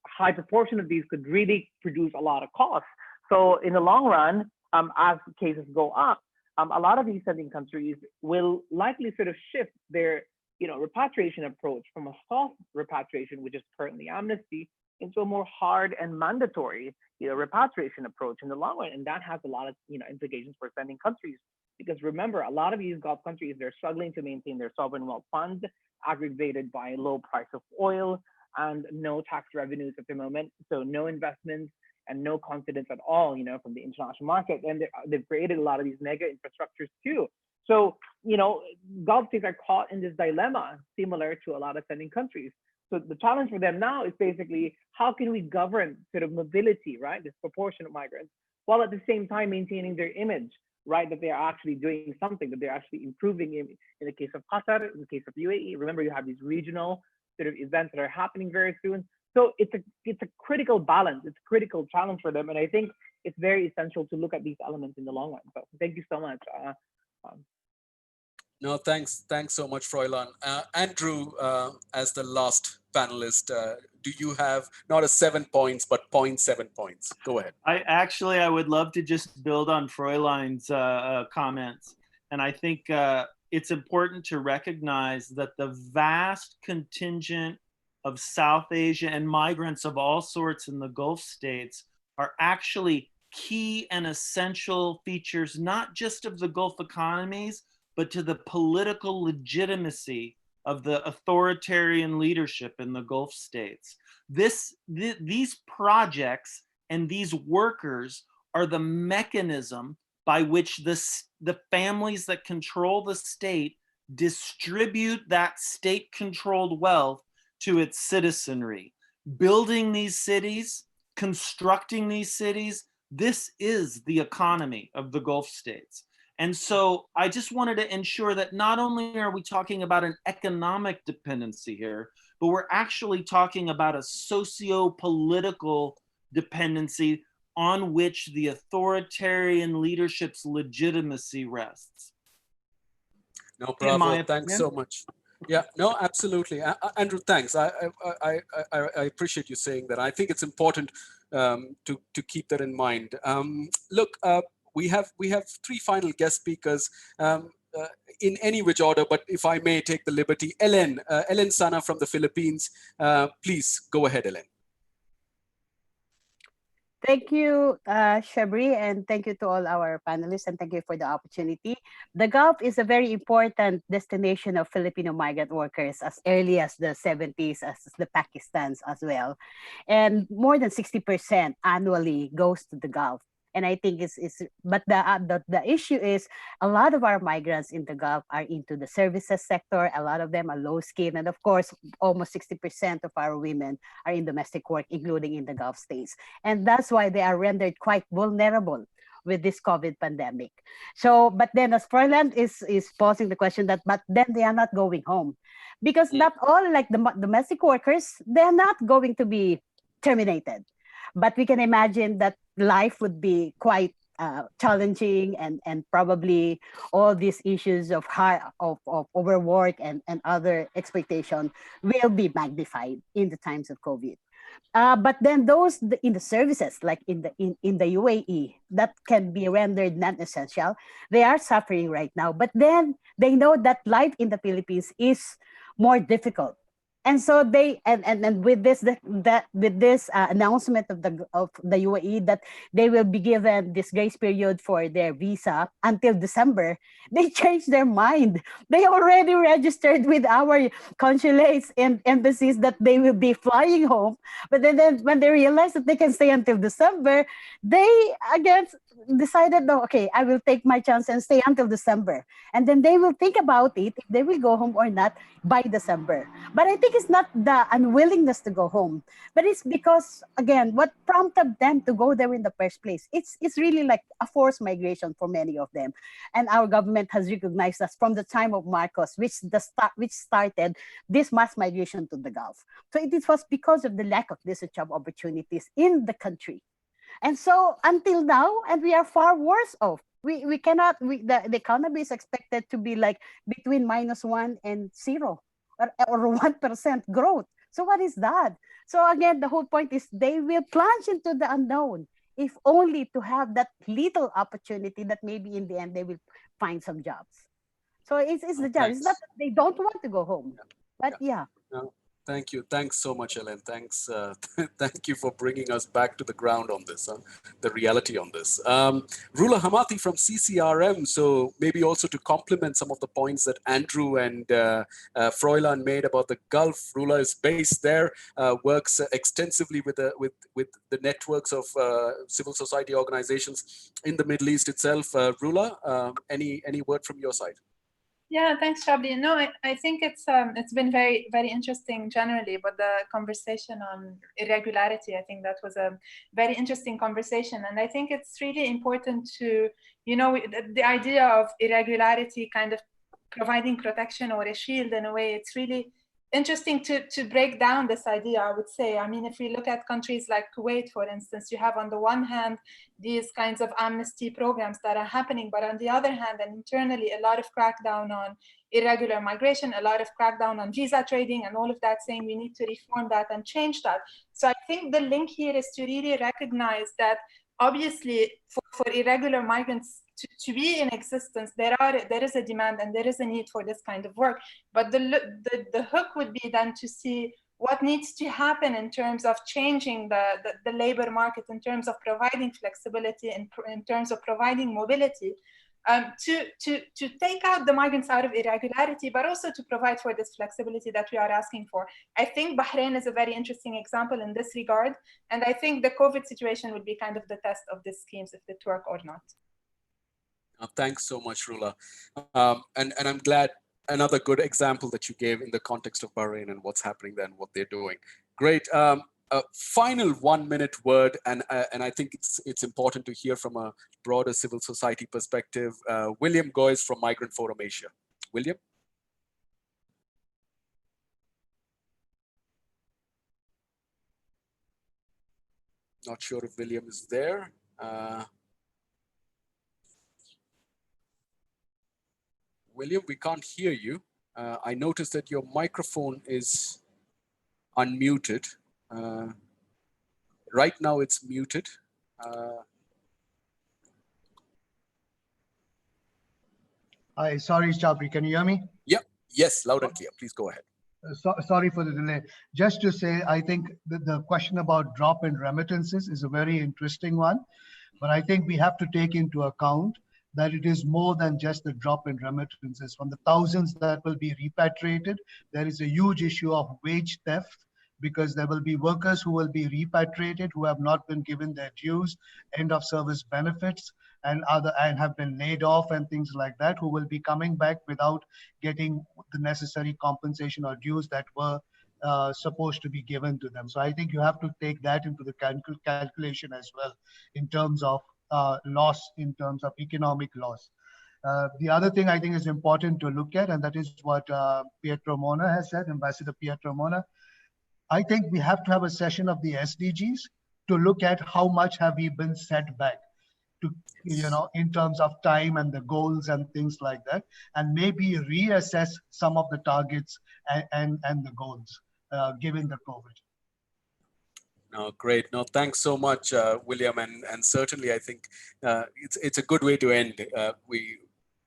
high proportion of these could really produce a lot of costs. So in the long run, as cases go up, a lot of these sending countries will likely sort of shift their, repatriation approach from a soft repatriation, which is currently amnesty, into a more hard and mandatory, repatriation approach in the long run. And that has a lot of, implications for sending countries. Because remember, a lot of these Gulf countries, they're struggling to maintain their sovereign wealth funds, aggravated by low price of oil and no tax revenues at the moment. So no investments and no confidence at all, from the international market. And they've created a lot of these mega infrastructures too. So, Gulf states are caught in this dilemma, similar to a lot of sending countries. So the challenge for them now is basically, how can we govern sort of mobility, right? This proportion of migrants, while at the same time maintaining their image, right? That they're actually doing something, that they're actually improving in the case of Qatar, in the case of UAE. Remember, you have these regional sort of events that are happening very soon. So it's a critical balance. It's a critical challenge for them. And I think it's very essential to look at these elements in the long run. So thank you so much. No, thanks so much, Fräulein. Andrew, as the last panelist, do you have not a 7 points, but 0.7 points? Go ahead. I would love to just build on Fräulein's comments. And I think it's important to recognize that the vast contingent of South Asia and migrants of all sorts in the Gulf states are actually key and essential features, not just of the Gulf economies, but to the political legitimacy of the authoritarian leadership in the Gulf states. These projects and these workers are the mechanism by which the families that control the state distribute that state-controlled wealth to its citizenry. Building these cities, constructing these cities, this is the economy of the Gulf states. And so I just wanted to ensure that not only are we talking about an economic dependency here, but we're actually talking about a socio-political dependency on which the authoritarian leadership's legitimacy rests. No problem. Thanks so much. Yeah, no, absolutely. Andrew, thanks. I appreciate you saying that. I think it's important to keep that in mind. Look, we have 3 final guest speakers in any which order, but if I may take the liberty, Ellen Sana from the Philippines, please go ahead, Ellen. Thank you, Shabri, and thank you to all our panelists, and thank you for the opportunity. The Gulf is a very important destination of Filipino migrant workers as early as the 70s, as the Pakistans as well. And more than 60% annually goes to the Gulf. And I think but the issue is a lot of our migrants in the Gulf are into the services sector. A lot of them are low skilled. And of course, almost 60% of our women are in domestic work, including in the Gulf states. And that's why they are rendered quite vulnerable with this COVID pandemic. So, but then as Froilan is posing the question that, but then they are not going home, because not all, like the domestic workers, they're not going to be terminated. But we can imagine that life would be quite challenging, and probably all these issues of overwork and other expectation will be magnified in the times of COVID. But then those in the services, like in the UAE, that can be rendered non-essential, they are suffering right now. But then they know that life in the Philippines is more difficult. And so they and with this announcement of the UAE that they will be given this grace period for their visa until December, they changed their mind. They already registered with our consulates and embassies that they will be flying home. But then when they realized that they can stay until December, they again decided, no, okay, I will take my chance and stay until December. And then they will think about it, if they will go home or not by December. But I think it's not the unwillingness to go home, but it's because, again, what prompted them to go there in the first place? It's really like a forced migration for many of them. And our government has recognized us from the time of Marcos, which started this mass migration to the Gulf. So it was because of the lack of these job opportunities in the country. And so until now, and we are far worse off. The economy is expected to be like between -1 and 0 or 1% growth. So what is that? So again, the whole point is they will plunge into the unknown, if only to have that little opportunity that maybe in the end they will find some jobs. So it's the job. It's not that they don't want to go home, but yeah. No. Thank you. Thanks so much, Ellen. Thanks. Thank you for bringing us back to the ground on this, the reality on this. Rula Hamathi from CCRM. So maybe also to complement some of the points that Andrew and Froilan made about the Gulf. Rula is based there, works extensively with the networks of civil society organizations in the Middle East itself. Rula, any word from your side? Yeah, thanks, Shabli. No, I think it's been very, very interesting generally, but the conversation on irregularity, I think that was a very interesting conversation. And I think it's really important to, the idea of irregularity kind of providing protection or a shield in a way, it's really interesting to break down this idea, I would say. I mean, if we look at countries like Kuwait, for instance, you have on the one hand these kinds of amnesty programs that are happening, but on the other hand, and internally, a lot of crackdown on irregular migration, a lot of crackdown on visa trading, and all of that, saying we need to reform that and change that. So I think the link here is to really recognize that obviously for irregular migrants to be in existence, there is a demand and there is a need for this kind of work. But the hook would be then to see what needs to happen in terms of changing the labor market, in terms of providing flexibility, in terms of providing mobility, to take out the migrants out of irregularity, but also to provide for this flexibility that we are asking for. I think Bahrain is a very interesting example in this regard. And I think the COVID situation would be kind of the test of these schemes, if it work or not. Thanks so much, Rula. And I'm glad another good example that you gave in the context of Bahrain and what's happening there and what they're doing. Great. Final 1-minute word, and I think it's important to hear from a broader civil society perspective. William Goyes from Migrant Forum Asia. William? Not sure if William is there. William, we can't hear you. I noticed that your microphone is unmuted. Right now it's muted. Hi, sorry, Chabri, can you hear me? Yeah, yes, loud and clear. Please go ahead. Sorry for the delay. Just to say, I think the question about drop in remittances is a very interesting one, but I think we have to take into account that it is more than just the drop in remittances. From the thousands that will be repatriated, there is a huge issue of wage theft because there will be workers who will be repatriated, who have not been given their dues, end of service benefits, and have been laid off and things like that, who will be coming back without getting the necessary compensation or dues that were supposed to be given to them. So I think you have to take that into the calculation as well in terms of loss, in terms of economic loss. The other thing I think is important to look at, and that is what Pietro Mona has said, Ambassador Pietro Mona. I think we have to have a session of the SDGs to look at how much have we been set back, to, in terms of time and the goals and things like that, and maybe reassess some of the targets and the goals given the COVID. No, great. No, thanks so much, William. And certainly, I think it's a good way to end.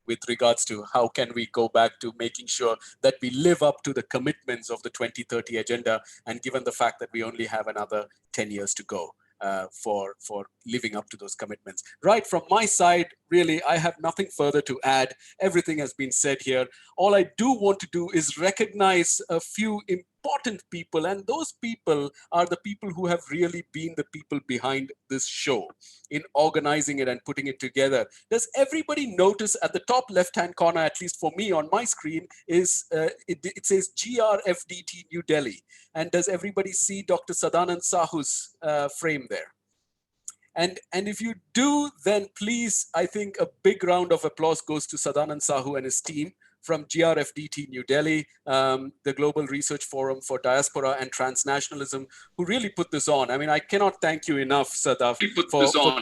With regards to how can we go back to making sure that we live up to the commitments of the 2030 agenda, and given the fact that we only have another 10 years to go for living up to those commitments. Right, from my side, really, I have nothing further to add. Everything has been said here. All I do want to do is recognize a few important people, and those people are the people who have really been the people behind this show in organizing it and putting it together. Does everybody notice at the top left-hand corner, at least for me on my screen, is it says GRFDT New Delhi? And does everybody see Dr. Sadanand Sahu's frame there? And if you do, then please, I think a big round of applause goes to Sadanand Sahu and his team from GRFDT New Delhi, the Global Research Forum for Diaspora and Transnationalism, who really put this on. I mean, I cannot thank you enough, Sadaf.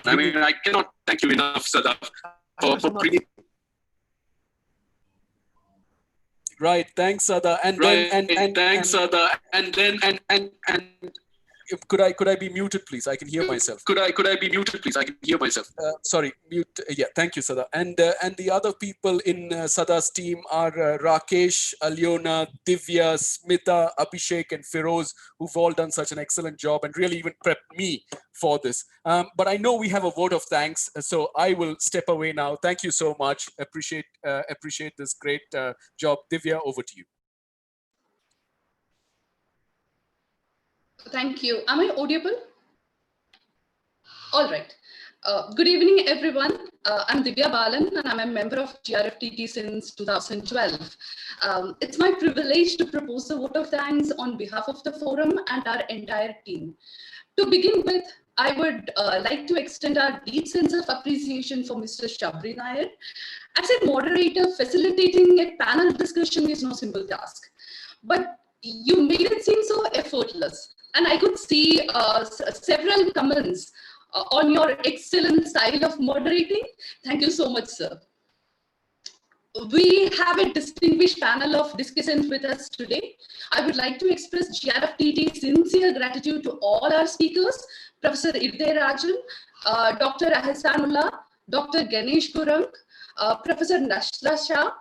I cannot thank you enough, Sadaf, for bringing. Right, thanks, Sada. And could I be muted, please? I can hear myself. Could I be muted, please? I can hear myself. Sorry, mute. Yeah, thank you, Sada. And the other people in Sada's team are Rakesh, Alyona, Divya, Smita, Abhishek, and Feroz, who've all done such an excellent job and really even prepped me for this. But I know we have a vote of thanks, so I will step away now. Thank you so much. Appreciate this great job. Divya, over to you. Thank you. Am I audible? All right. Good evening, everyone. I'm Divya Balan, and I'm a member of GRFTT since 2012. It's my privilege to propose a vote of thanks on behalf of the forum and our entire team. To begin with, I would like to extend our deep sense of appreciation for Mr. Shabri Nair. As a moderator, facilitating a panel discussion is no simple task, but you made it seem so effortless. And I could see several comments on your excellent style of moderating. Thank you so much, sir. We have a distinguished panel of discussants with us today. I would like to express GRFTT's sincere gratitude to all our speakers, Professor Irde Rajan, Dr. Ahsanullah, Dr. Ganeshgurung, Professor Nashla Shah,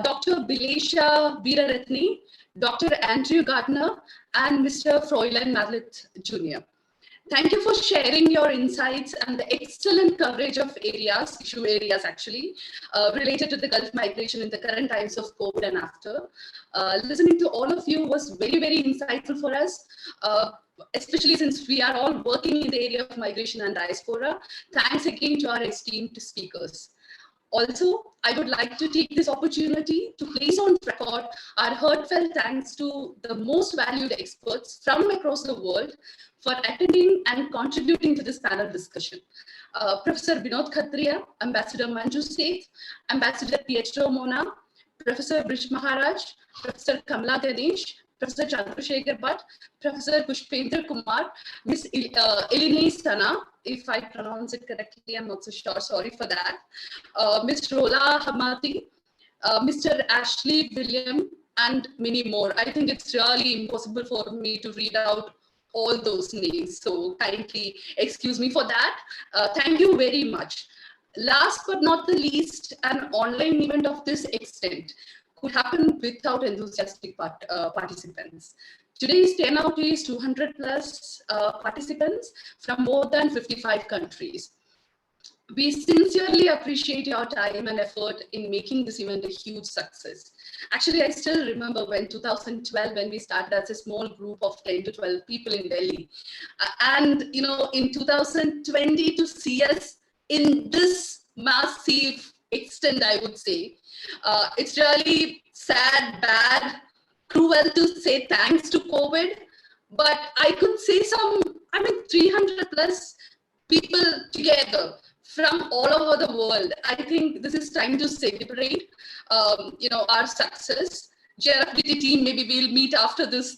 Dr. Bilesha Veeraratne, Dr. Andrew Gardner, and Mr. Froilan Mallet Jr. Thank you for sharing your insights and the excellent coverage of issue areas actually, related to the Gulf migration in the current times of COVID and after. Listening to all of you was very, very insightful for us, especially since we are all working in the area of migration and diaspora. Thanks again to our esteemed speakers. Also, I would like to take this opportunity to place on record our heartfelt thanks to the most valued experts from across the world for attending and contributing to this panel discussion. Professor Vinod Khatriya, Ambassador Manju Seth, Ambassador Pietro Mona, Professor Brish Maharaj, Professor Kamala Ganesh, Professor Chandrasekhar Bhatt, Professor Pushpendra Kumar, Ms. Eleni Sana, if I pronounce it correctly, I'm not so sure, sorry for that, Ms. Rola Hamati, Mr. Ashley William, and many more. I think it's really impossible for me to read out all those names, so kindly excuse me for that. Thank you very much. Last but not the least, an online event of this extent could happen without enthusiastic participants. Today's turnout is 200 plus participants from more than 55 countries. we sincerely appreciate your time and effort in making this event a huge success. Actually, I still remember when 2012, when we started as a small group of 10 to 12 people in Delhi. And, you know, in 2020 to see us in this massive extent, I would say, it's really sad, bad, cruel to say thanks to COVID. But I could say 300 plus people together from all over the world. I think this is time to celebrate, you know, our success. GRFDT team, maybe we'll meet after this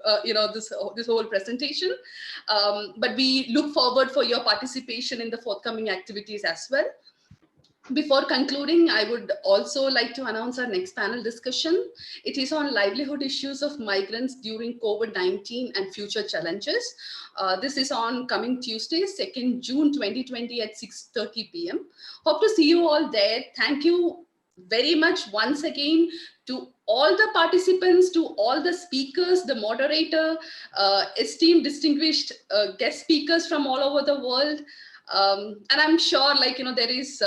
whole presentation. But we look forward for your participation in the forthcoming activities as well. Before concluding, I would also like to announce our next panel discussion. It is on livelihood issues of migrants during COVID-19 and future challenges. This is on coming Tuesday, 2nd June 2020 at 6:30 p.m. Hope to see you all there. Thank you very much once again to all the participants, to all the speakers, the moderator, esteemed distinguished guest speakers from all over the world. And I'm sure, like, you know, there is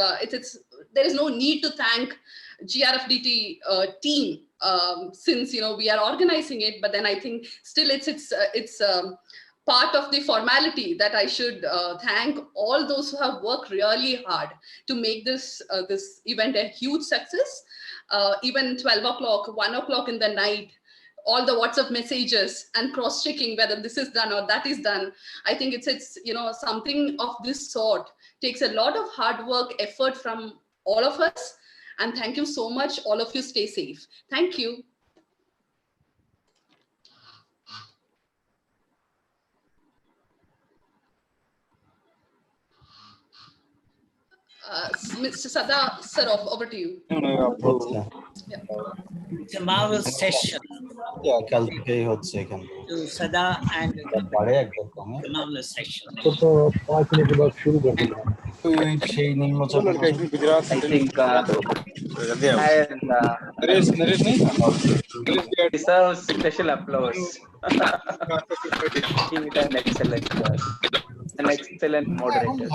no need to thank GRFDT team since, you know, we are organizing it. But then I think still it's part of the formality that I should thank all those who have worked really hard to make this event a huge success. Even 12 o'clock, 1 o'clock in the night, all the WhatsApp messages and cross-checking whether this is done or that is done. I think it's you know, something of this sort takes a lot of hard work, effort from all of us. And thank you so much. All of you stay safe. Thank you. Mr. Sada, sir, over to you. Yeah. It's a marvelous session. To Sada and the marvelous session. I think deserves special applause. He is an excellent moderator.